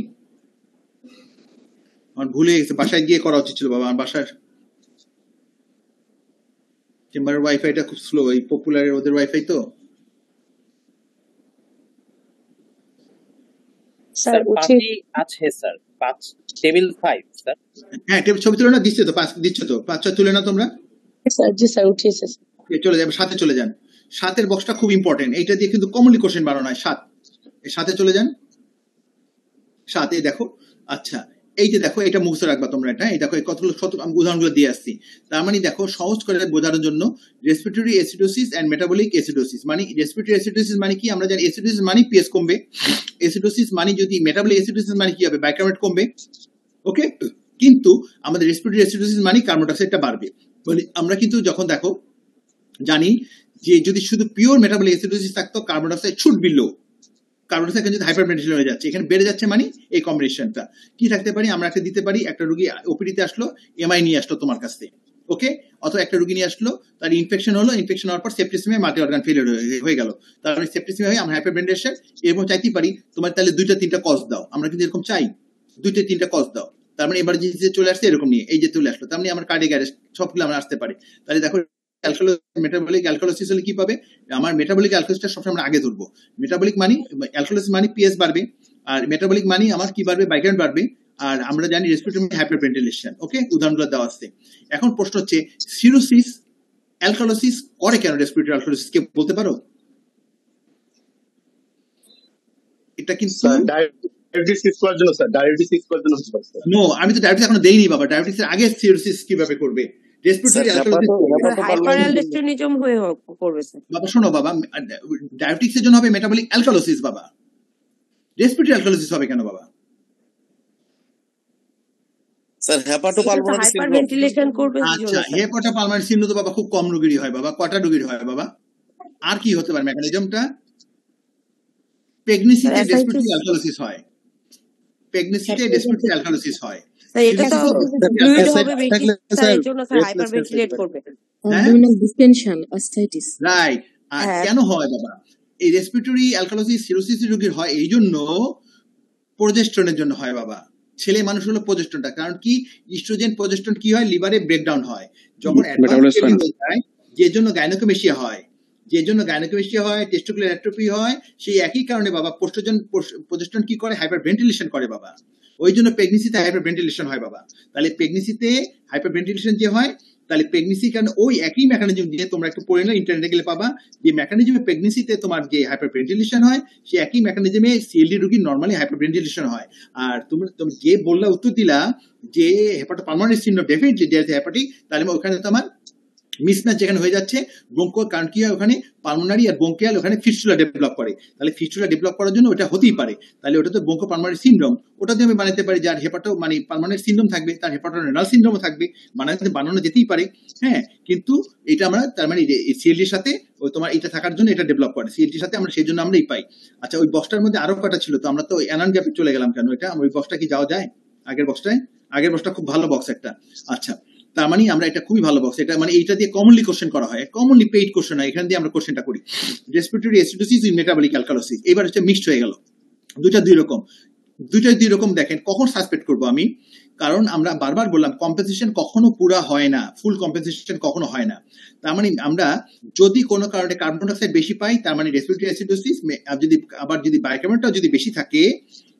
আমার ভুলে গেছে, বাসায় গিয়ে করা উচিত ছিল বাবা। আমার বাসার চেম্বারের ওয়াইফাইটা খুব স্লো, এই পপুলারের ওদের ওয়াইফাই তো। স্যার 5ই আছে স্যার, 5 টেবিল 5 স্যার। হ্যাঁ, টেবিল ছবি তুলে না, দিচ্ছ তো, 5 দিচ্ছ তো, 5টা তুলে না তোমরা? স্যার জি স্যার, উঠিয়েছে। চলে যাবে, সাথে চলে যান। 7-এর বক্সটা খুব ইম্পর্টেন্ট, এইটা দিয়ে কিন্তু কমনলি কোশ্চেন বানানো হয়। 7 এর সাথে চলে যান। 7-এ দেখো, আচ্ছা এই যে দেখো, এটা মুখস্থ রাখবা তোমরা, এটা এই দেখো, এই কতগুলো উদাহরণগুলো দিয়ে আসছি। তার মানে দেখো, সহজ করে বোঝানোর জন্য, respiratory acidosis and metabolic acidosis মানে, রেসপিরেটরি অ্যাসিডোসিস মানে কি? আমরা জানি অ্যাসিডোসিস মানে পিএস কমবে, অ্যাসিডোসিস মানে যদি মেটাবলিক অ্যাসিডোসিস মানে কি হবে? বাইকার্বনেট কমবে, ওকে। কিন্তু আমাদের রেসপিরেটরি অ্যাসিডোসিস মানে কার্বন ডাইঅক্সাইডটা বাড়বে। মানে আমরা কিন্তু যখন দেখো জানি যে যদি শুধু পিওর মেটাবলিক অ্যাসিডোসিস থাকতো, carbon dioxide should be low, carbon dioxide যদি হাইপারভেন্টিলেশন হয়ে যাচ্ছে, এখানে বেড়ে যাচ্ছে, মানে এই কম্বিনেশনটা কি থাকতে পারি? আমরা একটা দিতে পারি, একটা রোগী ওপিডিতে আসলো, এমআই নিয়ে আসলো তোমার কাছ থেকে, ওকে, অথবা একটা রোগী নিয়ে আসলো, তার ইনফেকশন হলো, ইনফেকশন হওয়ার পর সেপ্টিসিমিয়া, মাল্টি অর্গান ফেলিয়ার হয়ে গেল, তারপরে সেপ্টিসিমিয়া হয়ে আমরা হাইপারভেন্টিলেশন, এরকম চাইতেই পারি তোমার, তাহলে 2-3টা কজ দাও, আমরা কিন্তু এরকম চাই, 2-3টা কজ দাও। তার মানে এমার্জেন্সিতে চলে আসছে এরকম নিয়ে, এই যে চলে আসলো, তার মানে আমার কার্ডিয়াক অ্যারেস্ট, সবগুলো আমরা আসতে পারি। তাহলে দেখো মেটাবলিক অ্যালকালোসিস হলে কি পাবে, আমার মেটাবলিক অ্যালকালোসিসটা সবসময় আমরা আগে ধরবো। মেটাবলিক মানে অ্যালকালোসিস মানে পিএস বাড়বে, আর মেটাবলিক মানে আমার কি বাড়বে, বাইকারেন্ট বাড়বে, আর আমরা জানি রেসপিরেটরি হাইপারভেন্টিলেশন। ওকে, উদাহরণগুলো দেওয়া আছে। এখন প্রশ্ন হচ্ছে সিরোসিস অ্যালকালোসিস করে কেন, রেসপিরেটরি অ্যালকালোসিস কে বলতে পারো? এটা কিন্তু নো, আমি তো ডায়াবেটিস এখনো দেইনি বাবা। ডায়াবেটিস এর আগে সিরোসিস কিভাবে করবে? রেসপিরেটরি অ্যালকালোসিস হাইপারঅ্যালডোস্টেরনিজম হয়ে করবে স্যার। বাবা শোনো বাবা, ডায়াবেটিস এর জন্য হবে মেটাবলিক অ্যালকালোসিস বাবা, রেসপিরেটরি অ্যালকালোসিস হবে কেন বাবা? স্যার হেপাটোপালমোনারি সিনড্রোম, হাইপারভেন্টিলেশন করবে। আচ্ছা, হেপাটোপালমোনারি সিনড্রোম তো বাবা খুব কম রোগীরই হয় বাবা। কটা রোগীর হয় বাবা? আর কি হতে পারে মেকানিজমটা? প্রেগন্যান্সিতে রেসপিরেটরি অ্যালকালোসিস হয়, প্রেগন্যান্সিতে রেসপিরেটরি অ্যালকালোসিস হয়। এটা তো ফ্লুইড হবে বেশি স্যার, এর জন্য স্যার হাইপারভেন্টিলেট করবে। অ্যাবডোমিনাল ডিসটেনশন, অ্যাস্টাইটিস। রাইট। আর কেন হয় বাবা এই রেসপিরেটরি অ্যালকালোসিস সিরোসিস রোগীর হয়? এই জন্য প্রোজেস্টেরনের জন্য হয় বাবা। ছেলে মানুষ হলো প্রোজেস্টেরনটা, কারণ কি ইস্ট্রোজেন প্রোজেস্টেরন কি হয়, লিভারে ব্রেকডাউন হয় যখন অ্যাডভান্স হয়ে যায়, যে জন্য গাইনোকোমেশিয়া হয়, যে জন্য গাইনোকোমেশিয়া হয়, টেস্টিকুলার অ্যাট্রোফি হয়। সেই একই কারণে বাবা প্রোজেস্টেরন কি করে, হাইপারভেন্টিলেশন করে বাবা। ওই জন্য প্রেগনেন্সিতে হাইপারভেন্টিলেশন হয় বাবা। তাহলে প্রেগনেন্সিতে হাইপারভেন্টিলেশন যে হয়, তাহলে প্রেগনেন্সি কারণে ওই একই মেকানিজম দিয়ে তোমরা একটু পড়ে নাও, ইন্টারনেটে গেলে পাবা যে মেকানিজমে প্রেগনেন্সিতে তোমার যে হাইপারভেন্টিলেশন হয়, সেই একই মেকানিজমে সিএলডি রোগীর নরমালি হাইপারভেন্টিলেশন হয়। আর তুমি যে বললা, উত্তর দিলা যে হেপাটোপালমোনারি সিনড্রোম, ডেফিনেটলি হেপাটিক, তাহলে ওখানে তোমার মিসম্যাচ যেখানে হয়ে যাচ্ছে ব্রঙ্কো, কারণ কি হয় ওখানে পালমোনারি আর ব্রঙ্কিয়াল ওখানে ফিস্টুলা ডেভেলপ করে। তাহলে ফিস্টুলা ডেভেলপ করার জন্য ওটা হতেই পারে, তাহলে ওটা তো ব্রঙ্কো পালমোনারি সিনড্রোম। ওটা দিয়ে আমি বানাতে পারি যার হেপাটো মানে পালমোনারি সিনড্রোম থাকবে, তার হেপাটোরেনাল সিনড্রোমও থাকবে, বানানো যেতেই পারে। হ্যাঁ, কিন্তু এটা আমরা তার মানে সিএলডির সাথে ওই তোমার এটা থাকার জন্য এটা ডেভেলপ করে, সিএলডির সাথে আমরা সেই জন্য আমরাই পাই। আচ্ছা, ওই বক্সটার মধ্যে আরো কটা ছিল তো, আমরা তো অ্যানান গ্যাপে চলে গেলাম কেন? এটা ওই বক্সটা কি যাওয়া যায়? আগের বক্সটা খুব ভালো বক্স একটা। আচ্ছা, তার মানে আমরা এটা খুবই ভালো বক্স। এটা মানে এইটা দিয়ে কমনলি কোশ্চেন করা হয়, কমনলি পেইড কোশ্চেন হয়, এখান দিয়ে আমরা কোশ্চেনটা করি। Respiratory acidosis in metabolic alkalosis. এবার হচ্ছে মিক্সড হয়ে গেল, দুইটাই দুই রকম। দেখেন কখন সাসপেক্ট করব আমি, কারণ আমরা বারবার বললাম কম্পেনসেশন কখনো পুরা হয় না, ফুল কম্পেনসেশন কখনো হয় না। তার মানে আমরা যদি কোনো কারণে কার্বন ডাইঅক্সাইড বেশি পাই, তার মানে রেসপিরেটরি অ্যাসিডোসিস। যদি বাইকার্বনেটটাও যদি বেশি থাকে,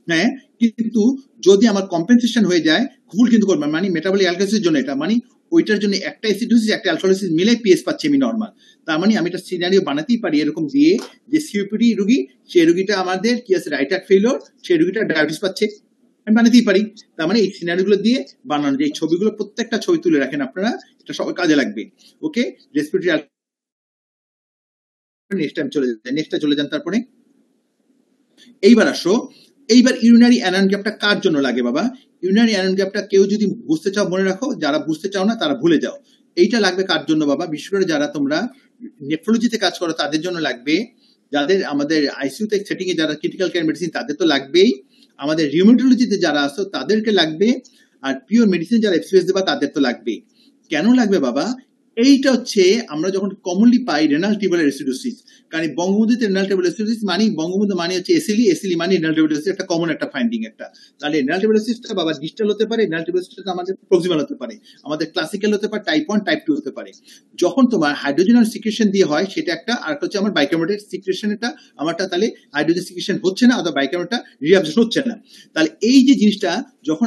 হ্যাঁ, কিন্তু যদি আমার কম্পেনসেশন হয়ে যায়, ফুল কিন্তু করবো মানে মেটাবলিক অ্যালকালোসিসের জন্য এটা মানে ওইটার জন্য একটা অ্যাসিডোসিস একটা অ্যালকালোসিস মিলে পিএস পাচ্ছি আমি নরমাল। তার মানে আমি একটা সিনারিও বানাতেই পারি এরকম দিয়ে যে সিওপিডি রোগী, সেই রোগীটা আমাদের কি আছে রাইট হার্ট ফেইলিওর, সেই রোগীটা ডায়াবেটিস পাচ্ছে, আমি বানাতেই পারি। তার মানে এই সিনারিওগুলো দিয়ে বানানো, যে ছবিগুলো প্রত্যেকটা ছবি তুলে রাখেন আপনারা, এটা সবার কাজে লাগবে। ওকে, রেসপিরেটরি নেক্সটটা চলে যান। তারপরে এইবার আসো, এইবার ইউরিনারি অ্যানায়ন গ্যাপটা কার জন্য লাগে বাবা? ইউরিনারি অ্যানায়ন গ্যাপটা কেউ যদি বুঝতে চাও মনে রাখো, যারা বুঝতে চাও না তারা ভুলে যাও। এইটা লাগবে কার জন্য বাবা? বিশেষ করে যারা তোমরা নেফ্রোলজিতে কাজ করো তাদের জন্য লাগবে, যাদের আমাদের আইসিইউতে সেটিং এ যারা ক্রিটিক্যাল কেয়ার মেডিসিন তাদের তো লাগবেই, আমাদের রিউমেটোলজিতে যারা আসো তাদেরকে লাগবে, আর পিওর মেডিসিন যারা এফসিএস দেবা তাদের তো লাগবেই। কেন লাগবে বাবা? এইটা হচ্ছে আমরা যখন কমনলি পাই রেনাল টিউবুলার অ্যাসিডোসিস, কারণ বঙ্গবন্ধুতে রেনাল টিউবুলার অ্যাসিডোসিস মানে বঙ্গবন্ধু মানে হচ্ছে এসিলি মানে রেনাল টিউবুলার অ্যাসিডোসিস, একটা কমন একটা ফাইন্ডিং একটা। তাহলে রেনাল টিউবুলার অ্যাসিডোসিসটা বাবা ডিস্টাল হতে পারে, রেনাল টিউবুলার অ্যাসিডোসিস আমাদের প্রক্সিমাল হতে পারে, আমাদের ক্লাসিক্যাল হতে পারে, টাইপ 1 টাইপ 2 হতে পারে। যখন তোমার হাইড্রোজেনাল সিক্রেশন দিয়ে হয় সেটা একটা, আর হচ্ছে আমার বাইকার্বনেট সিক্রেশন, এটা আমারটা তাহলে হাইড্রোজেন সিক্রেশন হচ্ছে না অথবা বাইকার্বনেটটা রিঅ্যাবজর্পশন হচ্ছে না। তাহলে এই যে জিনিসটা যখন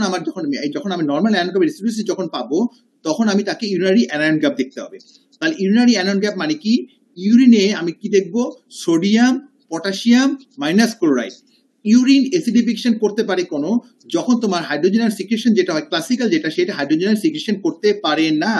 আমি নরমাল অ্যানায়ন গ্যাপ অ্যাসিডোসিস যখন পাবো, তখন আমি তাকে ইউরিনারি অ্যানায়ন গ্যাপ দেখতে হবে। তাহলে ইউরিনারি অ্যানায়ন গ্যাপ মানে কি? ইউরিনে আমি কি দেখবো? Sodium, potassium minus chloride. Urine acidification করতে পারে কোনো, যখন তোমার হাইড্রোজেনাল সিক্রেশন যেটা হয় ক্লাসিক্যাল যেটা, সেটা হাইড্রোজেনাল সিক্রেশন করতে পারে না।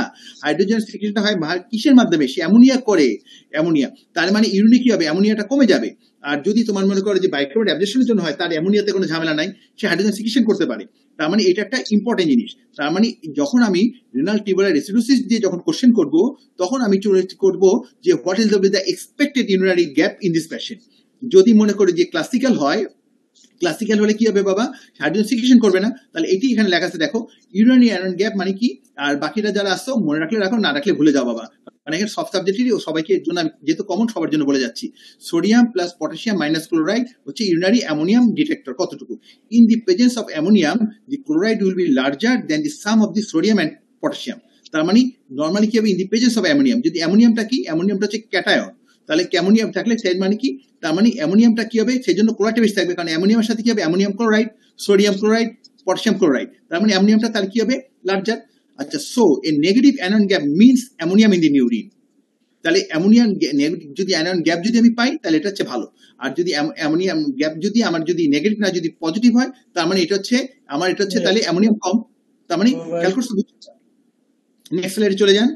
হাইড্রোজেনাল সিক্রেশনটা হয় কিসের মাধ্যমে? সে অ্যামোনিয়া করে, অ্যামোনিয়া। তার মানে ইউরিনে কি হবে? অ্যামোনিয়াটা কমে যাবে। আর যদি তোমার মনে করো যে বাইকার্বনেট অ্যাবজর্পশনের জন্য হয়, তার অ্যামোনিয়াতে কোনো ঝামেলা নাই, সে হাইড্রোজেন সিক্রেশন করতে পারে। তার মানে এটা একটা ইম্পর্টেন্ট জিনিস। তার মানে যখন আমি রেনাল টিউবুলার অ্যাসিডোসিস দিয়ে যখন কোশ্চেন করব, তখন আমি করব যে what is the expected urinary gap in this patient. যদি মনে করি যে ক্লাসিক্যাল হয়, ক্লাসিক্যাল হলে কি হবে বাবা? হাইড্রোজেন সিক্রেশন করবে না। তাহলে এটি এখানে লেখা আছে দেখো, ইউরিনারি অ্যানায়ন গ্যাপ মানে কি। আর বাকিটা যারা আসছো মনে রাখলে রাখো, না রাখলে ভুলে যাও বাবা, মানে এখানে সব সাবজেক্টেরই সবাইকে জন্য আমি যেহেতু কমন সবার জন্য বলে যাচ্ছি। Sodium plus potassium minus chloride হচ্ছে ইউরিনারি অ্যামোনিয়াম ডিটেক্টর কতটুকু। In the presence of ammonium the chloride will be larger then the some of the sodium and potassium. তার মানে নর্মালি কি হবে in the presence of ammonium, যদি অ্যামোনিয়ামটা কি, অ্যামোনিয়ামটা হচ্ছে cation, তাহলে অ্যামোনিয়াম থাকলে সেই মানে কি, তার মানে অ্যামোনিয়ামটা কি হবে, সেই জন্য ক্লোরাইডটা বেশি থাকবে, কারণ অ্যামোনিয়ামের সাথে কি হবে, ammonium chloride, sodium chloride, potassium chloride, তার মানে অ্যামোনিয়ামটা তার কি হবে, লার্জার। আচ্ছা, so a negative anion gap means ammonium in the urine, তাহলে অ্যামোনিয়াম যদি অ্যানিয়ন গ্যাপ যদি আমি পাই তাহলে এটা হচ্ছে ভালো, আর যদি অ্যামোনিয়াম গ্যাপ যদি আমার যদি নেগেটিভ না যদি পজিটিভ হয় তার মানে এটা হচ্ছে আমার এটা হচ্ছে তাহলে অ্যামোনিয়াম কম, তার মানে খেয়াল করছো। নেক্সট স্লাইডে চলে যান,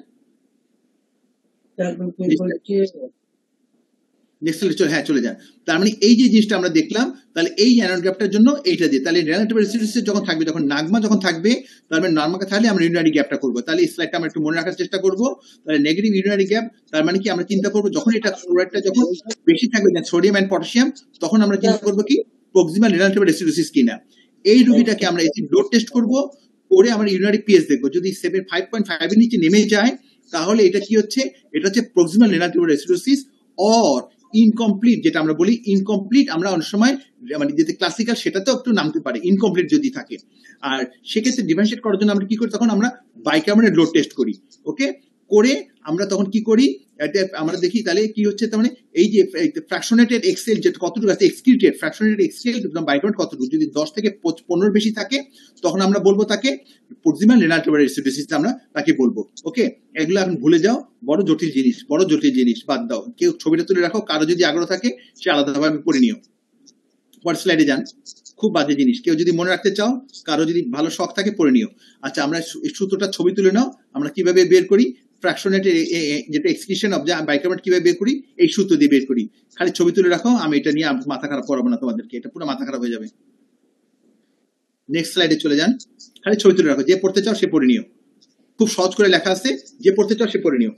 হ্যাঁ চলে যান। তার মানে এই যে জিনিসটা আমরা দেখলাম, তাহলে এই অ্যানিয়ন গ্যাপটার জন্য এইটা দিয়ে, তাহলে রিলেটিভ রেসিডুয়াস যখন থাকবে, যখন নাগমা যখন থাকবে, তার মানে নরমালকে থাকলে আমরা ইউরিনারি গ্যাপটা করবো। তাহলে এই স্লাইডটা আমরা একটু মনে রাখার চেষ্টা করবো। তাহলে নেগেটিভ ইউরিনারি গ্যাপ, তার মানে কি আমরা চিন্তা করবো যখন এটা ক্লোরাইডটা যখন বেশি থাকবে, সোডিয়াম এন্ড পটাশিয়াম, তখন আমরা চিন্তা করবো কি প্রক্সিমাল রিলেটিভ রেসিডুয়াস কিনা। এই রোগীটাকে আমরা এসিড ব্লাড টেস্ট করবো, করে আমরা ইউরিনারি পিএইচ দেখবো, যদি 5.5 এর নিচে নেমে যায় তাহলে এটা কি হচ্ছে, এটা হচ্ছে প্রক্সিমাল রিলেটিভ রেসিডুয়াস অর ইনকমপ্লিট, যেটা আমরা বলি ইনকমপ্লিট। আমরা অনেক সময় মানে যেটা ক্লাসিক্যাল সেটাতেও একটু নামতে পারে ইনকমপ্লিট যদি থাকে। আর সেক্ষেত্রে ডিফারেন্সিয়েট করার জন্য আমরা কি করি, তখন আমরা বাইকার্বনেট লোড টেস্ট করি। ওকে, করে আমরা তখন কি করি, আমরা দেখি তাহলে কি হচ্ছে, তার মানে এই যে ফ্র্যাকশনেটেড এক্সেল যেটা কতটুকু আছে, এক্সক্রিটেড ফ্র্যাকশনেটেড এক্সেল বাইকার্বনেট কতটুকু, যদি 10 থেকে 15 বেশি থাকে তখন আমরা বলবো তাকে প্রক্সিমাল রিলেটিভ রেসিডুয়াস, আমরা তাকে বলবো। ওকে, এগুলো এখন ভুলে যাও, বড় জটিল জিনিস বাদ দাও, কেউ ছবিটা তুলে রাখো, কারো যদি আগ্রহ থাকে সে আলাদাভাবে পড়ে নিও। পরের স্লাইডে যান, খুব বাজে জিনিস, কেউ যদি মনে রাখতে চাও, কারো যদি ভালো শখ থাকে পড়ে নিও। আচ্ছা, আমরা সূত্রটা ছবি তুলে নাও, আমরা কিভাবে বের করি ফ্র্যাকশনেটেড যেটা এক্সক্রিশন অফ দ্য বাইকার্বনেট কিভাবে বের করি, এই সূত্র দিয়ে বের করি। খালি ছবি তুলে রাখো, আমি এটা নিয়ে মাথা খারাপ করাবো না তোমাদেরকে, এটা পুরো মাথা খারাপ হয়ে যাবে। নেক্সট স্লাইডে চলে যান, খালি ছবি তুলে রাখো, যে পড়তে চাও সে পড়ে নিও, খুব সহজ করে লেখা আছে, যে পড়তে চাও সে পড়ে নিও,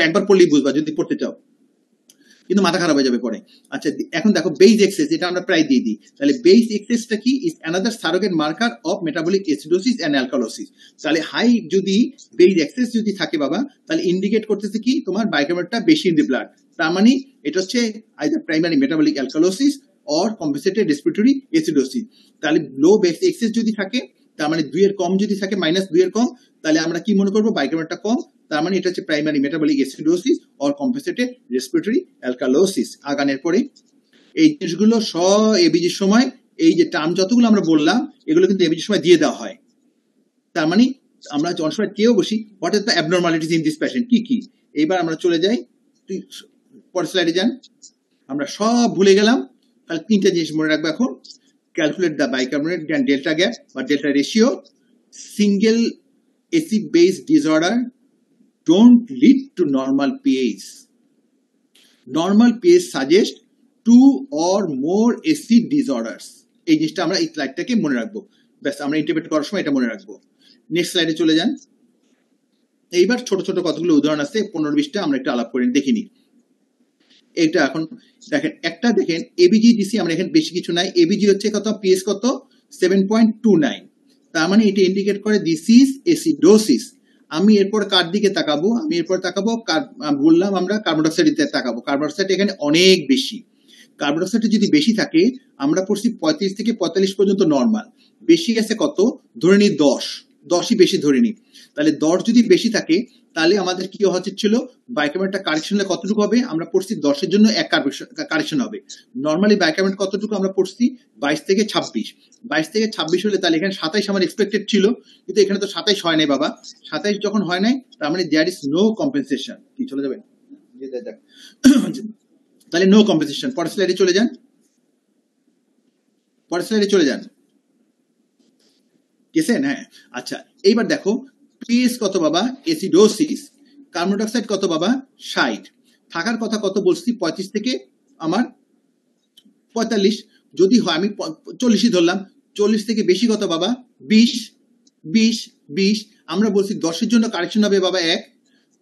একবার পড়লেই বুঝবা যদি পড়তে চাও, কিন্তু মাথা খারাপ হয়ে যাবে পরে। আচ্ছা, এখন দেখো বেস এক্সেস, এটা আমরা প্রায় দিয়ে দিই। তাহলে বেস এক্সেসটা কি, is another surrogate marker of metabolic acidosis and alkalosis. তাহলে হাই যদি বেস এক্সেস যদি থাকে বাবা, তাহলে ইন্ডিকেট করতেছে কি তোমার বাইকার্বনেটটা বেশি ইন দি ব্লাড, তার মানে এটা হচ্ছে either primary metabolic alkalosis or compensated respiratory acidosis. তাহলে লো বেস এক্সেস যদি থাকে, তার মানে 2 এর কম যদি থাকে, -2 এর কম, তাহলে আমরা কি মনে করবো বাইকার্বনেটটা কম, তার মানে এটা হচ্ছে primary metabolic acidosis or compensated respiratory alkalosis. আগানের পরে এই জিনিসগুলো এবিজির সময় এই যে টার্ম যতগুলো আমরা বললাম এগুলো কিন্তু এবিজির সময় দিয়ে দেওয়া হয়। তার মানে আমরা অনেক সময় কেউ বসি what is the abnormalities in this patient, কি কি। এইবার আমরা চলে যাই, পরের স্লাইডে যান, আমরা সব ভুলে গেলাম। তাহলে 3টা জিনিস মনে রাখবো এখন, calculate the bicarbonate and delta gap or delta ratio. Single acid base disorder don't lead to normal pH. Normal pH suggests 2 or more acid disorders. এই জিনিসটা আমরা এই স্লাইডটাকে মনে রাখবো, ব্যাস আমরা ইন্টারপ্রেট করার সময় এটা মনে রাখবো। নেক্সট স্লাইডে চলে যান। এইবার ছোট ছোট কতগুলো উদাহরণ আছে, 15-20টা আমরা একটু আলাপ করে দেখিনি। এটা এখন দেখেন, একটা দেখেন এবিজি ডিসি, আমরা এখানে বেশি কিছু নাই, এবিজি হচ্ছে কত, পিএস কত 7.29, তার মানে এটা ইন্ডিকেট করে দিস ইজ অ্যাসিডোসিস। আমি এরপর কার দিকে তাকাবো, আমি এরপর তাকাবো বললাম আমরা কার্বন ডাইঅক্সাইডের দিকে তাকাবো। কার্বন ডাইঅক্সাইড এখানে অনেক বেশি, কার্বন ডাইঅক্সাইড যদি বেশি থাকে আমরা পড়ছি 35 থেকে 45 পর্যন্ত নরমাল, বেশি গেছে কত ধরে নি 10ই বেশি ধরে নি। তাহলে 10 যদি বেশি থাকে তাহলে আমাদের কি হচ্ছিল, বাইকার্বনেটটা কারেকশন হলে কতটুকু হবে, আমরা পড়ছি 10-এর জন্য 1 কারেকশন হবে। নরমালি বাইকার্বনেট কতটুকু আমরা পড়ছি 22 থেকে 26 হলে, তাহলে এখানে 27 আমার এক্সপেক্টেড ছিল, কিন্তু এখানে তো 27 হয় নাই বাবা। 27 যখন হয় নাই তার মানে দেয়ার ইজ নো কম্পেনসেশন। কি চলে যাবে, তাহলে নো কম্পেনসেশন। পরের স্লাইডে চলে যান, গেছেন? হ্যাঁ, আচ্ছা এইবার দেখো পিএস কত বাবা, অ্যাসিডোসিস। কার্বন ডাইঅক্সাইড কত বাবা, 60। থাকার কথা কত বলছি, 35 থেকে আমার 45, যদি হয় আমি 40ই ধরলাম। 40 থেকে বেশি কত বাবা, 20। আমরা বলছি 10-এর জন্য কারেকশন হবে বাবা 1,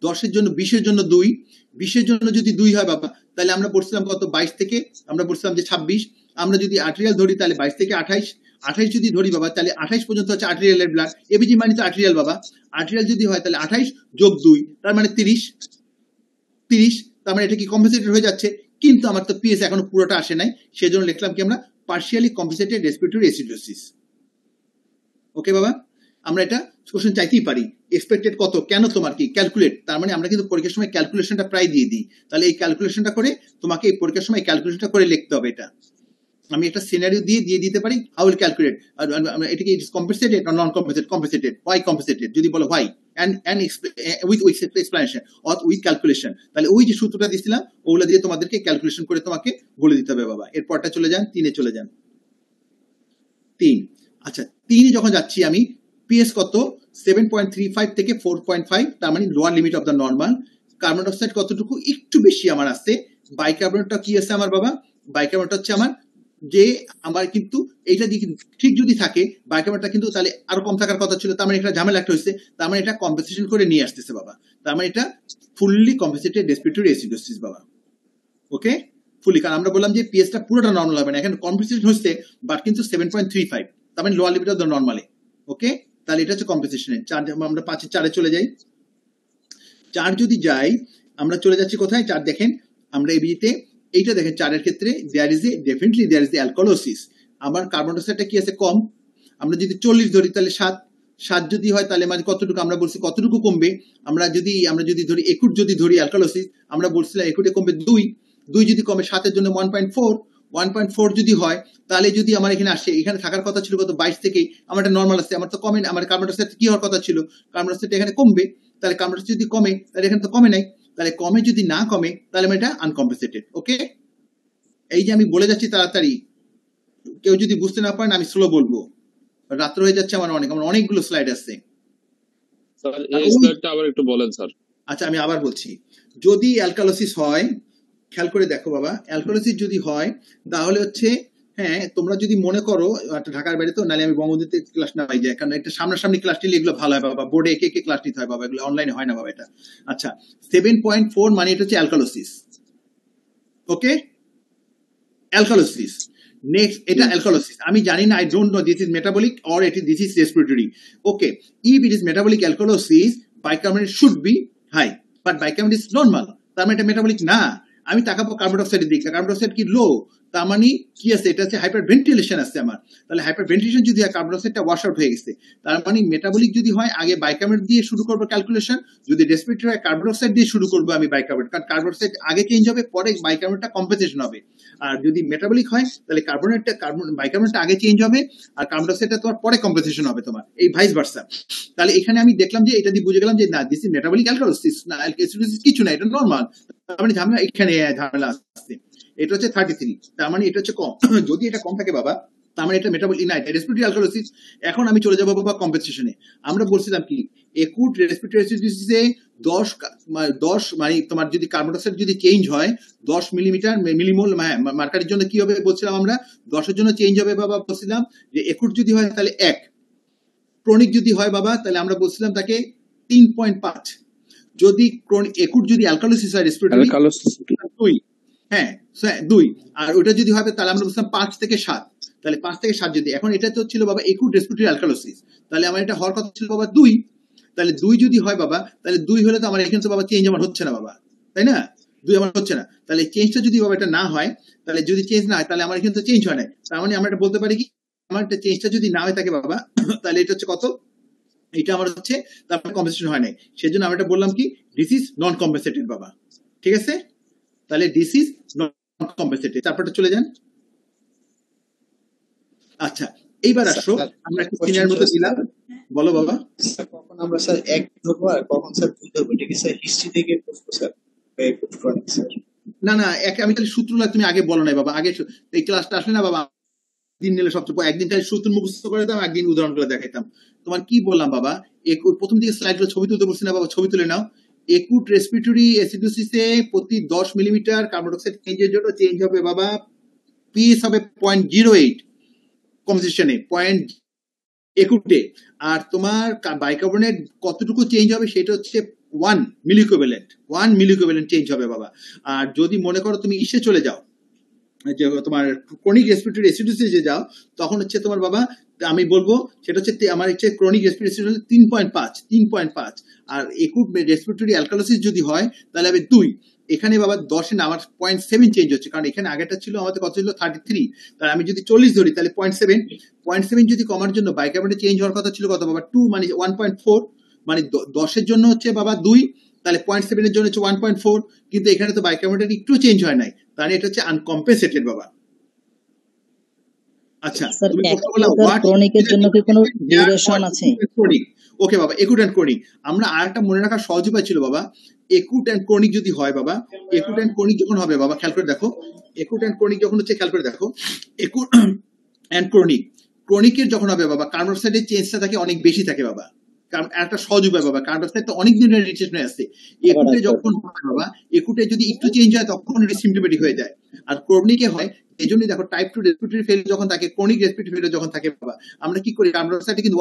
10-এর জন্য 20-এর জন্য 2, 20-এর জন্য যদি 2 হয় বাবা, তাহলে আমরা বলছিলাম কত 22 থেকে আমরা বলছিলাম যে 26। আমরা যদি আর্টেরিয়াল ধরি তাহলে 22 থেকে 28 যদি ধরি বাবা, তাহলে 28 পর্যন্ত হচ্ছে আর্টেরিয়ালের ব্লাড। এবিজি মানে তো আর্টেরিয়াল বাবা, আর্টেরিয়াল যদি হয় তাহলে 28 যোগ 2 তার মানে 30, তার মানে এটা কি কম্পেনসেটেড হয়ে যাচ্ছে, কিন্তু আমার তো পিএস এখনো পুরোটা আসে নাই, সেজন্য লিখলাম কি আমরা পার্শিয়ালি কম্পেনসেটেড রেসপিরেটরি অ্যাসিডোসিস। ওকে বাবা, আমরা এটা কোশ্চেন চাইতেই পারি, এক্সপেক্টেড কত, কেন, তোমার কি, ক্যালকুলেট। তার মানে আমরা কিন্তু পরীক্ষার সময় ক্যালকুলেশনটা প্রায় দিয়ে দিই। তাহলে এই ক্যালকুলেশনটা করে তোমাকে এই পরীক্ষার সময় ক্যালকুলেশনটা করে লিখতে হবে। এটা আমি একটা সিনারিও দিয়ে দিতে পারি, হাউ উইল ক্যালকুলেট, এটাকে কম্পেনসেটেড না নন কম্পেনসেটেড, কম্পেনসেটেড, হোয়াই কম্পেনসেটেড, যদি বলো why and with explanation or with calculation, তাহলে ওই যে সূত্রটা দিছিলাম ওগুলা দিয়ে তোমাদেরকে ক্যালকুলেশন করে তোমাকে বলে দিতে হবে বাবা। এরপরটা চলে যান 3 এ চলে যান। 3, আচ্ছা 3 এ যখন যাচ্ছি আমি, পিএস কত 7.35 থেকে 4.5, তার মানে lower limit of the normal. Carbon dioxide কতটুকু, একটু বেশি আমার আসছে। বাইকার্বনেটটা কি আছে আমার বাবা, বাইকার্বনেট হচ্ছে আমার যে আমার কিন্তু এইটা ঠিক যদি থাকে বাইকার্বনেটটা কিন্তু তাহলে আরো কম থাকার কথা ছিল, তার মানে এটা ঝামেলা একটা হয়েছে, তার মানে এটা কম্পেনসেশন করে নিয়ে আসতেছে বাবা। তার মানে এটা ফুললি কম্পেনসেটেড রেসপিরেটরি অ্যাসিডোসিস বাবা। ওকে, ফুলি, কারণ আমরা বললাম যে পিএসটা পুরোটা নর্মাল হবে না, এখানে কম্পেনসেশন হচ্ছে বাট কিন্তু 7.35, তার মানে লোয়ার লিমিট অফ দ্য নর্মালে। ওকে, তাহলে এটা হচ্ছে কম্পেনসেশনের। আমরা 5 4 এ চলে যাই। 4 যদি যাই, আমরা চলে যাচ্ছি কোথায়, 4 দেখেন আমরা এবিতে এইটা দেখেন 4 এর ক্ষেত্রে ডেফিনেটলি দেয়ার ইজ অ্যালকোহলিসিস। আমার কার্বন ডাইঅক্সাইডটা কি আছে, কম। আমরা যদি 40 ধরি তাহলে 7 যদি হয় তাহলে মানে কতটুকু, আমরা বলছি কতটুকু কমবে, আমরা যদি ধরি একুট, যদি ধরি অ্যালকোহলিসিস, আমরা বলছিলাম একুটে কমবে 2 যদি কমে 7 এর জন্য 1.4 যদি হয়, তাহলে যদি আমার এখানে আসে, এখানে থাকার কথা ছিল কত 22 থেকেই, আমার এটা নর্মাল আছে, আমার তো কমে, আমার কার্বন ডাইঅক্সাইড কি হওয়ার কথা ছিল, কার্বন ডাইঅক্সাইড এখানে কমবে, তাহলে কার্বন ডাইঅক্সাইড যদি কমে তাহলে এখানে তো কমে নাই, তাহলে কমে যদি না কমে তাহলে এটা আনকম্পেনসেটেড। ওকে, এই যে আমি বলে যাচ্ছি তাড়াতাড়ি, কেউ যদি বুঝতে না পারেন আমি স্লো বলবো, রাত্র হয়ে যাচ্ছে আমার অনেকগুলো স্লাইড আছে। স্যার এই স্লাইডটা আবার একটু বলেন স্যার। আচ্ছা আমি আবার বলছি, যদি অ্যালকালোসিস হয়, খেয়াল করে দেখো বাবা, অ্যালকালোসিস যদি হয় তাহলে হচ্ছে, হ্যাঁ তোমরা যদি মনে করো ঢাকার বাইরে তো, নাহলে আমি বঙ্গবন্ধুতে ক্লাস না পাই যায়, কারণ একটা সামনাসামনি ক্লাস নিলে এগুলো ভালো হয় বাবা, বোর্ডে একে ক্লাস নিতে হয় বাবা, এগুলো অনলাইনে হয় না বাবা এটা। আচ্ছা 7.4 মানে এটা হচ্ছে অ্যালকালোসিস। ওকে, অ্যালকালোসিস নেক্সট, এটা অ্যালকালোসিস। আমি জানি না, I don't know this is metabolic or this is respiratory. Okay, if it is metabolic alkalosis, bicarbonate should be high, but bicarbonate is normal, তার মানে এটা মেটাবলিক না। আমি তাকাবো কার্বন ডাইঅক্সাইডের দিকে, কার্বন ডাইঅক্সাইড কি লো, তার মানে কি আছে, এটা হচ্ছে হাইপার ভেন্টিলেশন আছে আমার। তাহলে হাইপার ভেন্টিলেশন যদি হয়, কার্বন ডাইঅক্সাইডটা ওয়াশ আউট হয়ে গেছে, তার মানে মেটাবলিক যদি হয় আগে বাইকার্বনেট দিয়ে শুরু করবো ক্যালকুলেশন, যদি রেসপিরেটরি হয় কার্বন ডাইঅক্সাইড দিয়ে শুরু করবো আমি বাইকার্বনেট, কারণ কার্বন ডাইঅক্সাইড আগে চেঞ্জ হবে, পরে বাইকার্বনেটটা কম্পেনসেশন হবে। আর যদি মেটাবলিক হয় তাহলে বাইকার্বনেটটা আগে চেঞ্জ হবে, আর কার্বন ডাইঅক্সাইডটা তোমার পরে কম্পেনসেশন হবে তোমার, এই ভাইস ভার্সা। তাহলে এখানে আমি দেখলাম যে এটা দিয়ে বুঝে গেলাম যে না, দিস ইজ মেটাবলিক অ্যালকালোসিস, না অ্যালকালোসিস কিছু না, এটা নরমাল। তার মানে ঝামেলা এখানে ঝামেলা আসছে। এটা হচ্ছে 33, তার মানে এটা হচ্ছে কম। যদি এটা কম থাকে বাবা, তার মানে এটা মেটাবলিক না, এটা রেসপিরেটরি অ্যালকালোসিস। এখন আমি চলে যাবো বাবা কম্পেনসেশনে। আমরা বলছিলাম কি, একুট রেসপিরেটরি অ্যাসিডোসিসে 10 মানে তোমার যদি কার্বন ডাইঅক্সাইড যদি চেঞ্জ হয় 10 মিলিমোল মার্কারের জন্য কি হবে বলছিলাম আমরা, 10 এর জন্য চেঞ্জ হবে বাবা, বলছিলাম যে একুট যদি হয় তাহলে 1, ক্রনিক যদি হয় বাবা তাহলে আমরা বলছিলাম তাকে 3.5, যদি একুট যদি অ্যালকালোসিস হয় রেসপিরেটরি 2, হ্যাঁ 2, আর ওটা যদি হবে তাহলে আমরা বলছিলাম 5 থেকে 7, তাহলে 5 থেকে 7 যদি, এখন এটা তো ছিল বাবা একুট রেসপিরেটরি অ্যালকালোসিস, তাহলে আমার এটা হওয়ার কথা ছিল বাবা 2, তাহলে 2 যদি হয় বাবা, তাহলে 2 হলে তো আমার এখানে তো বাবা চেঞ্জ আমার হচ্ছে না বাবা, তাই না, 2 আমার হচ্ছে না, তাহলে চেঞ্জটা যদি বাবা এটা না হয়, তাহলে যদি চেঞ্জ না হয় তাহলে আমার এখানে তো চেঞ্জ হয় না, তার মানে আমরা এটা বলতে পারি কি, আমার একটা চেঞ্জটা যদি না হয়ে থাকে বাবা, তাহলে এটা হচ্ছে কত, এটা আমার হচ্ছে তারপরে কম্পেনসেশন হয় নাই, সেজন্য আমরা এটা বললাম কি, দিস ইজ নন কম্পেনসেটেড বাবা। ঠিক আছে, তাহলে দিস ইজ নন কম্পেনসেটেড। তারপরটা চলে যান। আচ্ছা এইবার আসো, আমরা একটা সিনিয়র মতো দিলাম, বলো বাবা। কখন আমরা স্যার 1 ধরবো আর কখন স্যার 2 ধরবো, ঠিক আছে, হিস্ট্রি থেকে প্রশ্ন স্যার, স্যার না না, আমি তাহলে সূত্রটা তুমি আগে বলো না বাবা, আগে এই ক্লাসটা আসলে না বাবা, দিন নিলে সবচেয়ে একদিন তাহলে সূত্র মুখস্থ করে দিতাম, একদিন উদাহরণ করে দেখাইতাম। তোমার কি বললাম বাবা, প্রথম দিকে স্লাইড গুলো ছবি তুলতে বলছি না বাবা, ছবি তুলে নাও। একুট রেসপিরেটরি অ্যাসিডোসিসে প্রতি 10 মিলিমিটার কার্বন ডাইঅক্সাইড চেঞ্জের জন্য চেঞ্জ হবে বাবা, পিএস হবে 0.08 কম্পেনসেশনে, একুটে, আর তোমার বাইকার্বনেট কতটুকু চেঞ্জ হবে সেটা হচ্ছে 1 মিলিকুইভ্যালেন্ট চেঞ্জ হবে বাবা। আর যদি মনে করো তুমি ইসে চলে যাও, যে তোমার ক্রনিক রেসপিরেটরি অ্যাসিডোসিসে যাও, তখন হচ্ছে তোমার বাবা আমি বলবো সেটা হচ্ছে আমার হচ্ছে ক্রনিক রেসপিরেটরি 3.5, আর একুট রেসপিরেটরি অ্যালকালোসিস যদি হয় তাহলে হবে 2, এখানে বাবা 10-এ না আমার 0.7 চেঞ্জ হচ্ছে, কারণ এখানে আগেটা ছিল আমাদের কত ছিল 33, তাহলে আমি যদি 40 ধরি তাহলে 0.7 যদি কমার জন্য বাইকার্বনেটে চেঞ্জ হওয়ার কথা ছিল কত বাবা 2, মানে 1.4, মানে 10-এর জন্য হচ্ছে বাবা 2, তাহলে 0.7 এর জন্য হচ্ছে 1.4, কিন্তু এখানে তো বাইকার্বনেটের একটু চেঞ্জ হয় নাই, তাহলে এটা হচ্ছে আনকম্পেনসেটেড বাবা। আচ্ছা, তুমি কথা বললা হোয়াট ক্রনিকের জন্য কি কোনো ডিউরেশন আছে? ওকে বাবা, একুট এন্ড ক্রনিক আমরা আরেকটা মনে রাখার সহজ উপায় ছিল বাবা, একুট এন্ড ক্রনিক যদি হয় বাবা, একুট এন্ড ক্রনিক যখন হবে বাবা, খেয়াল করে দেখো, একুট এন্ড ক্রনিক যখন হচ্ছে, খেয়াল করে দেখো, একুট এন্ড ক্রনিকের যখন হবে বাবা, কার্বন ডাইঅক্সাইডের চেঞ্জটা থাকে অনেক বেশি থাকে বাবা, কারণ একটা সহজ উপায় বাবা, কার্বন ডাইঅক্সাইড তো অনেক দিনের রিলেশনে আছে, একুটে যখন হয় বাবা, একুটে যদি একটু চেঞ্জ হয় তখন এটা সিমপ্টোমেটিক হয়ে যায়, আর ক্রনিকে হয় এই জন্যই দেখো টাইপ 2 রেসপিরেটরি ফেলিয়ার যখন থাকে, ক্রনিক রেসপিরেটরি ফেলিয়ার যখন থাকে বাবা, আমরা কি করি, কার্বন ডাইঅক্সাইড কিন্তু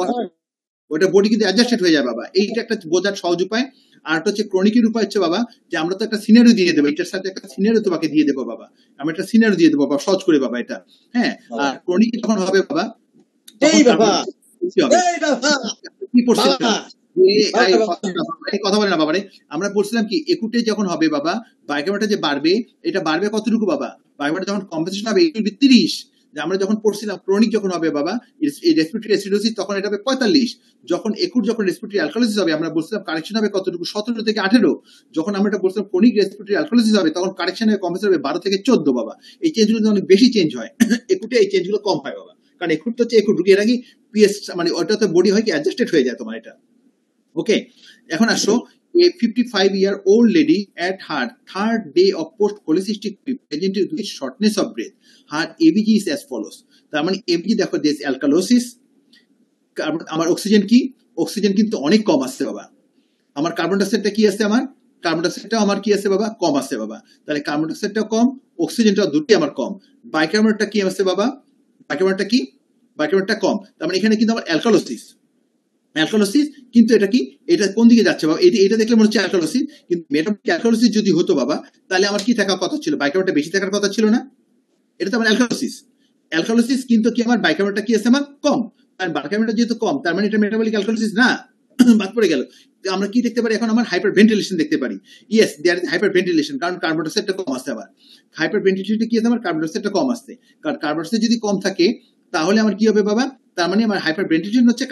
ওটা বডি কিন্তু অ্যাডজাস্টেড হয়ে যায় বাবা, এইটা একটা বোঝার সহজ উপায়। আর একটা হচ্ছে ক্রনিকের উপায় হচ্ছে বাবা, যে আমরা তো একটা সিনারিও দিয়ে দেবো, এটার সাথে একটা সিনারিও তোমাকে দিয়ে দেবো বাবা, আমি একটা সিনারিও দিয়ে দেবো বাবা, সহজ করে বাবা এটা, হ্যাঁ। আর ক্রনিক যখন হবে বাবা, কি কথা বলে না বাবা রে, আমরা বলছিলাম কি একুটে যখন হবে বাবা, বাইকার্বনেটটা যে বাড়বে, এটা বাড়বে কতটুকু বাবা, বাইকার্বনেট যখন কম্পেনসেশন হবে 30, আমরা যখন পড়ছিলাম ক্রনিক যখন হবে বাবা, রেসপিরেটরি অ্যাসিডোসিস তখন এটা হবে 45, যখন একুট যখন রেসপিরেটরি অ্যালকালোসিস হবে আমরা বলছিলাম কারেকশন হবে কতটুকু 17 থেকে 18, যখন আমরা এটা বলছিলাম ক্রনিক রেসপিরেটরি অ্যালকালোসিস হবে তখন কারেকশন হবে কম্পেনসেশন হবে 12 থেকে 14 বাবা। এই চেঞ্জগুলো অনেক বেশি চেঞ্জ হয়, একুটে এই চেঞ্জগুলো কম হয় বাবা, কারণ একুট তো হচ্ছে একুট ঢুকে এর আগে পিএস মানে ওটাতে বডি হয় কি অ্যাডজাস্টেড হয়ে যায় তোমার এটা। ওকে, এখন আসো, a 55-year-old lady at her third day of post-cholecystic presented with shortness of breath. Her ABG is as follows. তার মানে ABG দেখো, this alkalosis, আমার অক্সিজেন কি, অক্সিজেন কিন্তু অনেক কম আসছে বাবা, আমার কার্বন ডাইঅক্সাইডটা কি আছে, আমার কার্বন ডাইঅক্সাইডটাও আমার কি আছে বাবা, কম আছে বাবা, তাহলে কার্বন ডাইঅক্সাইডটাও কম, অক্সিজেনটাও দুটোই আমার কম, বাইকার্বনেটটা কি আছে বাবা, বাইকার্বনেটটা কি, বাইকার্বনেটটা কম, তার মানে এখানে কিন্তু আমার অ্যালকালোসিস, কিন্তু এটা কি, এটা কোন দিকে যাচ্ছে বাবা, এটা দেখলে মনে হচ্ছে অ্যালকালোসিস, কিন্তু মেটাবলিক অ্যালকালোসিস যদি হতো বাবা, তাহলে আমার কি থাকার কথা ছিল, বাইকার্বনেটটা বেশি থাকার কথা ছিল না, এটা তো আমার অ্যালকালোসিস, কিন্তু কি আমার বাইকার্বনেটটা কি আছে আমার কম, আর বাইকার্বনেটটা যেহেতু কম তার মানে এটা মেটাবলিক অ্যালকালোসিস না, বাদ পড়ে গেল। আমরা কি দেখতে পারি এখন, আমার হাইপার ভেন্টিলেশন দেখতে পারি, yes there is hyperventilation, কারণ কার্বন ডাইঅক্সাইডটা কম আসছে, আবার হাইপার ভেন্টিলেশনটা কি আছে আমার, কার্বন ডাইঅক্সাইডটা কম আসছে, কারণ কার্বন ডাইঅক্সাইড যদি কম থাকে তাহলে আমার কি হবে বাবা, তার মানে আমার হাইপার ভেন্টিলেশন হচ্ছে,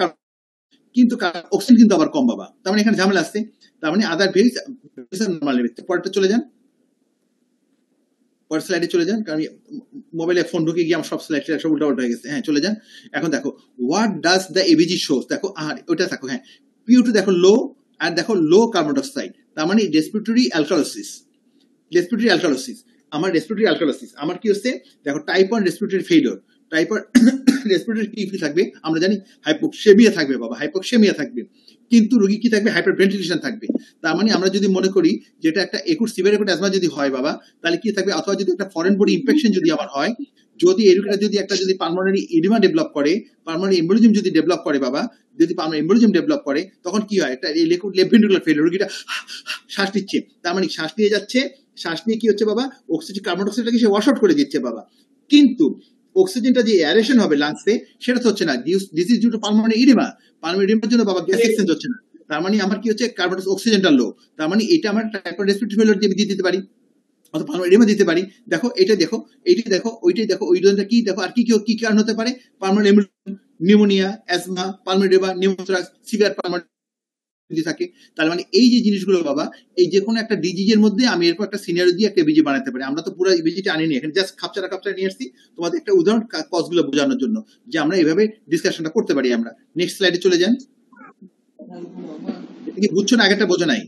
কিন্তু অক্সিজেন কিন্তু আবার কম বাবা, তার মানে এখানে ঝামেলা আসছে, তার মানে আদার ভেরি নরমাল লেভেল। পরেরটা চলে যান, পরের স্লাইডে চলে যান, কারণ মোবাইলে ফোন ঢুকে গিয়ে আমার সব স্লাইড সব উল্টা উল্টা হয়ে গেছে, হ্যাঁ চলে যান। এখন দেখো what does the ABG shows, দেখো আর ওটা দেখো, হ্যাঁ PO2 দেখো লো, আর দেখো লো কার্বন ডাইঅক্সাইড, তার মানে রেসপিরেটরি অ্যালকালোসিস, আমার রেসপিরেটরি অ্যালকালোসিস, আমার কি হচ্ছে দেখো, type 1 respiratory failure, type 1 respiratory কি থাকবে আমরা জানি, হাইপোক্সেমিয়া থাকবে বাবা, হাইপোক্সেমিয়া থাকবে, কিন্তু রোগী কি থাকবে, হাইপার ভেন্টিলেশন থাকবে, তার মানে আমরা যদি মনে করি যেটা একটা একুট সিভিয়ার একুট অ্যাজমা যদি হয় বাবা, তাহলে কি থাকবে, অথবা যদি একটা ফরেন বডি ইনফেকশন যদি আমার হয়, যদি এরকম যদি একটা যদি পালমোনারি এডিমা ডেভেলপ করে, পালমোনারি এম্বোলিজম যদি ডেভেলপ করে বাবা, যদি পালমোনারি এম্বোলিজম ডেভেলপ করে তখন কি হয়, একটা লেফট ভেন্ট্রিকুলার ফেলিওর, রোগীটা শ্বাস নিচ্ছে, তার মানে শ্বাস নিয়ে যাচ্ছে, শ্বাস নিয়ে কি হচ্ছে বাবা, অক্সিজেন কার্বন ডাইঅক্সাইডটাকে সে ওয়াশ আউট করে দিচ্ছে বাবা, কিন্তু অক্সিজেনটা যে এয়ারেশন হবে লাংসে সেটা তো হচ্ছে না, this is due to pulmonary oedema, pulmonary এডিমার জন্য বাবা গ্যাস এক্সচেঞ্জ হচ্ছে না, তার মানে আমার কি হচ্ছে, কার্বন অক্সিজেনটা লো, তার মানে এটা আমার টাইপ 1 রেসপিরেটরি ফেলিওর দিয়ে দিতে পারি, অথবা পালমোনারি এডিমা দিতে পারি। দেখো এটা দেখো, এইটাই দেখো, ওইটাই দেখো, ওই ধরনের কি দেখো, আর কি কারণ হতে পারে, pulmonary pneumonia, asthma, pulmonary oedema, pneumothorax, severe pulmonary যদি থাকে, তার মানে এই যে জিনিসগুলো বাবা, এই যে কোনো একটা ডিজিজের মধ্যে আমি এরকম একটা সিনারিও দিয়ে একটা এবিজি বানাতে পারি, আমরা তো পুরো এবিজিটা আনিনি, এখানে জাস্ট খাপচারা নিয়ে আসছি তোমাদের একটা উদাহরণ কজগুলো বোঝানোর জন্য, যে আমরা এইভাবে ডিসকাশনটা করতে পারি। আমরা নেক্সট স্লাইডে চলে যান, কি বুঝছো না, আগেরটা বোঝো নাই,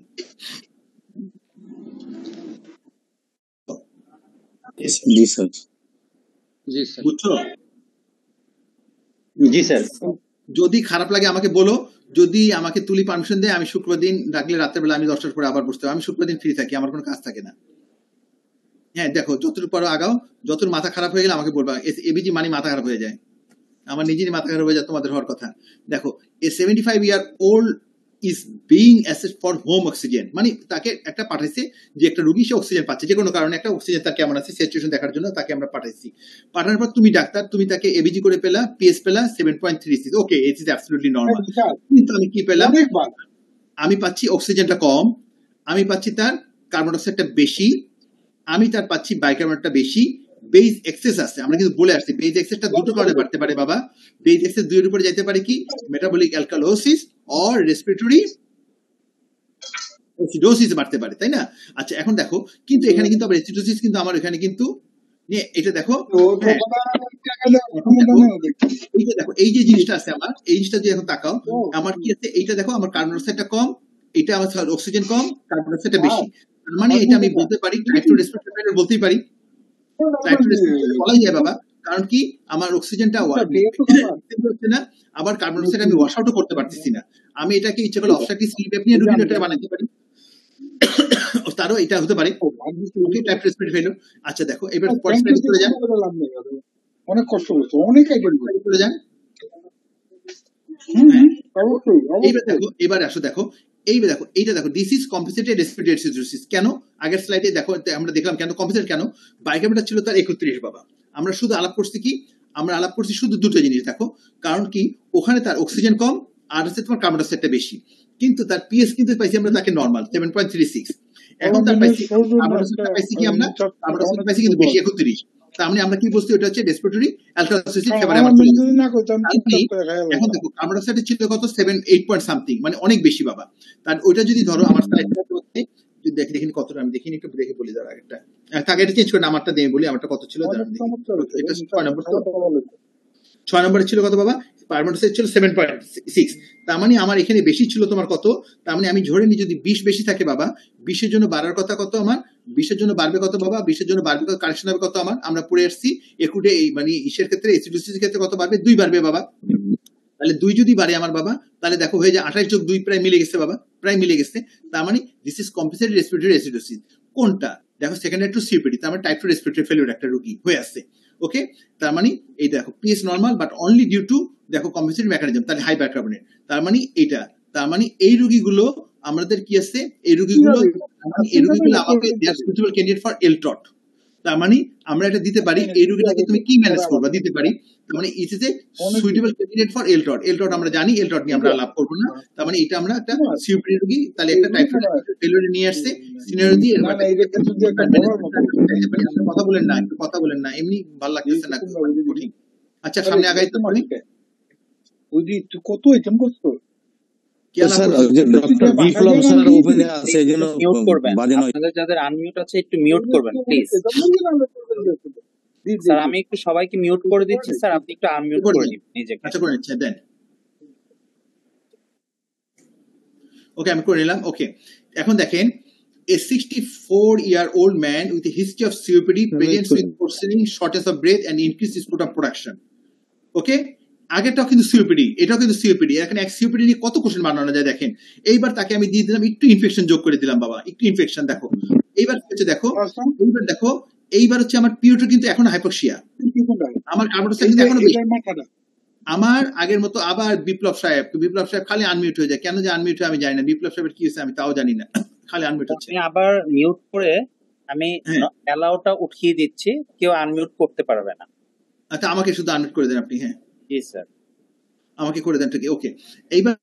বুঝছো? জি স্যার। যদি খারাপ লাগে আমাকে বলো, যদি আমাকে তুলি পারমিশন দেয়, আমি শুক্রবার দিন ডাকলে রাতের বেলা আমি 10টার পরে আবার বসতে হবে, আমি শুক্রবার দিন ফ্রি থাকি, আমার কোনো কাজ থাকে না। হ্যাঁ দেখো, যতটুকু পরে আগাও, যত মাথা খারাপ হয়ে গেলে আমাকে বলবা, এবিজি মানে মাথা খারাপ হয়ে যায়, আমার নিজেরই মাথা খারাপ হয়ে যায়, তোমাদের হওয়ার কথা। দেখো, এ 75-year-old is being assessed for home oxygen, মানে তাকে একটা পাঠাইছে যে একটা রোগী সে অক্সিজেন পাচ্ছে, যে কোনো কারণে একটা অক্সিজেন তার কেমন আছে সিচুয়েশন দেখার জন্য তাকে আমরা পাঠাইছি। পাঠানোর পর তুমি ডাক্তার, তুমি তাকে এবিজি করে পেলা, পিএস পেলা 7.36, ওকে ইট ইজ অ্যাবসলিউটলি নরমাল, কিন্তু আমি কি পেলাম, আমি পাচ্ছি অক্সিজেনটা কম, আমি পাচ্ছি তার কার্বন ডাইঅক্সাইডটা বেশি, আমি তার পাচ্ছি বাইকার্বনেটটা বেশি, বেস এক্সেস আছে, আমরা কিন্তু বলে আসছি বেস এক্সেসটা দুটো কারণে বাড়তে পারে বাবা। বেস এক্সেস দুইয়ের উপরে যেতে পারে কি, metabolic alkalosis or respiratory acidosis বাড়তে পারে, তাই না? আচ্ছা এখন দেখো, কিন্তু এখানে কিন্তু আবার অ্যাসিডোসিস কিন্তু আমার এখানে কিন্তু এটা দেখো, এইটা দেখো, এই যে জিনিসটা আছে আমার, এই জিনিসটা যদি এখন তাকাও, আমার কি আছে, এইটা দেখো আমার কার্বন ডাইঅক্সাইডটা কম, এটা আমার অক্সিজেন কম, কার্বন ডাইঅক্সাইডটা বেশি। তার মানে এটা আমি বলতে পারি টাইপ 2 রেসপিরেটরি ফেলিওর বলতেই পারি, টাইপ 2 রেসপিরেটরি বলাই যায় বাবা। কারণ কি, আমার অক্সিজেনটা হচ্ছে না, আবার কার্বন ডাইঅক্সাইড আমি ওয়াশ আউটও করতে পারতেছি না। আমি এটাকে ইচ্ছা করলে অবস্ট্রাকটিভ স্লিপ অ্যাপনিয়া রোগীর এটা বানাতে পারি, তারও এটা হতে পারে টাইপ 2 রেসপিরেটরি ফেলিওর। আচ্ছা দেখো, এবার পরের স্লাইডে চলে যান, অনেক কষ্ট করছে, অনেক চলে যান। এবার আসো দেখো, এইবার দেখো, এইটা দেখো, this is compensated respiratory acidosis. কেন? আগের স্লাইডে দেখো আমরা দেখলাম কেন কম্পেনসেট, কেন বাইকার্বনেট ছিল তার 31 বাবা। আমরা শুধু আলাপ করছি কি, আমরা আলাপ করছি শুধু দুটো জিনিস, দেখো কারণ কি, ওখানে তার অক্সিজেন কম আর হচ্ছে তোমার কার্বন ডাইঅক্সাইডটা বেশি, কিন্তু তার পিএস কিন্তু পাইছি আমরা তাকে নরমাল 7.36। এখন তার পাইছি কার্বন ডাইঅক্সাইডটা পাইছি কি, আমরা কার্বন ডাইঅক্সাইড পাইছি কিন্তু বেশি 31। তার মানে আমরা কি বলছি, ওটা হচ্ছে রেসপিরেটরি অ্যালকালোসিস ফেভারে আমার চলে যাচ্ছে। এখন দেখো কার্বন ডাইঅক্সাইড ছিল কত, 8 পয়েন্ট সামথিং, মানে অনেক বেশি বাবা। তার ওইটা যদি ধরো আমার স্লাইডটা হচ্ছে, যদি দেখেন কতটা, আমি দেখিনি, একটু দেখে বলি দাঁড়া, একটা তাকে এটা চেঞ্জ করে আমারটা দিয়ে বলি, আমারটা কত ছিল, এটা 6 নম্বর, 6 নম্বরে ছিল কত বাবা, কার্বন ডাইঅক্সাইড ছিল 7.6। তার মানে আমার এখানে বেশি ছিল তোমার কত, তার মানে আমি ধরে নিই যদি 20 বেশি থাকে বাবা, 20-এর জন্য বাড়ার কথা কত আমার, 20-এর জন্য বাড়বে কত বাবা, 20-এর জন্য বাড়বে কত, কারেকশন হবে কত আমার, আমরা পড়ে আসছি একুটে, এই মানে ইসের ক্ষেত্রে অ্যাসিডোসিসের ক্ষেত্রে কত বাড়বে, 2 বাড়বে বাবা। তাহলে 2 যদি বাড়ে আমার বাবা, তাহলে দেখো হয়ে যায় 28 যোগ 2 প্রায় মিলে গেছে বাবা, প্রায় মিলে গেছে। তার মানে this is compensated respiratory acidosis. কোনটা দেখো, সেকেন্ডারি টু সিওপিডি, তার মানে টাইপ 2 রেসপিরেটরি ফেলিওর একটা রোগী হয়ে আছে। ওকে, তার মানে এই দেখো PS normal but only due to দেখো কম্পেনসেটিং মেকানিজম, তাহলে হাই বাইকার্বনেট। তার মানে এটা, তার মানে এই রোগীগুলো আমাদের কি আছে, এই রোগীগুলো আমাকে দে আর সুইটেবল ক্যান্ডিডেট ফর এলটট। তার মানে আমরা এটা দিতে পারি, এই রোগীটাকে তুমি কি ম্যানেজ করবা দিতে পারি, তার মানে it is a suitable candidate for LTOT. LTOT আমরা জানি, এলটট নিয়ে আমরা আলাপ করব না। তার মানে এটা আমরা একটা সিওপিডি রোগী, তাহলে একটা টাইপ 2 ফেলিওর নিয়ে আসছে সিনিয়র দিয়ে, কথা বলেন না, একটু কথা বলেন না, এমনি ভালো লাগতেছে না, কঠিন। আচ্ছা সামনে আগাই তো পারি, বুঝি তুই কত আইটেম করছো স্যার, ডক্টর বিপ্লব স্যার ওপেনে আছে, এজন্য মিউট করবেন, আপনাদের যাদের আনমিউট আছে একটু মিউট করবেন প্লিজ। স্যার আমি একটু সবাইকে মিউট করে দিচ্ছি, স্যার আপনি একটু আনমিউট করে দিন নিজেকে। আচ্ছা করে নিচ্ছি, দেন। ওকে আমি করে নিলাম। ওকে, এখন দেখেন, a 64-year-old man with a history of COPD presents with worsening, shortness of breath and increased sputum production. ওকে, আগেরটাও কিন্তু সিওপিডি, এটাও কিন্তু সিওপিডি। এখানে এক সিওপিডি নিয়ে কত কোশ্চেন বানানো যায় দেখেন। এইবার তাকে আমি দিয়ে দিলাম একটু ইনফেকশন যোগ করে দিলাম বাবা, একটু ইনফেকশন। দেখো এইবার হচ্ছে, দেখো এইবার দেখো, এইবার হচ্ছে আমার পিওটা কিন্তু এখন হাইপোক্সিয়া, আমার কার্বন ডাইঅক্সাইড কিন্তু এখনো বেশি। আমার আগের মতো আবার বিপ্লব সাহেব খালি আনমিউট হয়ে যায়, কেন যে আনমিউট হয় আমি জানি না, বিপ্লব সাহেবের কি হয়েছে আমি তাও জানি না, খালি আনমিউট হচ্ছে। আমি আবার মিউট করে আমি অ্যালাউটা উঠিয়ে দিচ্ছি, কেউ আনমিউট করতে পারবে না। আচ্ছা আমাকে শুধু আনমিউট করে দেন আপনি। হ্যাঁ জি স্যার, আমাকে করে দেন, ঠিক। ওকে, এইবার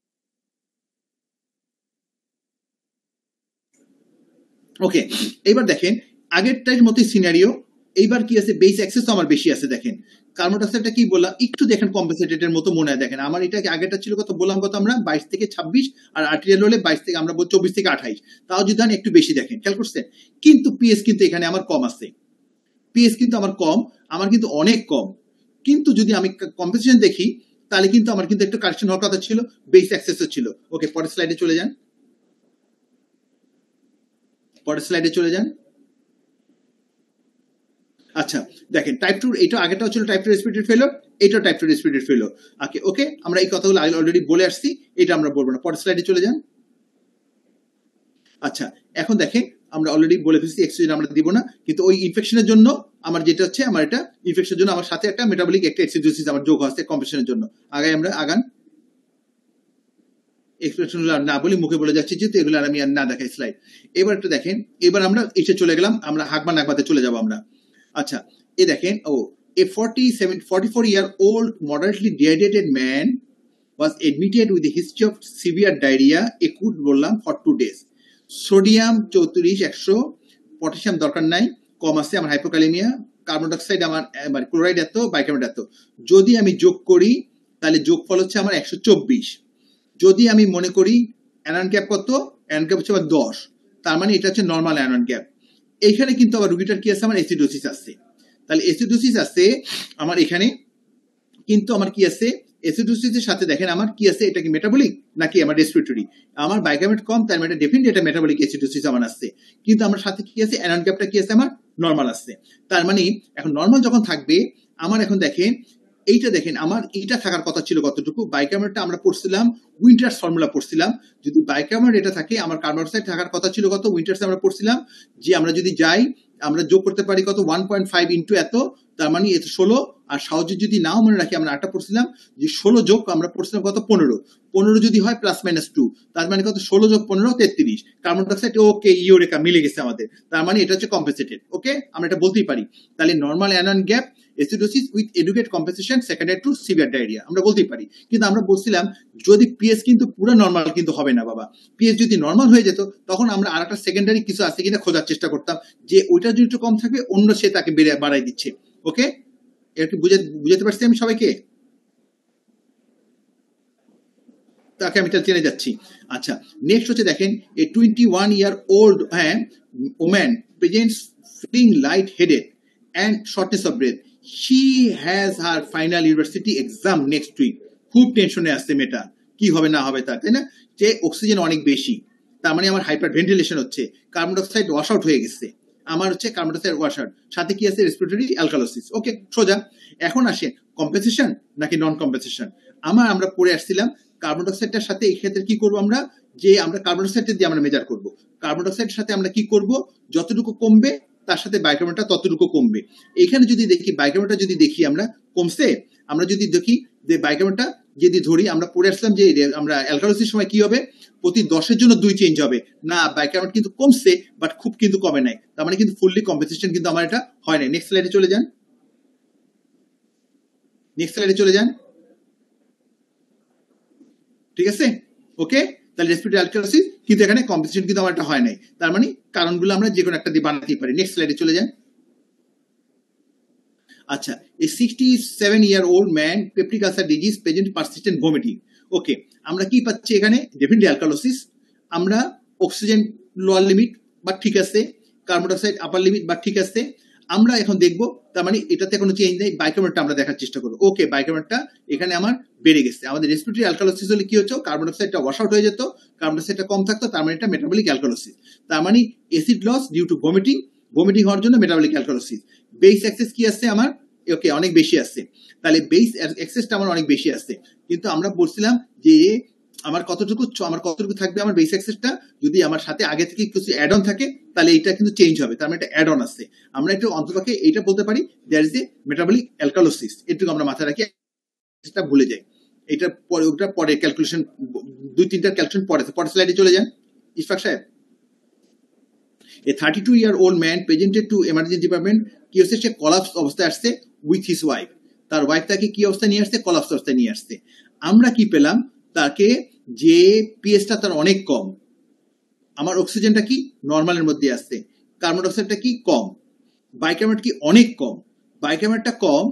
ওকে, এইবার দেখেন আগেরটার মতোই সিনারিও। এইবার কি আছে, বেস অ্যাক্সেস তো আমার বেশি আছে। দেখেন কার্বন ডাইঅক্সাইডটা কি বললাম, একটু দেখেন কম্পেনসেটেডের মতো মনে হয়। দেখেন আমার এটা আগেরটা ছিল কত বললাম, কত আমরা 22 থেকে 26, আর আর্টেরিয়াল হলে 22 থেকে আমরা 24 থেকে 28, তাও যদি একটু বেশি দেখেন, খেয়াল করছেন। কিন্তু পিএস কিন্তু এখানে আমার কম আছে, পিএস কিন্তু আমার কম, আমার কিন্তু অনেক কম। কিন্তু যদি আমি কম্পেনসেশন দেখি তাহলে কিন্তু আমার কিন্তু একটু কারেকশন হওয়ার কথা ছিল, বেস অ্যাক্সেসও ছিল। ওকে, পরের স্লাইডে চলে যান, পরের স্লাইডে চলে যান। আচ্ছা দেখেন টাইপ 2, এটা আগেটাও ছিল টাইপ 2 রেসপিরেটরি ফেলিওর, এটাও টাইপ 2 রেসপিরেটরি ফেলিওর। ওকে ওকে, আমরা এই কথাগুলো অলরেডি বলে আসছি, এটা আমরা বলবো না। পরের স্লাইডে চলে যান। আচ্ছা এখন দেখেন আমরা অলরেডি বলে ফেলছি অক্সিজেন আমরা দিব না, কিন্তু ওই ইনফেকশনের জন্য আমার যেটা হচ্ছে, আমার এটা ইনফেকশনের জন্য আমার সাথে একটা মেটাবলিক একটা অ্যাসিডোসিস আমার যোগ হচ্ছে কম্পেনসেশনের জন্য। আগে আমরা আগান, এক্সপ্রেশন না বলি, মুখে বলে যাচ্ছি যেহেতু, এগুলো আমি আর না দেখাই স্লাইড। এবার একটু দেখেন, এবার আমরা এসে চলে গেলাম, আমরা হাগমা নাগমাতে চলে যাবো আমরা। আচ্ছা এ দেখেন, a 44-year-old moderately dehydrated man was admitted with a history of severe diarrhea, acute বললাম, for 2 days. সোডিয়াম 34, 100, পটাশিয়াম দরকার নাই, কম আছে, আমার হাইপোক্যালেমিয়া, কার্বন ডাইঅক্সাইড আমার মানে ক্লোরাইড এত, বাইকার্বনেট এত। যদি আমি যোগ করি তাহলে যোগফল হচ্ছে আমার 124। যদি আমি মনে করি অ্যানায়ন গ্যাপ কত, অ্যানায়ন গ্যাপ হচ্ছে আমার 10, তার মানে এটা হচ্ছে নর্মাল অ্যানায়ন গ্যাপ। এইখানে কিন্তু আবার রুগীটার কি আছে, আমার অ্যাসিডোসিস আছে। তাহলে অ্যাসিডোসিস আছে আমার এখানে, কিন্তু আমার কি আছে, অ্যাসিডোসিসের সাথে দেখেন আমার কি আছে, এটা কি মেটাবলিক নাকি আমার রেসপিরেটরি। আমার বাইকার্বনেট কম, তার মানে ডেফিনেটলি এটা মেটাবলিক অ্যাসিডোসিস আমার আছে। কিন্তু আমার সাথে কি আছে, অ্যানায়ন গ্যাপটা কি আছে, আমার নর্মাল আছে। তার মানে এখন নর্মাল যখন থাকবে আমার, এখন দেখেন এইটা দেখেন আমার এইটা থাকার কথা ছিল কতটুকু, বাইকার্বনেটটা আমরা পড়ছিলাম উইন্টার্স ফর্মুলা পড়ছিলাম, যদি বাইকার্বনেট এটা থাকে আমার কার্বন ডাইঅক্সাইড থাকার কথা ছিল কত, উইন্টার্স আমরা পড়ছিলাম যে আমরা যদি যাই আমরা যোগ করতে পারি কত 1.5 ইন্টু এত, তার মানে এত 16। আর সহজে যদি নাও মনে রাখি আমরা আটটা পড়ছিলাম যে 16 যোগ আমরা পড়ছিলাম কত 15 যদি হয় +-2, তার মানে কত 16 যোগ 15 33। কার্বন ডাইঅক্সাইড ওকে ইউরেকা মিলে গেছে আমাদের, তার মানে এটা হচ্ছে কম্পেনসেটেড। ওকে, আমরা এটা বলতেই পারি। তাহলে normal anion gap acidosis with educate compensation secondary to severe diarrhoea আমরা বলতেই পারি। কিন্তু আমরা বলছিলাম যদি পিএস কিন্তু পুরো নর্মাল কিন্তু হবে না বাবা, পিএস যদি নর্মাল হয়ে যেত তখন আমরা আরেকটা সেকেন্ডারি কিছু আছে কিনা খোঁজার চেষ্টা করতাম, যে ওইটা যদি একটু কম থাকবে অন্য সে তাকে বাড়াই দিচ্ছে। ওকে, একটু বুঝাতে পারছি আমি সবাইকে, তাকে আমি চেনে যাচ্ছি। আচ্ছা, নেক্সট হচ্ছে দেখেন এ 21 year old woman presents feeling light-headed and shortness of breath. She has her final university exam next week. খুব টেনশনে আসছে মেয়েটা, কি হবে না হবে তার, তাই না? যে অক্সিজেন অনেক বেশি, তার মানে আমার হাইপার ভেন্টিলেশন হচ্ছে, কার্বন ডাইঅক্সাইড ওয়াশ আউট হয়ে গেছে, আমার হচ্ছে কার্বন ডাইঅক্সাইড ওয়াশ আউট, সাথে কি আছে রেসপিরেটরি অ্যালকালোসিস। ওকে, সোজা। এখন আসে কম্পেনসেশন নাকি নন কম্পেনসেশন। আমরা পড়ে আসছিলাম কার্বন ডাইঅক্সাইডের সাথে এই ক্ষেত্রে কি করবো আমরা, যে আমরা কার্বন ডাইঅক্সাইড দিয়ে আমরা মেজার করব, কার্বন ডাইঅক্সাইডের সাথে আমরা কি করব, যতটুকু কমবে তার সাথে বাইকার্বনেটটা ততটুকু কমবে। এখানে যদি দেখি বাইকার্বনেটটা যদি দেখি আমরা কমছে, আমরা যদি দেখি যে বাইকার্বনেটটা যদি ধরি, আমরা পড়ে আসলাম যে আমরা অ্যালকালোসিস সময় কি হবে, প্রতি 10-এর জন্য 2 চেঞ্জ হবে না, বাইকার্বনেট কিন্তু কমছে বাট খুব কিন্তু কমে নাই, তার মানে কিন্তু ফুললি কম্পেনসেশন কিন্তু আমার এটা হয় নাই। নেক্সট স্লাইডে চলে যান, নেক্সট স্লাইডে চলে যান। ঠিক আছে, ওকে। তাহলে রেসপিরেটরি অ্যালকালোসিস কিন্তু এখানে কম্পেনসেশন কিন্তু আমার এটা হয় নাই, তার মানে কারণগুলো আমরা যে কোনো একটা দিয়ে বানাতেই পারি। নেক্সট স্লাইডে চলে যান। আচ্ছা, a 67-year-old man peptic ulcer disease present persistent vomiting. ওকে, আমরা কি পাচ্ছি এখানে, ডেফিনেটলি অ্যালকালোসিস, আমরা অক্সিজেন লোয়ার লিমিট বা ঠিক আছে, কার্বন ডাইঅক্সাইড আপার লিমিট বা ঠিক আছে। আমরা এখন দেখবো, তার মানে এটাতে কোনো চেঞ্জ নেই, বাইকার্বনেটটা আমরা দেখার চেষ্টা করবো। ওকে, বাইকার্বনেটটা এখানে আমার বেড়ে গেছে। আমাদের রেসপিরেটরি অ্যালকালোসিস হলে কি হচ্ছে, কার্বন ডাইঅক্সাইডটা ওয়াশ আউট হয়ে যেত, কার্বন ডাইঅক্সাইডটা কম থাকতো, তার মানে এটা মেটাবলিক অ্যালকালোসিস। তার মানে acid loss due to vomiting, vomiting হওয়ার জন্য মেটাবলিক অ্যালকালোসিস। বেস এক্সেস কি আছে আমার, ওকে অনেক বেশি আছে, তাহলে বেস এক্সেসটা আমার অনেক বেশি আছে। কিন্তু আমরা বলছিলাম যে আমার কতটুকু থাকবে আমার বেস এক্সেসটা, যদি আমার সাথে আগে থেকে কিছু অ্যাড অন থাকে তাহলে এটা কিন্তু চেঞ্জ হবে, তার মানে এটা অ্যাড অন আছে। আমরা একটু অন্ততপক্ষে এইটা বলতে পারি there is a metabolic alkalosis, এটুকু আমরা মাথায় রাখি, এটা ভুলে যাই। এটা পরে, ওটা পরে ক্যালকুলেশন, 2-3টা ক্যালকুলেশন পরে। পরের স্লাইডে চলে যান ইশফাক সাহেব। A 32-year-old man presented to emergency department, কি হচ্ছে, সে কলাপস অবস্থায় আসছে উইথ হিজ ওয়াইফ, তার ওয়াইফ তাকে কি অবস্থায় নিয়ে আসছে, কলাপস অবস্থায় নিয়ে আসছে। আমরা কি পেলাম, তাকে যে পিএসটা তার অনেক কম, আমার অক্সিজেনটা কি নর্মালের মধ্যে আসছে, কার্বন ডাইঅক্সাইডটা কি কম, বাইকার্বনেট কি অনেক কম, বাইকার্বনেটটা কম,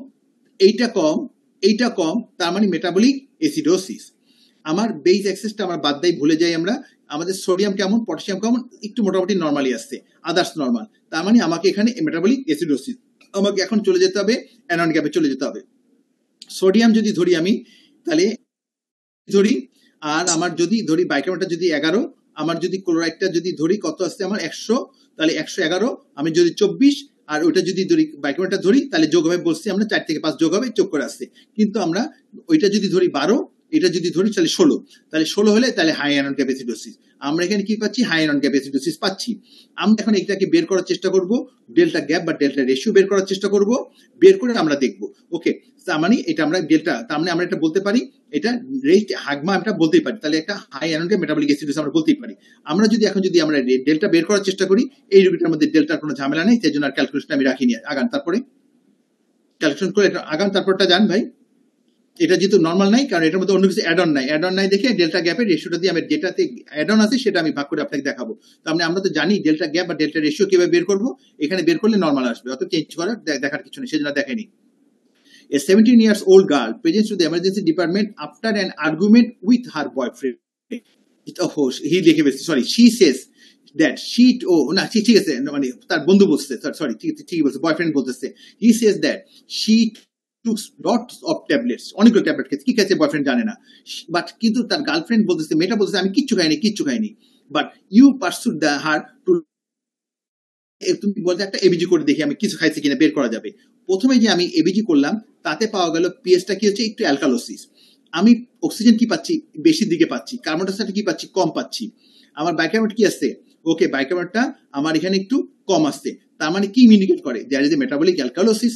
এইটা কম, এইটা কম, তার মানে মেটাবলিক অ্যাসিডোসিস। আমার বেস এক্সেসটা আমরা বাদ দেই, ভুলে যাই আমরা, আমাদের সোডিয়াম কেমন, পটাশিয়াম কেমন, একটু মোটামুটি নর্মালি আসছে, আদার্স নর্মাল, তার মানে আমাকে এখানে মেটাবলিক অ্যাসিডোসিস। আমাকে এখন চলে যেতে হবে অ্যানায়ন গ্যাপে চলে যেতে হবে। সোডিয়াম যদি ধরি আমি, তাহলে ধরি, আর আমার যদি ধরি বাইকার্বনেটটা যদি 11, আমার যদি ক্লোরাইডটা যদি ধরি কত আসছে আমার 100, তাহলে 111, আমি যদি 24, আর ওইটা যদি ধরি বাইকার্বনেটটা ধরি তাহলে যোগ হবে, বলছি আমরা 4 থেকে 5 যোগ হবে, যোগ করে আসছে। কিন্তু আমরা ওইটা যদি ধরি 12, এটা যদি ধরি তাহলে 16, তাহলে 16 হলে তাহলে হাই অ্যানায়ন গ্যাপ অ্যাসিডোসিস। আমরা এখানে কি পাচ্ছি, হাই অ্যানায়ন গ্যাপ অ্যাসিডোসিস পাচ্ছি। আমরা এখন এটাকে বের করার চেষ্টা করব, ডেল্টা গ্যাপ বা ডেল্টা রেশিও বের করার চেষ্টা করব, বের করে আমরা দেখব। ওকে, তার মানে এটা আমরা ডেল্টা, তার মানে আমরা এটা বলতে পারি, এটা রেট হাগমা আমরা বলতেই পারি, তাহলে একটা high anion gap metabolic acidosis আমরা বলতেই পারি। আমরা যদি এখন যদি আমরা ডেল্টা বের করার চেষ্টা করি, এই রুগীটার মধ্যে ডেল্টার কোনো ঝামেলা নেই, সেই জন্য আর ক্যালকুলেশন আমি রাখিনি, আগান তারপরে ক্যালকুলেশন করে আগান, তারপরটা যান ভাই। এটা যেহেতু নর্মাল নাই, কারণ এটার মধ্যে অন্য কিছু অ্যাড অন নাই দেখে ডেল্টা গ্যাপের রেশিওটা দিয়ে আমি যেটাতে অ্যাড অন আছে সেটা আমি ভাগ করে আপনাকে দেখাবো। তো আমরা তো জানি ডেল্টা গ্যাপ বা ডেল্টা রেশিও কিভাবে বের করবো, এখানে বের করলে নর্মাল আসবে, অত চেঞ্জ করার দেখার কিছু নেই, সেজন্য দেখেনি। A 17-year-old girl presents to the emergency department after an argument with her boyfriend. She says that ঠিক আছে, মানে তার বন্ধু বলছে, সরি ঠিকই বলছে, বয়ফ্রেন্ড বলতেছে, he says that she took lots of tablets, অনেকগুলো ট্যাবলেট খেয়েছে, কি খেয়েছে বয়ফ্রেন্ড জানে না, বাট কিন্তু তার গার্লফ্রেন্ড বলতেছে, মেয়েটা বলতেছে আমি কিচ্ছু খাইনি, বাট ইউ পারসুড হার টু, তুমি বলতে একটা এবিজি করে দেখি আমি কিছু খাইছি কিনা বের করা যাবে। প্রথমে যে আমি এবিজি করলাম তাতে পাওয়া গেল পিএইচটা কি হচ্ছে, একটু অ্যালকালোসিস। আমি অক্সিজেন কি পাচ্ছি, বেশির দিকে পাচ্ছি, কার্বন ডাইঅক্সাইড কি পাচ্ছি, কম পাচ্ছি। আমার বাইকার্বনেট কি আসছে, ওকে বাইকার্বনেটটা আমার এখানে একটু কম আসছে, তার মানে কি ইন্ডিকেট করে, there is a metabolic alkalosis.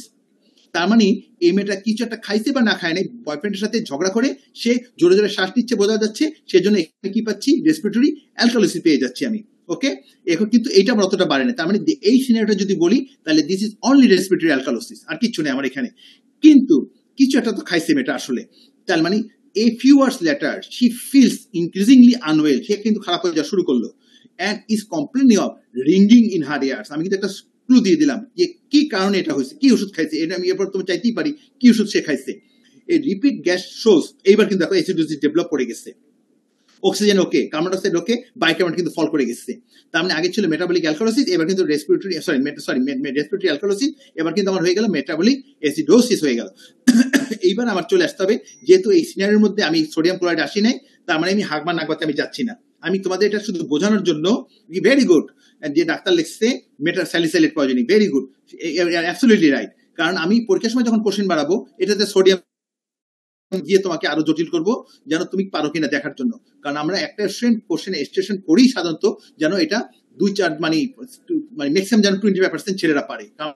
তার মানে এই মেয়েটা কিছু একটা খাইছে বা না খায় নাই, বয়ফ্রেন্ডের সাথে ঝগড়া করে সে জোরে জোরে শ্বাস নিচ্ছে বোঝা যাচ্ছে, সেজন্য এখানে কি পাচ্ছি, রেসপিরেটরি অ্যালকালোসিস পেয়ে যাচ্ছি আমি। ওকে, এখন কিন্তু এইটা আমার অতটা বাড়ে না, তার মানে এই সিনারিওটা যদি বলি তাহলে this is only respiratory alkalosis, আর কিছু নেই আমার এখানে। কিন্তু কিছু একটা তো খাইছে মেয়েটা আসলে, তার মানে a few hours later she feels increasingly unwell, সে কিন্তু খারাপ হয়ে যাওয়া শুরু করলো, and is complaining of ringing in her ears। আমি কিন্তু একটা ক্লু দিয়ে দিলাম যে কি কারণে এটা হয়েছে, কি ওষুধ খাইছে, এটা আমি এরপর তুমি চাইতেই পারি কি ওষুধ সে খাইছে। এই রিপিট গ্যাস শোজ, এইবার কিন্তু দেখো অ্যাসিডোসিস ডেভেলপ করে গেছে, অক্সিজেন ওকে, কার্বন ডাইঅক্সাইড ওকে, বাইকার্বনেট কিন্তু ফল করে গেছে। তার মানে আগে ছিল মেটাবলিক অ্যালকালোসিস, এবার কিন্তু রেসপিরেটরি অ্যালকালোসিস, এবার কিন্তু আমার হয়ে গেল মেটাবলিক অ্যাসিডোসিস হয়ে গেল। এইবার আমার চলে আসতে হবে, যেহেতু এই সিনারিওর মধ্যে আমি সোডিয়াম ক্লোরাইড আসি নাই, তার মানে আমি হাগমা নাগবাতে আমি যাচ্ছি না। আমি তোমাদের এটা শুধু বোঝানোর জন্য, ভেরি গুড, যে ডাক্তার লিখছে salicylate poisoning, very good, absolutely right. কারণ আমি পরীক্ষার সময় যখন কোশ্চেন বাড়াবো এটাতে সোডিয়াম দিয়ে তোমাকে আরো জটিল করবো, যেন তুমি পারো কিনা দেখার জন্য। কারণ আমরা একটা কোশ্চেন এক্সটেনশন করি সাধারণত যেন এটা 2-4 মানে ম্যাক্সিমাম যেন 25% ছেলেরা পারে, কারণ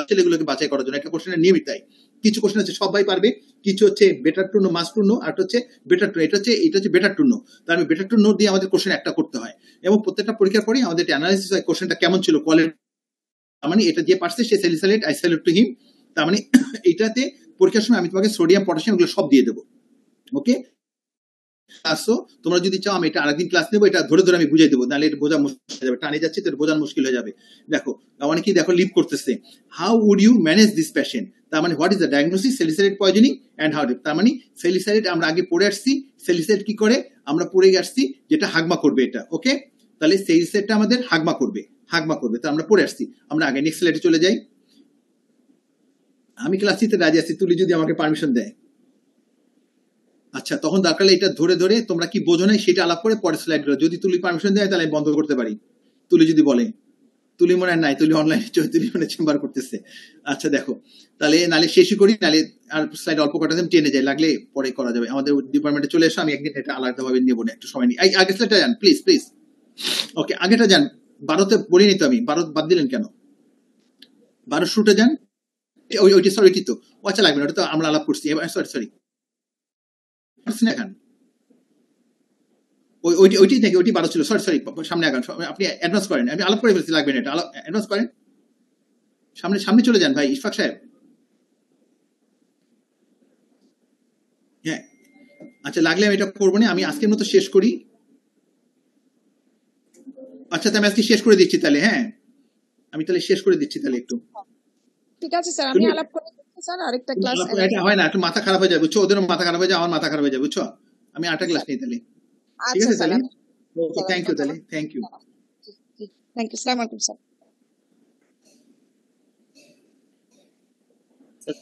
ছেলেগুলোকে বাছাই করার জন্য একটা কোশ্চেনের নিয়মিত তাই। কিছু কোশ্চেন আছে সবাই পারবে, কিছু হচ্ছে better to know, must to know, আর হচ্ছে বেটার টু, এটা হচ্ছে বেটার টু নো। তার বেটার টু নো দিয়ে আমাদের কোশ্চেন একটা করতে হয়, এবং প্রত্যেকটা পরীক্ষার পরে আমাদের অ্যানালাইসিস হয় কোশ্চেনটা কেমন ছিল, কোয়ালিটি। তার মানে এটা যে পারছে সে salicylate, I salute to him. তার মানে এটাতে পরীক্ষার সময় আমি তোমাকে সোডিয়াম পটাশিয়াম এগুলো সব দিয়ে দেবো। ওকে, আসো তোমরা যদি চাও আমি এটা আরেকদিন ক্লাস নেবো, এটা ধরে ধরে আমি বুঝাই দেবো, নাহলে এটা বোঝা মুশকিল হয়ে যাবে, টানে যাচ্ছে তো বোঝানো মুশকিল হয়ে যাবে। দেখো অনেকেই দেখো লিভ করতেছে, how would you manage this patient, তার মানে what is the diagnosis, salicylate poisoning and how, তার মানে স্যালিসাইলেট আমরা আগে পড়ে আসছি, স্যালিসাইলেট কি করে আমরা পড়ে আসছি, যেটা হাগমা করবে এটা। ওকে, তাহলে স্যালিসাইলেটটা আমাদের হাগমা করবে, তো আমরা পড়ে আসছি। আমরা আগে নেক্সট স্লাইডে চলে যাই। আমি ক্লাস নিতে রাজি আছি, তুলি যদি আমাকে পারমিশন দেয়। আচ্ছা, তখন দরকার এটা ধরে ধরে তোমরা কি বোঝো নাই সেটা আলাপ করে পরের স্লাইড গুলো, যদি তুলি পারমিশন দেয় তাহলে বন্ধ করতে পারি, তুলি যদি বলে। তুলি মনে হয় নাই, তুলি অনলাইনে তুলি মানে চেম্বার করতেছে। আচ্ছা দেখো, তাহলে নালে শেষই করি, নালে আর স্লাইড অল্প কটা দিন টেনে যায়, লাগলে পরে করা যাবে। আমাদের ডিপার্টমেন্টে চলে এসো, আমি একদিন এটা আলাদাভাবে নেবো না, একটু সময় নিই। আগে স্লাইডটা যান প্লিজ প্লিজ। ওকে, আগেটা যান, 12তে বলিনি তো আমি, 12 বাদ দিলেন কেন, 12 শুরুটা যান। ওইটি সরি তো, আচ্ছা লাগবে না, ওটা তো আমরা আলাপ করছি। সরি ওইটি থেকে ওইটি 12 ছিল, সরি সামনে আগান, আপনি অ্যাডভান্স করেন, আমি আলাপ করে ফেলছি, লাগবে না এটা, অ্যাডভান্স করেন, সামনে চলে যান ভাই ইশফাক সাহেব। হ্যাঁ আচ্ছা, লাগলে আমি এটা করবো না, আমি আজকের মতো শেষ করি। আচ্ছা, আমি আজকে শেষ করে দিচ্ছি তাহলে। হ্যাঁ, আমি তাহলে শেষ করে দিচ্ছি তাহলে একটু। ঠিক আছে স্যার, আমি আলাপ করে দিচ্ছি স্যার, আরেকটা ক্লাস। এটা হয় না, একটু মাথা খারাপ হয়ে যায় বুঝছো, ওদেরও মাথা খারাপ হয়ে যায়, আমার মাথা খারাপ হয়ে যায় বুঝছো। আমি আরেকটা ক্লাস নিই তাহলে, ঠিক আছে তাহলে। ওকে, থ্যাংক ইউ তাহলে, থ্যাংক ইউ। আসসালামু আলাইকুম sir.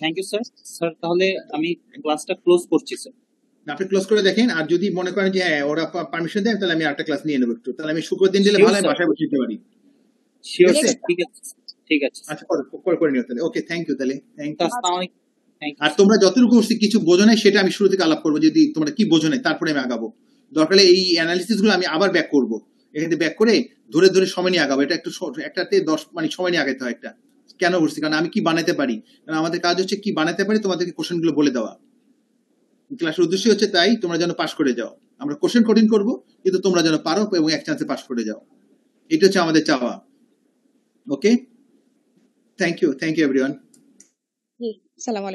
Thank you sir. Sir তাহলে আমি ক্লাসটা ক্লোজ করছি স্যার। আপনি ক্লোজ করে দেখেন, আর যদি মনে করেন যে হ্যাঁ ওরা পারমিশন দেন তাহলে আমি আরেকটা ক্লাস নিয়ে নেবো একটু, তাহলে আমি শুক্রবার দিন দিলে ভালো হয়, বাসায় বসে দিতে পারি। শিওর স্যার, ঠিক আছে। আচ্ছা করে নিও তাহলে। ওকে, থ্যাংক ইউ তাহলে, থ্যাংক ইউ। আসসালামু আলাইকুম। আর তোমরা যতটুকু কিছু বোঝো নাই সেটা আমি শুরু থেকে আলাপ করবো, যদি তোমরা কি বোঝো নাই তারপরে আমি আগাবো। দরকার এই অ্যানালিসিস গুলো আমি আবার ব্যাক করবো, এখানে ব্যাক করে ধরে ধরে সময় নিয়ে আগাবো। এটা একটাতে 10 মানে সময় নিয়ে আগাতে হয় একটা। কেন করছি, কারণ আমি কি বানাতে পারি, কারণ আমাদের কাজ হচ্ছে কি বানাতে পারি, তোমাদেরকে কোশ্চেন গুলো বলে দেওয়া। ক্লাসের উদ্দেশ্য হচ্ছে তাই তোমরা যেন পাস করে যাও। আমরা কোশ্চেন কঠিন করবো, কিন্তু তোমরা যেন পারো এবং এক চান্সে পাস করে যাও, এটা হচ্ছে আমাদের চাওয়া। ওকে, থ্যাংক ইউ এভরিওয়ান। আসসালামু আলাইকুম।